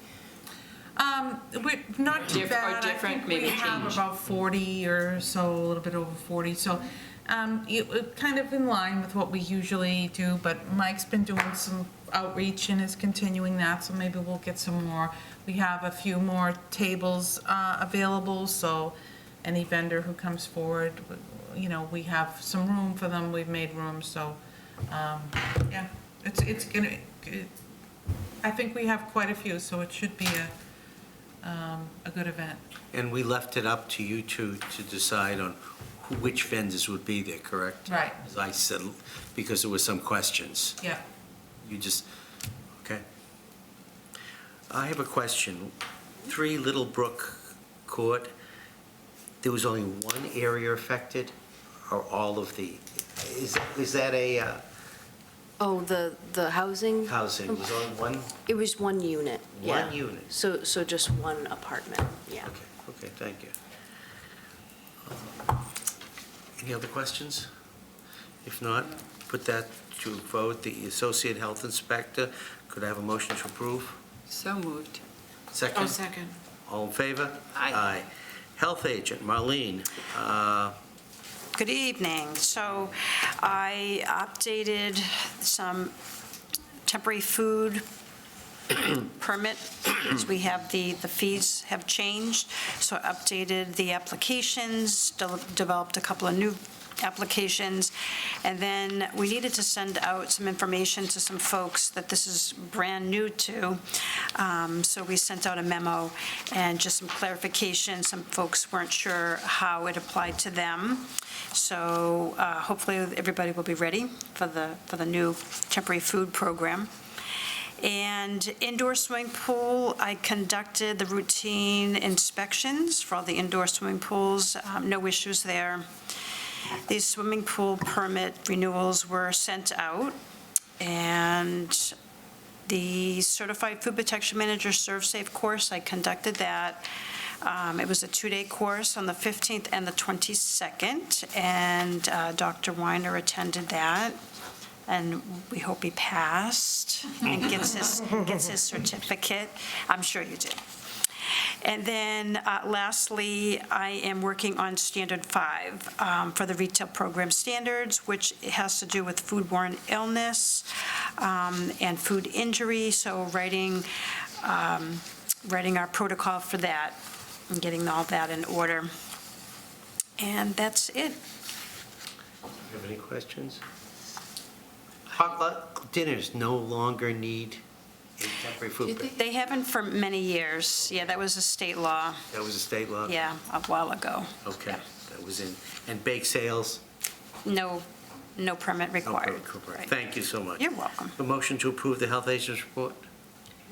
We're not too Or bad. I different, think we maybe have change. about 40 or so, a little bit over 40. So kind of in line with what we usually do, but Mike's been doing some outreach and is continuing that, so maybe we'll get some more. We have a few more tables available, so any vendor who comes forward, we have some room for them. We've made room, so, yeah, it's gonna, I think we have quite a few, so it should be a good event. And we left it up to you two to decide on which vendors would be there, correct? Right. As I said, because there were some questions. Yeah. You just, okay. I have a question. 3 Little Brook Court, there was only one area affected, or all of the, is that a Oh, the housing? housing? Was only one? It was one unit, yeah. One unit? So just one apartment, yeah. Okay, thank you. Any other questions? If not, put that to a vote. The Associate Health Inspector, could I have a motion to approve? So moved. Second? Oh, second. All in favor? Aye. Health Agent, Marlene, Good evening. So I updated some temporary food permit, as we have the fees have changed. So I updated the applications, developed a couple of new applications, and then we needed to send out some information to some folks that this is brand new to. So we sent out a memo and just some clarification. Some folks weren't sure how it applied to them. So hopefully everybody will be ready for the new temporary food program. And indoor swimming pool, I conducted the routine inspections for all the indoor swimming pools, no issues there. These swimming pool permit renewals were sent out, and the Certified Food Protection Manager ServSafe course, I conducted that. It was a 2-day course on the 15th and the 22nd, and Dr. Weiner attended that. And we hope he passed and gets his certificate. I'm sure you did. And then lastly, I am working on Standard 5 for the retail program standards, which has to do with foodborne illness and food injury. So writing our protocol for that and getting all that in order. And that's it. do you have any questions? Potluck dinners no longer need a temporary food permit. They haven't for many years. Yeah, that was a state law. That was a state law? Yeah, a while ago. Okay, Yeah. that was in, and bake sales? No permit No required. permit. Right. Thank you so much. You're welcome. A motion to approve the health agent's report?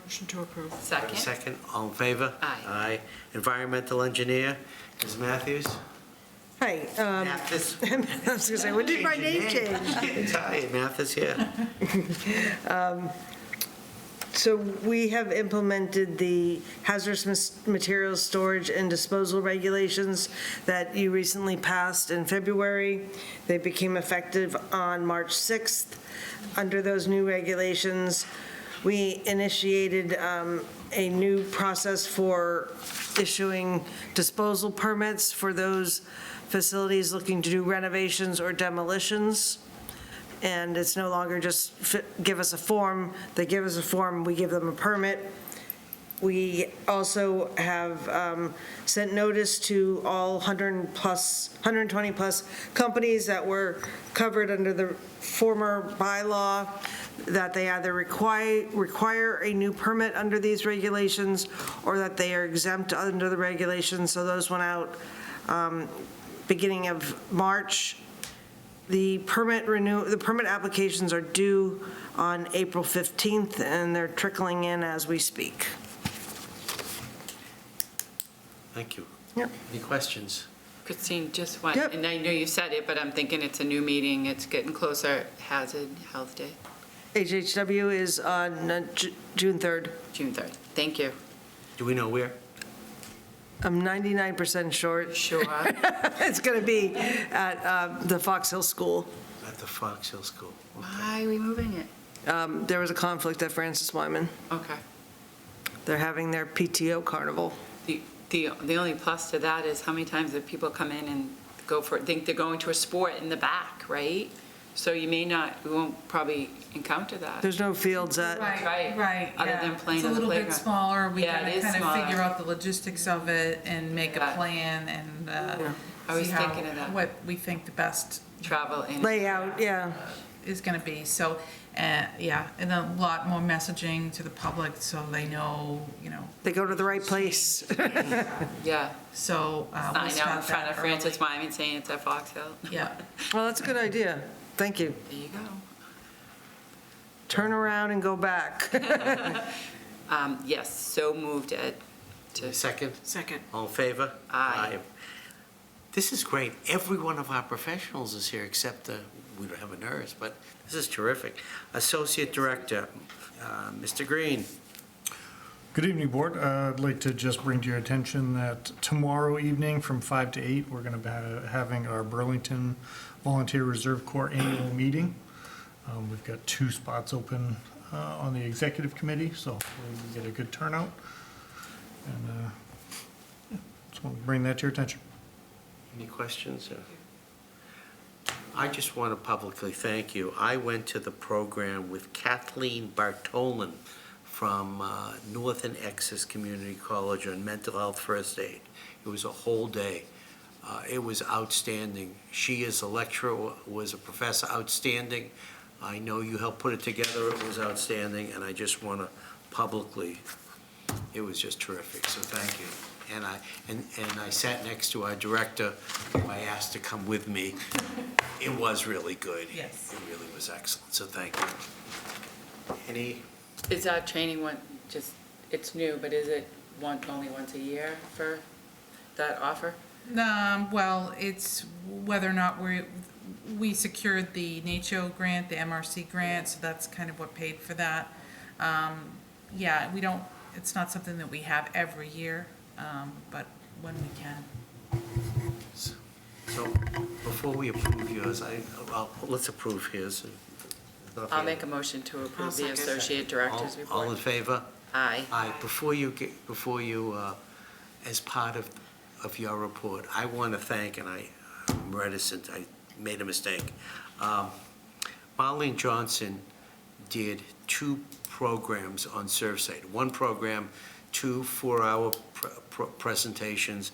Motion to approve. Second? Second, all in favor? Aye. Aye. Environmental engineer, Ms. Matthews? Hi, Mathis? I was gonna say, when did my name change? Getting tired, Mathis, yeah. So we have implemented the hazardous materials storage and disposal regulations that you recently passed in February. They became effective on March 6th. Under those new regulations, we initiated a new process for issuing disposal permits for those facilities looking to do renovations or demolitions. And it's no longer just give us a form, they give us a form, we give them a permit. We also have sent notice to all 120-plus companies that were covered under the former bylaw that they either require a new permit under these regulations or that they are exempt under the regulations. So those went out beginning of March. The permit applications are due on April 15th, and they're trickling in as we speak. Thank you. Yep. Any questions? Christine, just one, Yep. and I know you said it, but I'm thinking it's a new meeting, it's getting closer, Hazard Health Day, HHW is on June 3rd. June 3rd. Thank you. Do we know where? I'm 99% sure Sure. it's going to be at the Fox Hill School. At the Fox Hill School. Why are we moving it? There was a conflict at Francis Wyman. Okay. They're having their PTO carnival. The only plus to that is how many times have people come in and think they're going to a sport in the back, right? So we won't probably encounter that. There's no fields at, Right, Other yeah. than playing It's a on the little bit playground. smaller. We Yeah, gotta it is kind of smaller. figure out the logistics of it and make a Yeah. plan and I was see how, thinking of that. what we think the best Travel in. layout, yeah. is gonna be. So, yeah, and a lot more messaging to the public so they know, They go to the right place. Yeah. so we'll Sign out in start front that of Francis early. Wyman saying it's at Fox Hill. Yeah. Well, that's a good idea. Thank you. There you go. Turn around and go back. Yes, so moved, Ed. Second? Second. All in favor? Aye. This is great. Every one of our professionals is here, except we don't have a nurse, but this is terrific. Associate Director, Mr. Green. Good evening, Board. I'd like to just bring to your attention that tomorrow evening from 5 to 8, we're going to be having our Burlington Volunteer Reserve Corps annual meeting. We've got 2 spots open on the executive committee, so we get a good turnout. And just want to bring that to your attention. Any questions? I just want to publicly thank you. I went to the program with Kathleen Bartolin from Northern Essex Community College on mental health first aid. It was a whole day. It was outstanding. She is a lecturer, was a professor, outstanding. I know you helped put it together. It was outstanding, and I just want to publicly, it was just terrific, so thank you. And I sat next to our director, who I asked to come with me. It was really good. Yes. It really was excellent, so thank you. Any, Is that training it's new, but is it only once a year for that offer? Well, it's whether or not we secured the NACHO grant, the MRC grant, so that's kind of what paid for that. Yeah, it's not something that we have every year, but when we can. so before we approve yours, let's approve his. I'll make a motion to approve the associate director's report. All in favor? Aye. Aye. Before you, as part of your report, I want to thank, and I'm reticent, I made a mistake. Marlene Johnson did 2 programs on ServSafe. 1 program, 2 4-hour presentations.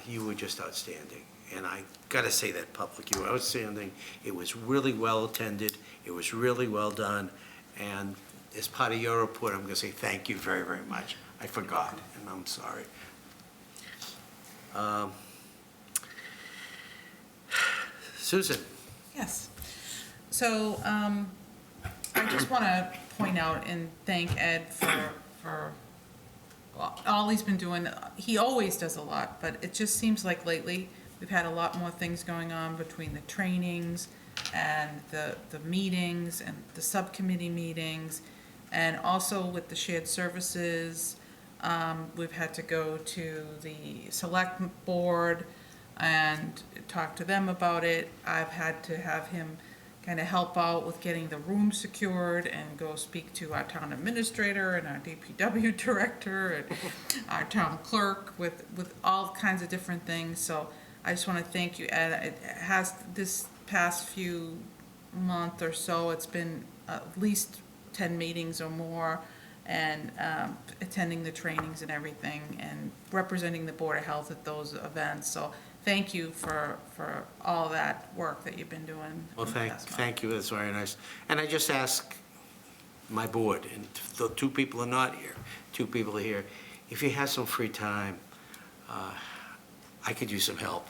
You were just outstanding. And I got to say that public. You were outstanding. It was really well attended. It was really well done. And as part of your report, I'm going to say thank you very, very much. I forgot, and I'm sorry. Susan. Yes. So I just want to point out and thank Ed for all he's been doing. He always does a lot, but it just seems like lately we've had a lot more things going on between the trainings and the meetings and the subcommittee meetings, and also with the shared services. We've had to go to the select board and talk to them about it. I've had to have him kind of help out with getting the room secured and go speak to our town administrator and our DPW director and our town clerk with all kinds of different things. So I just want to thank you, Ed. It has, this past few month or so, it's been at least 10 meetings or more, and attending the trainings and everything, and representing the Board of Health at those events. So thank you for all that work that you've been doing. Well, thank you, that's very nice. And I just ask my board, and the 2 people are not here, 2 people are here, if you have some free time, I could use some help.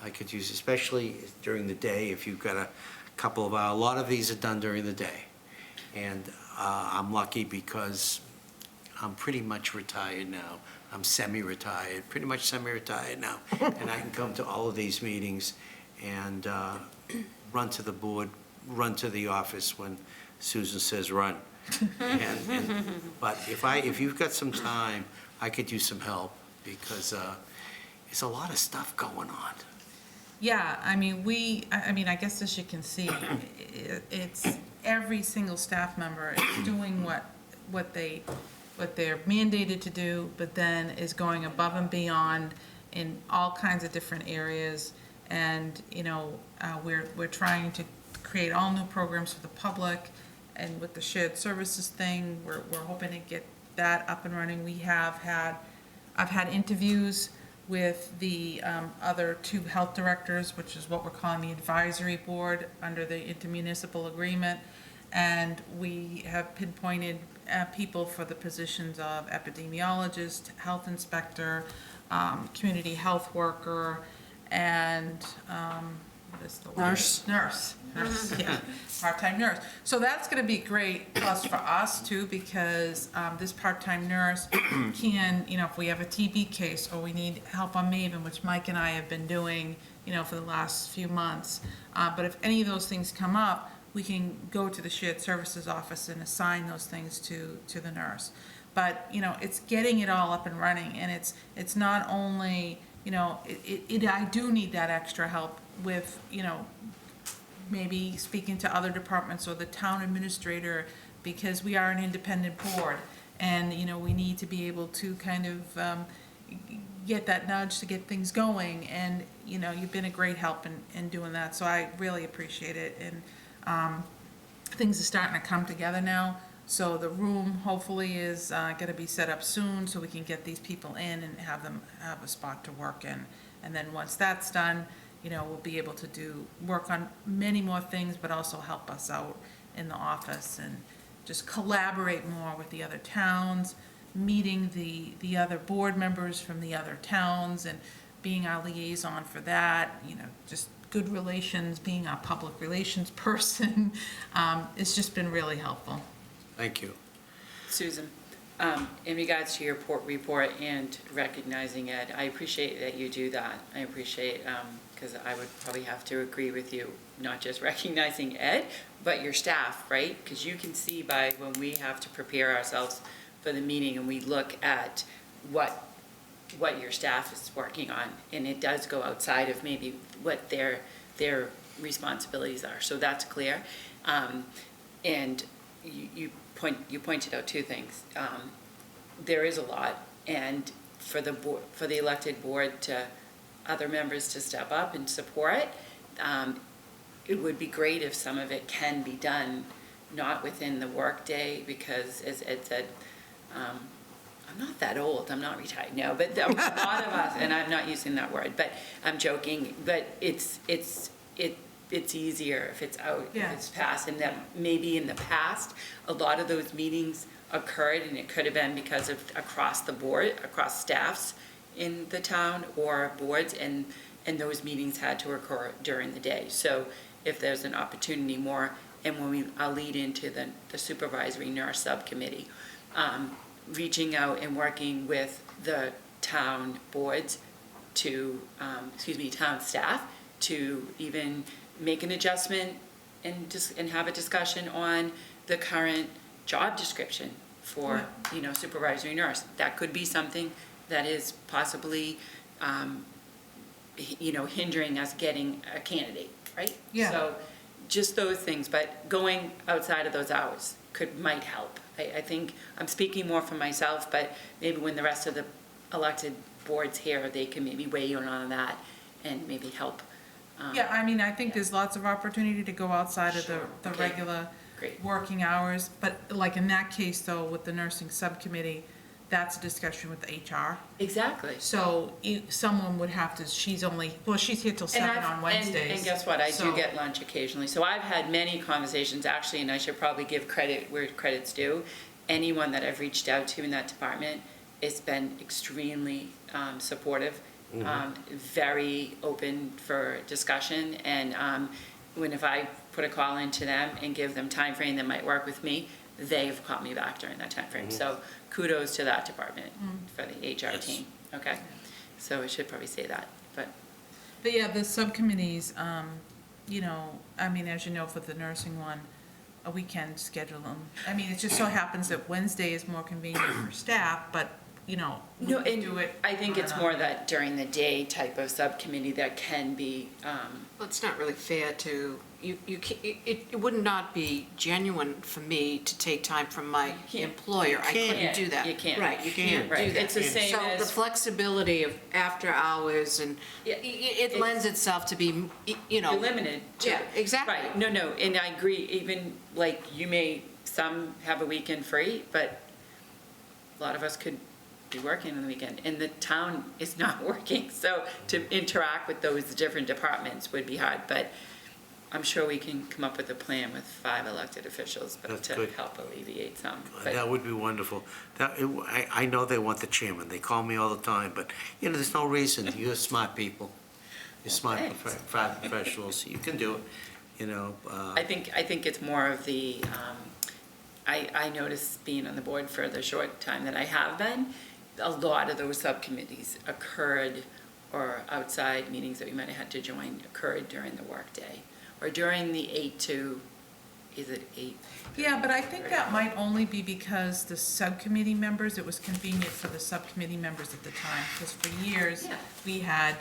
I could use, especially during the day, if you've got a couple of hours. A lot of these are done during the day. And I'm lucky because I'm pretty much retired now. I'm semi-retired, pretty much semi-retired now. And I can come to all of these meetings and run to the board, run to the office when Susan says run. But if you've got some time, I could use some help because there's a lot of stuff going on. Yeah, I mean, I guess as you can see, it's every single staff member is doing what they're mandated to do, but then is going above and beyond in all kinds of different areas. And, we're trying to create all new programs for the public, and with the shared services thing, we're hoping to get that up and running. I've had interviews with the other two health directors, which is what we're calling the advisory board under the intermunicipal agreement. And we have pinpointed people for the positions of epidemiologist, health inspector, community health worker, and what is the word? Nurse, yeah, part-time nurse. So that's gonna be great plus for us too, because this part-time nurse can, if we have a TB case or we need help on Maven, which Mike and I have been doing, for the last few months. But if any of those things come up, we can go to the shared services office and assign those things to the nurse. But, it's getting it all up and running, and it's not only, I do need that extra help with, maybe speaking to other departments or the town administrator, because we are an independent board, and, we need to be able to kind of get that nudge to get things going, and, you've been a great help in doing that, so I really appreciate it, and things are starting to come together now. So the room hopefully is going to be set up soon, so we can get these people in and have them have a spot to work in. And then once that's done, we'll be able to work on many more things, but also help us out in the office and just collaborate more with the other towns, meeting the other board members from the other towns and being our liaison for that, just good relations, being our public relations person. It's just been really helpful. Thank you. Susan, in regards to your report and recognizing Ed, I appreciate that you do that. I appreciate, because I would probably have to agree with you, not just recognizing Ed, but your staff, right? Because you can see by when we have to prepare ourselves for the meeting and we look at what your staff is working on, and it does go outside of maybe what their responsibilities are. So that's clear. And you pointed out two things. There is a lot, and for the elected board to other members to step up and support, it would be great if some of it can be done not within the workday, because as Ed said, I'm not that old, I'm not retired, no, but a lot of us, and I'm not using that word, but I'm joking, but it's easier if it's out, if it's passed, and that maybe in the past, a lot of those meetings occurred, and it could have been because of across the board, across staffs in the town or boards, and those meetings had to occur during the day. So if there's an opportunity more, and when I'll lead into the supervisory nurse subcommittee, reaching out and working with the town boards to, town staff to even make an adjustment and have a discussion on the current job description for, supervisory nurse. That could be something that is possibly, hindering us getting a candidate, right? Yeah. So just those things, but going outside of those hours might help. I think I'm speaking more for myself, but maybe when the rest of the elected boards here, they can maybe weigh in on that and maybe help. Yeah, I think there's lots of opportunity to go outside of the Okay. regular Great. working hours, but like in that case though, with the nursing subcommittee, that's a discussion with the HR. Exactly. So someone would have to, she's here till 7 on Wednesdays. And guess what, I So- do get lunch occasionally, so I've had many conversations, actually, and I should probably give credit where credit's due. Anyone that I've reached out to in that department, it's been extremely supportive very open for discussion, and if I put a call into them and give them time frame that might work with me, they've called me back during that time frame. So kudos to that department for the HR team, okay? So I should probably say that, but. But yeah, the subcommittees, you know, I mean, as you know, for the nursing one, we can schedule them. I mean, it just so happens that Wednesday is more convenient for staff, but, you know, we No, can and do it. I think it's on a- more that during the day type of subcommittee that can be, Well, it's not really fair to, it would not be genuine for me to take time from my employer. I couldn't do that. You can't. Right, you can't do Right. that. It's the same So the as, flexibility of after hours and, Yeah, it lends itself to be, you know. you're limited to. Yeah, exactly. Right, no, and I agree, even like some have a weekend free, but a lot of us could be working on the weekend, and the town is not working, so to interact with those different departments would be hard, but I'm sure we can come up with a plan with 5 elected officials, but That's to good. help alleviate some. But That would be wonderful. I know they want the chairman. They call me all the time, but, you know, there's no reason. You're smart people. You're smart Thanks. professionals. You can do it, you know. I think it's more of the, I noticed being on the board for the short time that I have been, a lot of those subcommittees occurred, or outside meetings that we might have had to join occurred during the workday, or during the 8 to, is it 8? Yeah, but I think that might only be because the subcommittee members, it was convenient for the subcommittee members at the time, because for years, Yeah. we had,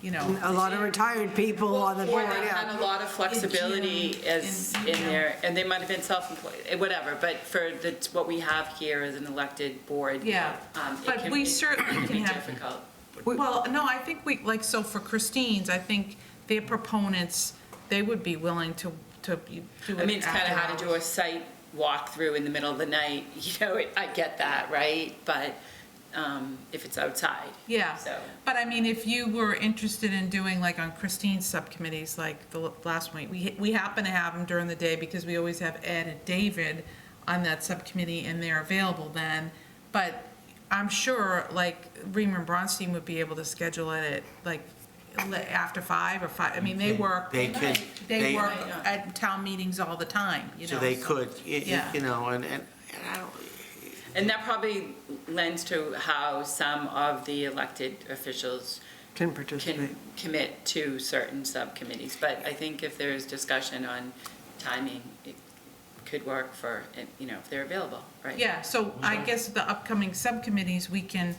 you know. A lot of retired people on the Or board, they yeah. had a lot of flexibility as in, in there, and they might have been self-employed, whatever, but for what we have here as an elected board. Yeah, it but can- we it certainly can can be have. difficult. Well, no, I think we, like, so for Christine's, I think their proponents, they would be willing to do it. I mean, it's kind of after hard to do a hours. site walkthrough in the middle of the night, you know, I get that, right? But if it's outside. Yeah, So, but I mean, if you were interested in doing, like, on Christine's subcommittees, like the last one, we happen to have them during the day because we always have Ed and David on that subcommittee, and they're available then. But I'm sure, like, Reamer and Bronstein would be able to schedule it at, like, after 5 or 5, I mean, they work. They can- They they- work at town meetings all the time, you know. So they could, Yeah. you know, and I don't, and that probably lends to how some of the elected officials Can participate. can commit to certain subcommittees. But I think if there's discussion on timing, it could work for, you know, if they're available, right? Yeah, so I guess the upcoming subcommittees, we can,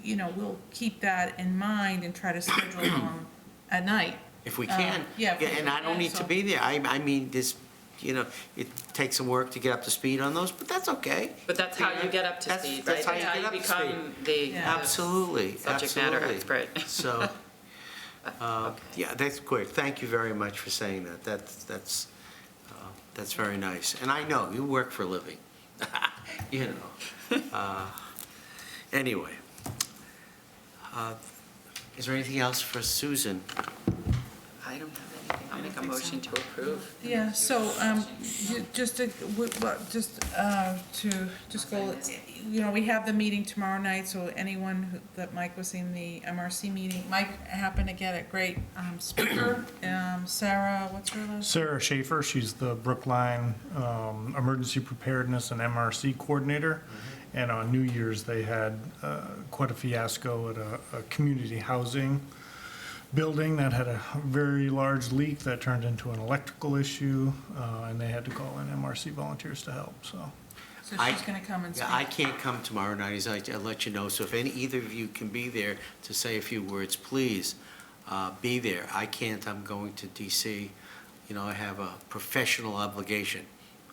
you know, we'll keep that in mind and try to schedule them at night. if we can. Yeah, if we And I don't can, need to so- be there. I mean, this, you know, it takes some work to get up to speed on those, but that's okay. But that's how you get up to That's- speed, that's right? how you get up to become the Yeah. Absolutely, subject matter absolutely. expert. So, yeah, that's great. Thank you very much for saying that. That's very nice. And I know, you work for a living, you know. Anyway. Is there anything else for Susan? I don't have anything. I'll make a motion to approve. Yeah, so, just to go, you know, we have the meeting tomorrow night, so anyone that Mike was in the MRC meeting, Mike happened to get a great speaker, Sarah, what's her last? Sarah Schaefer, she's the Brookline Emergency Preparedness and MRC Coordinator. And on New Year's, they had quite a fiasco at a community housing building that had a very large leak that turned into an electrical issue, and they had to call in MRC volunteers to help, so. So she's gonna come and speak. Yeah, I can't come tomorrow night, as I'll let you know. So if either of you can be there to say a few words, please be there. I can't, I'm going to DC. You know, I have a professional obligation.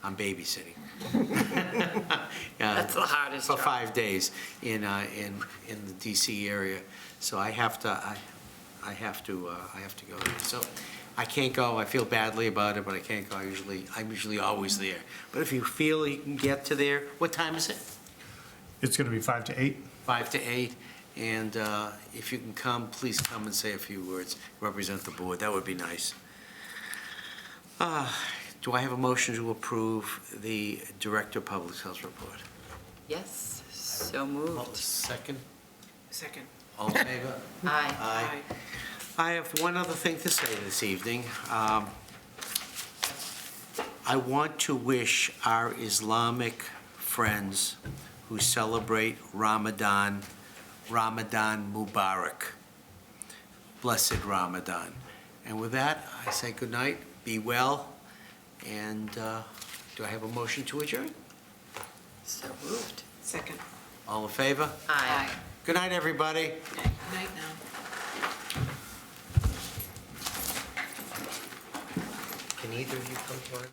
I'm babysitting. That's the hardest For job. 5 days in the DC area. So I have to go there. So I can't go. I feel badly about it, but I can't go. I'm usually always there. But if you feel you can get to there, what time is it? It's gonna be 5 to 8. 5 to 8. And if you can come, please come and say a few words, represent the board. That would be nice. Do I have a motion to approve the Director of Public Health report? Yes, so moved. Second? Second. All in favor? Aye. Aye. I have one other thing to say this evening. I want to wish our Islamic friends who celebrate Ramadan, Ramadan Mubarak. Blessed Ramadan. And with that, I say good night, be well, and do I have a motion to adjourn? So moved. Second. All in favor? Aye. Good night, everybody. Good night now. Can either of you come to our...